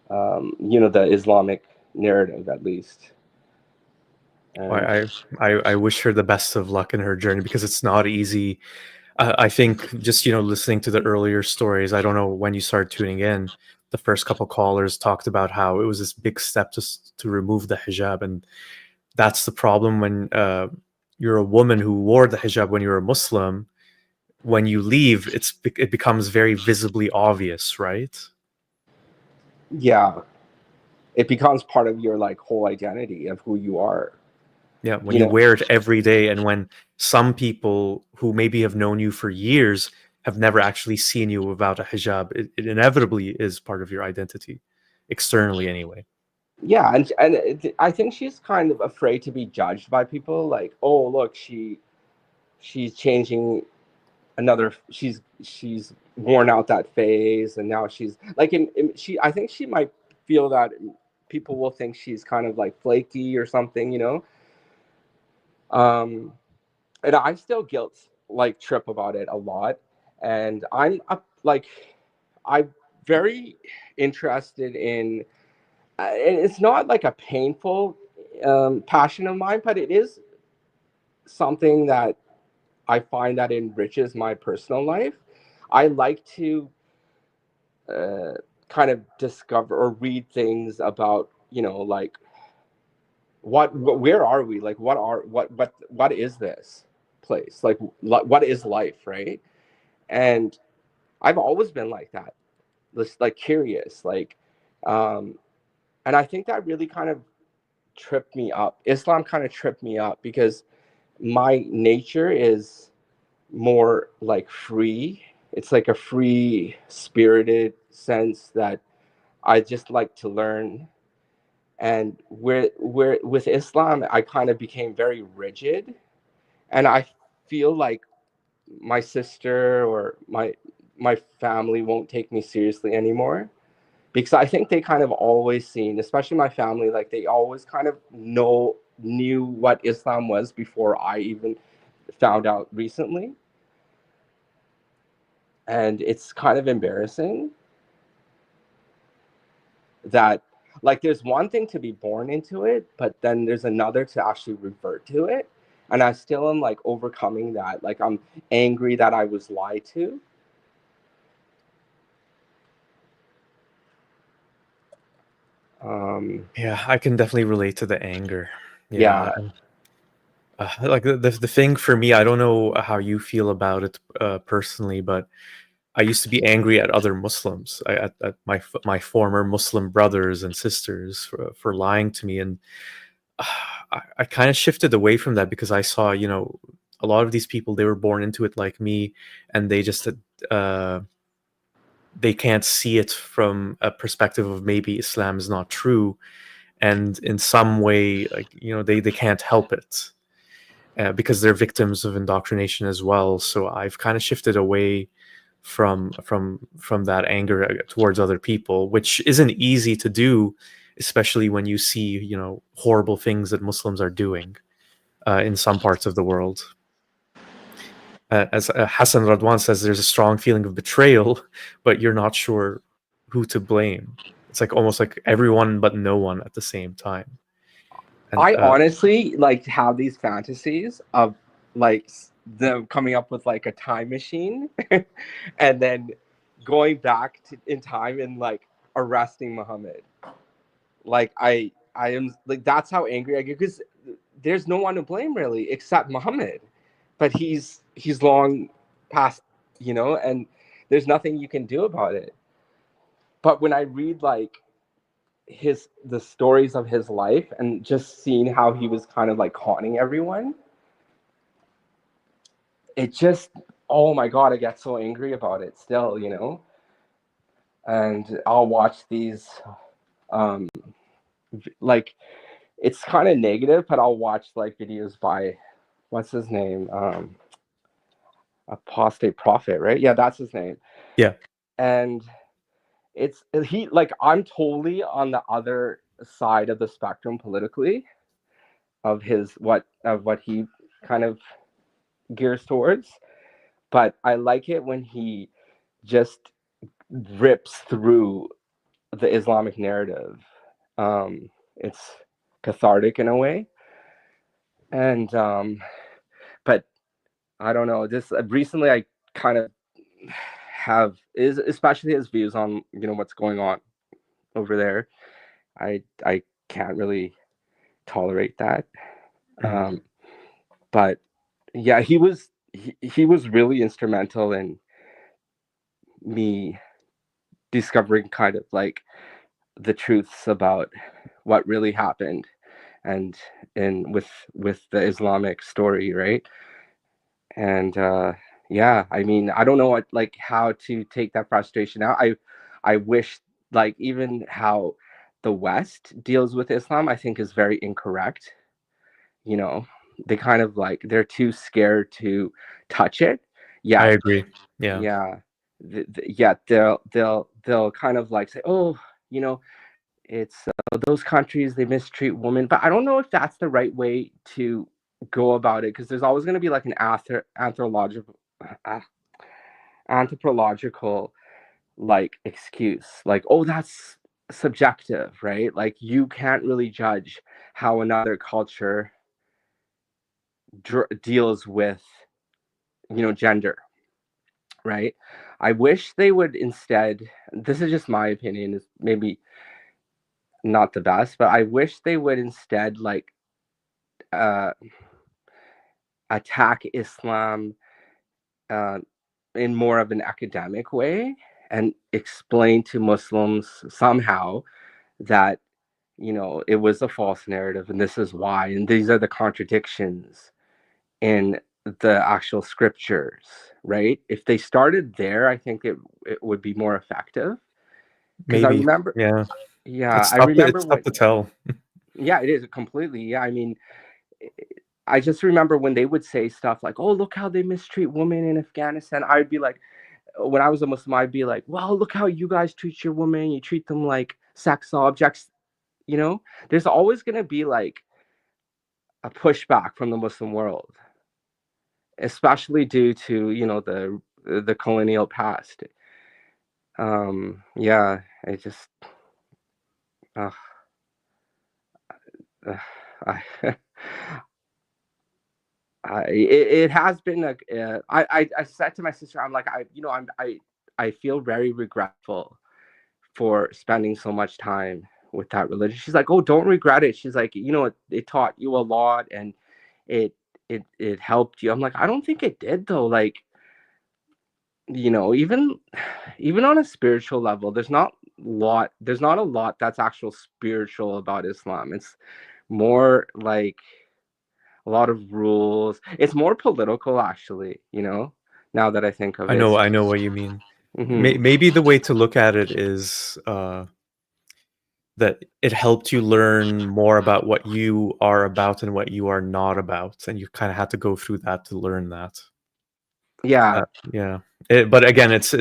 the Islamic narrative, at least. I wish her the best of luck in her journey because it's not easy. I think just listening to the earlier stories, I don't know when you started tuning in. The first couple callers talked about how it was this big step to remove the hijab, and that's the problem when you're a woman who wore the hijab when you're a Muslim. When you leave, it becomes very visibly obvious, right? Yeah, it becomes part of your like whole identity of who you are. Yeah, when you wear it every day, and when some people who maybe have known you for years have never actually seen you without a hijab, it inevitably is part of your identity, externally anyway. Yeah, and I think she's kind of afraid to be judged by people. Like, oh, look, she's changing she's worn out that phase, and now she's like I think she might feel that people will think she's kind of like flaky or something, and I still trip about it a lot, and I'm very interested in, and it's not like a painful passion of mine, but it is something that I find that enriches my personal life. I like to uh, kind of discover or read things about, like where are we? Like, what is this place? Like, what is life, right? And I've always been like that, just like curious, like, um, and I think that really kind of tripped me up. Islam kind of tripped me up because my nature is more like free. It's like a free spirited sense that I just like to learn. And where with Islam, I kind of became very rigid, and I feel like my sister or my family won't take me seriously anymore, because I think they kind of always seen, especially my family, like they always kind of knew what Islam was before I even found out recently. And it's kind of embarrassing that, like, there's one thing to be born into it, but then there's another to actually revert to it. And I still am like overcoming that. Like, I'm angry that I was lied to. Yeah, I can definitely relate to the anger. Yeah. Like the thing for me, I don't know how you feel about it personally, but I used to be angry at other Muslims, at my former Muslim brothers and sisters for lying to me, and I kind of shifted away from that because I saw, a lot of these people, they were born into it like me, and they just they can't see it from a perspective of maybe Islam is not true, and in some way, like, they can't help it. Because they're victims of indoctrination as well. So I've kind of shifted away from that anger towards other people, which isn't easy to do, especially when you see horrible things that Muslims are doing in some parts of the world. As Hassan Radwan says, there's a strong feeling of betrayal, but you're not sure who to blame. It's like almost like everyone but no one at the same time. And I honestly like have these fantasies of like them coming up with like a time machine and then going back in time and like arresting Muhammad. Like, I am like, that's how angry I get, because there's no one to blame really except Muhammad, but he's long past, and there's nothing you can do about it. But when I read like the stories of his life and just seeing how he was kind of like conning everyone, it just, oh my god, I get so angry about it still, and I'll watch these like, it's kind of negative, but I'll watch like videos by, what's his name, Apostate Prophet, right? Yeah, that's his name. yeah, And he, like, I'm totally on the other side of the spectrum politically of what he kind of gears towards, but I like it when he just rips through the Islamic narrative. It's cathartic in a way. And but I don't know, this recently I kind of have is especially his views on what's going on over there. I can't really tolerate that. But yeah, he was really instrumental in me discovering kind of like the truths about what really happened, and with the Islamic story, right? And yeah, I mean, I don't know how to take that frustration out. I wish, like, even how the West deals with Islam, I think is very incorrect. They kind of like, they're too scared to touch it. I Yeah. agree. Yeah. Yeah. Yeah, they'll kind of like say, oh, it's those countries, they mistreat women, but I don't know if that's the right way to go about it, because there's always going to be like an anthropological like excuse, like, oh, that's subjective, right? Like you can't really judge how another culture deals with, gender, right? I wish they would instead, this is just my opinion, is maybe not the best, but I wish they would instead like uh, attack Islam uh, in more of an academic way and explain to Muslims somehow that, it was a false narrative and this is why, and these are the contradictions in the actual scriptures, right? If they started there, I think it would be more effective. Because I Maybe. remember, Yeah. yeah, I remember It's tough when, to tell. yeah, it is completely, yeah. I mean, I just remember when they would say stuff like, "Oh, look how they mistreat women in Afghanistan." I'd be like, when I was a Muslim, I'd be like, "Well, look how you guys treat your women. You treat them like sex objects." There's always gonna be like a pushback from the Muslim world, especially due to the colonial past. Yeah, I just, uh, uh, I, it has been like I said to my sister, I'm like, I feel very regretful for spending so much time with that religion. She's like, oh, don't regret it. She's like, it taught you a lot and it it helped you. I'm like, I don't think it did though. Like, even on a spiritual level, there's not a lot that's actual spiritual about Islam. It's more like a lot of rules. It's more political, actually, now that I think of it. I know what you mean. Hmm. Maybe the way to look at it is that it helped you learn more about what you are about and what you are not about, and you kind of had to go through that to learn that. Yeah. Yeah. But again, it's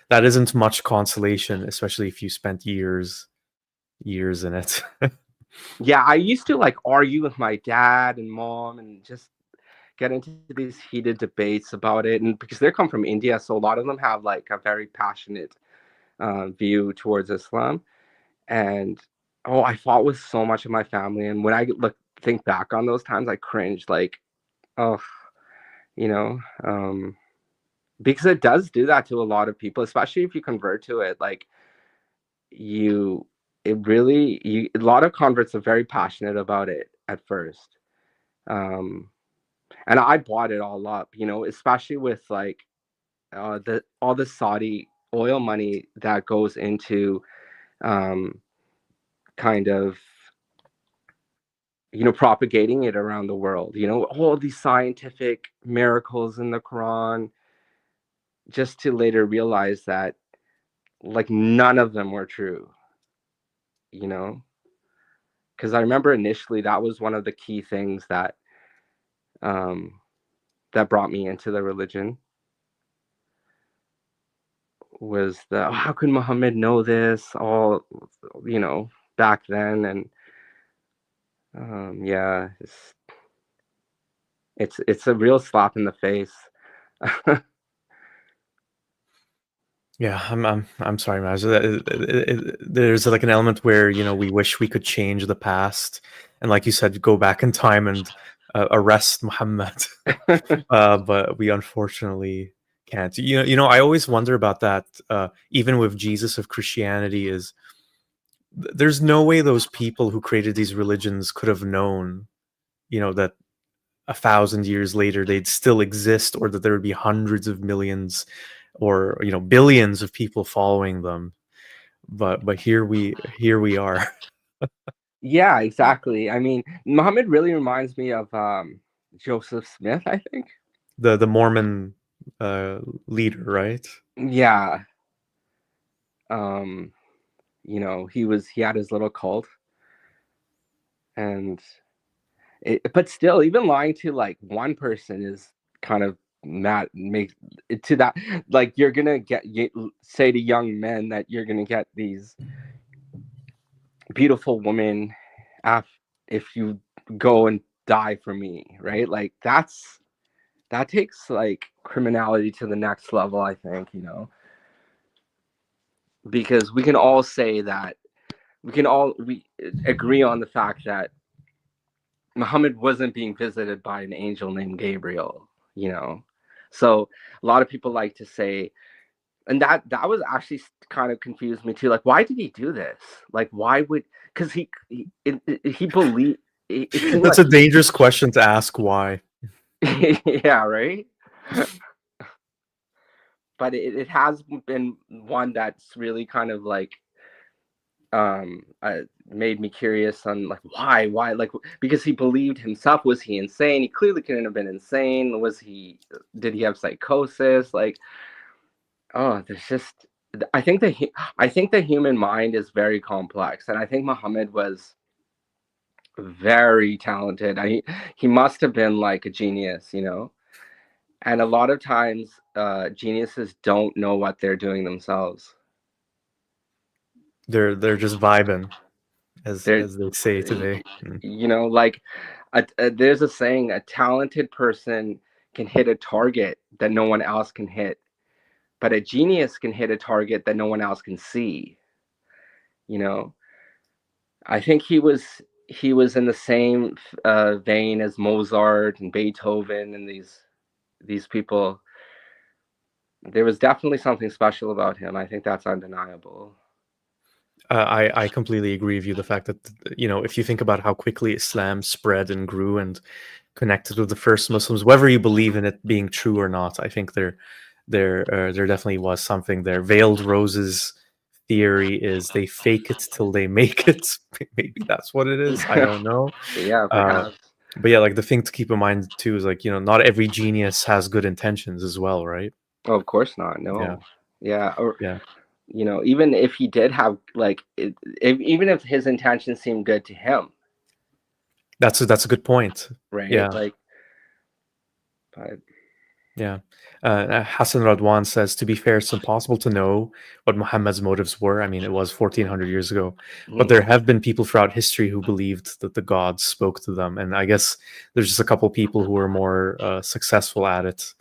that isn't much consolation, especially if you spent years in it. Yeah, I used to like argue with my dad and mom and just get into these heated debates about it. And because they come from India, so a lot of them have like a very passionate view towards Islam. And oh, I fought with so much of my family. And when I think back on those times, I cringe like, oh, you know, um, because it does do that to a lot of people, especially if you convert to it. Like you, a lot of converts are very passionate about it at first. Um, and I bought it all up, especially with like all the Saudi oil money that goes into um, kind of propagating it around the world. All these scientific miracles in the Quran, just to later realize that like none of them were true. Because I remember initially that was one of the key things um, that brought me into the religion was how could Muhammad know this all, back then. And yeah, it's a real slap in the face. Yeah, I'm sorry, Maj. There's like an element where we wish we could change the past, and like you said, go back in time and arrest Muhammad, but we unfortunately can't. I always wonder about that. Even with Jesus of Christianity, is there's no way those people who created these religions could have known, that 1,000 years later they'd still exist, or that there would be hundreds of millions or billions of people following them. But here we are. Yeah, exactly. I mean, Muhammad really reminds me of Joseph Smith, I think. The Mormon leader, right? Yeah. He had his little cult, and but still, even lying to like one person is kind of mad. Make it to that, like you're gonna say to young men that you're gonna get these beautiful women if you go and die for me, right? Like that takes like criminality to the next level, I think, because we can all say that we agree on the fact that Muhammad wasn't being visited by an angel named Gabriel, you know. So a lot of people like to say, and that was actually kind of confused me too. Like, why did he do this? Like, why would? Because he believed. It seemed That's like a dangerous question to ask. Why? yeah, right. But it has been one that's really kind of like made me curious on like why like, because he believed himself. Was he insane? He clearly couldn't have been insane. Did he have psychosis? Like, oh, there's just, I think the human mind is very complex, and I think Muhammad was very talented. He must have been like a genius, you know. And a lot of times geniuses don't know what they're doing themselves. They're just vibing, as They're, they say today. you know, like there's a saying: a talented person can hit a target that no one else can hit, but a genius can hit a target that no one else can see. You know, I think he was in the same vein as Mozart and Beethoven and these people. There was definitely something special about him. I think that's undeniable. I completely agree with you. The fact that, you know, if you think about how quickly Islam spread and grew and connected with the first Muslims, whether you believe in it being true or not, I think there definitely was something there. Veiled Roses theory is they fake it till they make it. Maybe that's what it is. I don't know. Yeah, perhaps. But yeah, like the thing to keep in mind too is like, you know, not every genius has good intentions as well, right? Oh, of course not. No. Yeah. Yeah. Or, Yeah. you know, even if he did have like, even if his intentions seemed good to him, That's a good point. right? Yeah. Like, but Yeah. Hassan Radwan says, to be fair, it's impossible to know what Muhammad's motives were. I mean, it was 1400 years ago, but there have been people throughout history who believed that the gods spoke to them. And I guess there's just a couple people who were more successful at it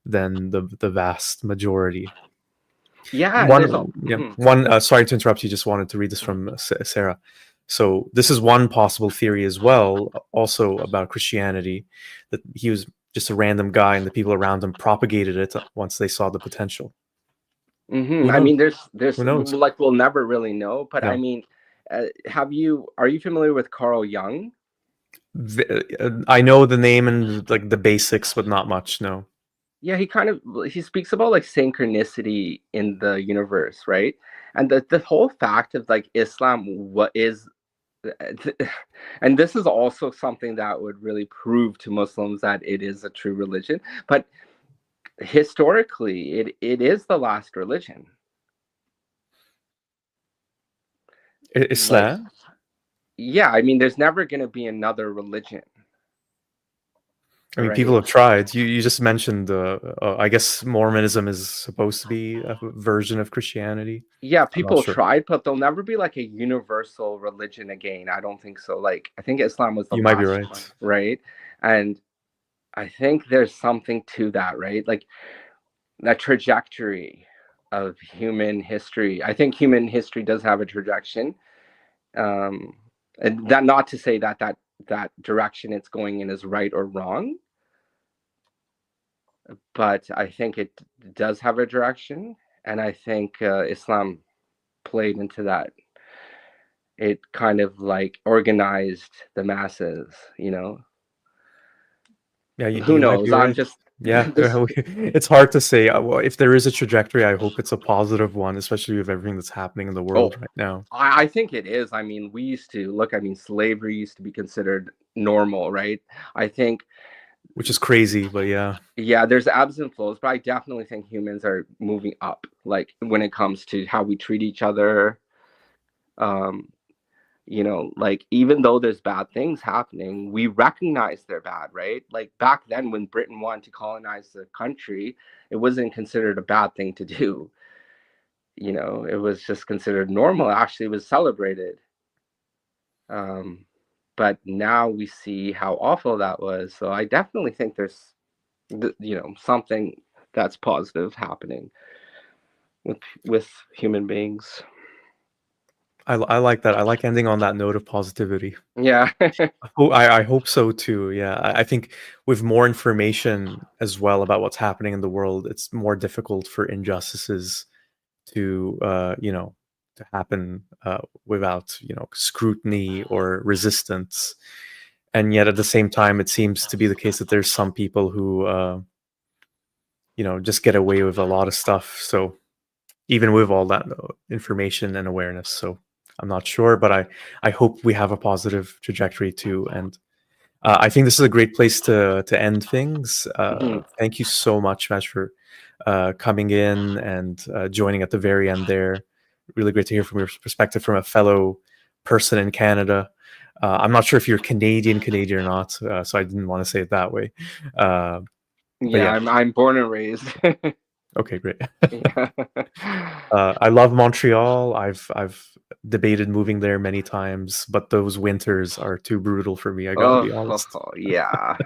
than the vast majority. yeah, One, sorry to interrupt you, just wanted to read this from Sarah. So this is one possible theory as well, also about Christianity, that he was just a random guy and the people around him propagated it once they saw the potential. I mean, there's Who knows? like, we'll never really know, but No. I mean, are you familiar with Carl Jung? I know the name and like the basics, but not much. No. Yeah, he speaks about like synchronicity in the universe, right? And the whole fact of like Islam, what is, and this is also something that would really prove to Muslims that it is a true religion, but historically it is the last religion. Islam? Like, yeah, I mean, there's never going to be another religion. I mean, right? people have tried. You just mentioned, I guess Mormonism is supposed to be a version of Christianity. Yeah, people tried, but there'll never be like a universal religion again. I don't think so. Like, I think Islam was the You last might be right. one, right? And I think there's something to that, right? Like that trajectory of human history. I think human history does have a trajectory. And that, not to say that direction it's going in is right or wrong, but I think it does have a direction, and I think Islam played into that. It kind of like organized the masses, you know. Yeah, who knows? Right. I'm just it's hard to say. Well, if there is a trajectory, I hope it's a positive one, especially with everything that's happening in the world right now. I think it is. I mean, we used to look. I mean, slavery used to be considered normal, right? I think, which is crazy, but yeah, there's ebbs and flows, but I definitely think humans are moving up, like when it comes to how we treat each other. You know, like, even though there's bad things happening, we recognize they're bad, right? Like back then when Britain wanted to colonize the country, it wasn't considered a bad thing to do. You know, it was just considered normal. Actually, it was celebrated. But now we see how awful that was. So I definitely think there's, you know, something that's positive happening with human beings. I like that. I like ending on that note of positivity. Yeah. I hope so too. Yeah, I think with more information as well about what's happening in the world, it's more difficult for injustices to to happen without scrutiny or resistance. And yet at the same time, it seems to be the case that there's some people who just get away with a lot of stuff. So even with all that information and awareness, so I'm not sure, but I hope we have a positive trajectory too. And I think this is a great place to end things. Mhm. Thank you so much, Matt, for coming in and joining at the very end there. Really great to hear from your perspective from a fellow person in Canada. I'm not sure if you're Canadian or not, so I didn't want to say it that way. But Yeah, yeah, I'm born and raised. okay, great. Yeah. I love Montreal. I've debated moving there many times, but those winters are too brutal for me. I gotta be honest. Yeah.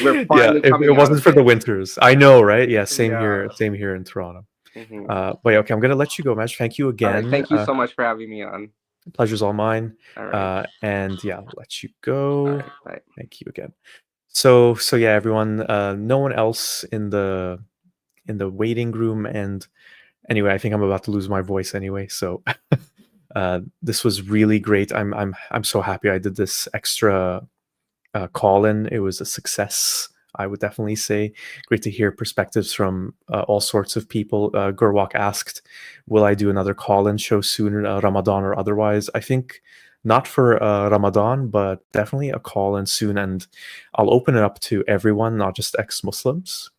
We're Yeah, finally if it coming out wasn't of for the it. winters, I know, right? Yeah, same Yeah. here. Same here in Toronto. Mhm. But yeah, okay, I'm gonna let you go, Matt. Thank you All right. again. Thank you so much for having me on. Pleasure's all mine. All right. And yeah, I'll let you All go. right. Bye. Thank you again. So yeah, everyone. No one else in the waiting room. And anyway, I think I'm about to lose my voice anyway. So this was really great. I'm so happy I did this extra call in. It was a success, I would definitely say. Great to hear perspectives from all sorts of people. Gurwalk asked, will I do another call in show soon, Ramadan or otherwise? I think not for Ramadan, but definitely a call in soon. And I'll open it up to everyone, not just ex-Muslims.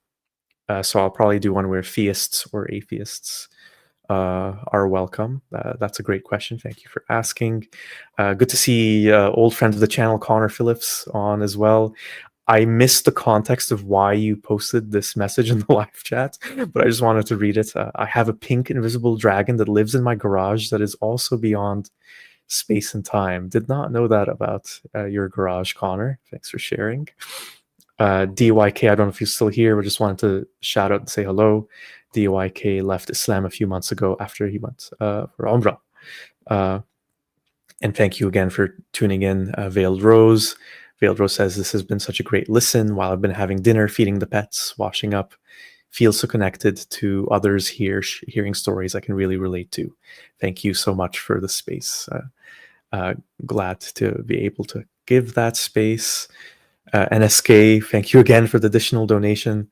So I'll probably do one where theists or atheists are welcome. That's a great question. Thank you for asking. Good to see old friend of the channel, Connor Phillips, on as well. I missed the context of why you posted this message in the live chat, but I just wanted to read it. I have a pink invisible dragon that lives in my garage that is also beyond space and time. Did not know that about your garage, Connor. Thanks for sharing. DYK, I don't know if you're still here, but just wanted to shout out and say hello. DYK left Islam a few months ago after he went for Umrah. And thank you again for tuning in, Veiled Rose. Veiled Rose says, this has been such a great listen while I've been having dinner, feeding the pets, washing up. Feel so connected to others here, hearing stories I can really relate to. Thank you so much for the space. Glad to be able to give that space. NSK, thank you again for the additional donation.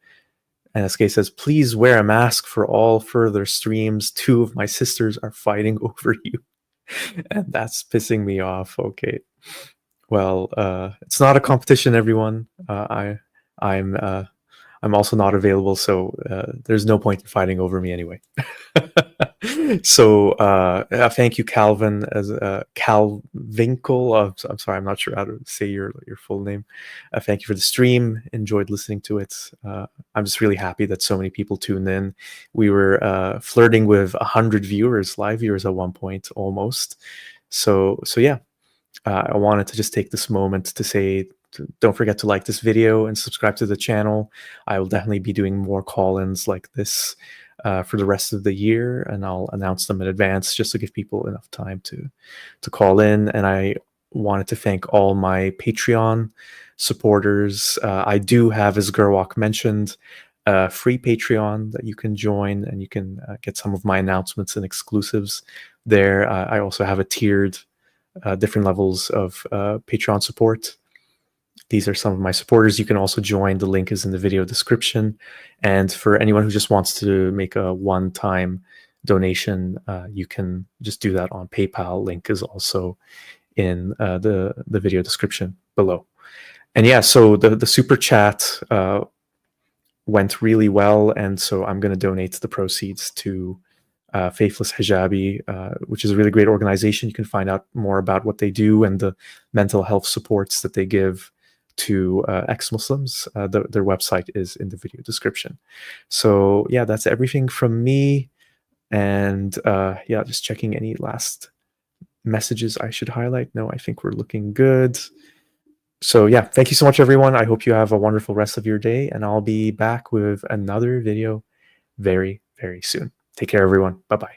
NSK says, please wear a mask for all further streams. 2 of my sisters are fighting over you. And that's pissing me off. Okay. Well, it's not a competition, everyone. I'm also not available, so there's no point in fighting over me anyway. So thank you, Calvin, as Cal Winkle. I'm sorry, I'm not sure how to say your full name. Thank you for the stream. Enjoyed listening to it. I'm just really happy that so many people tuned in. We were flirting with 100 viewers, live viewers at one point, almost. So yeah, I wanted to just take this moment to say, don't forget to like this video and subscribe to the channel. I will definitely be doing more call-ins like this for the rest of the year, and I'll announce them in advance just to give people enough time to call in. And I wanted to thank all my Patreon supporters. I do have, as Gurwalk mentioned, a free Patreon that you can join, and you can get some of my announcements and exclusives there. I also have a tiered different levels of Patreon support. These are some of my supporters. You can also join. The link is in the video description. And for anyone who just wants to make a one-time donation, you can just do that on PayPal. Link is also in the video description below. And yeah, so the super chat went really well, and so I'm going to donate the proceeds to Faithless Hijabi, which is a really great organization. You can find out more about what they do and the mental health supports that they give to ex-Muslims. Their website is in the video description. So yeah, that's everything from me. And yeah, just checking any last messages I should highlight. No, I think we're looking good. So yeah, thank you so much, everyone. I hope you have a wonderful rest of your day, and I'll be back with another video very, very soon. Take care, everyone. Bye-bye.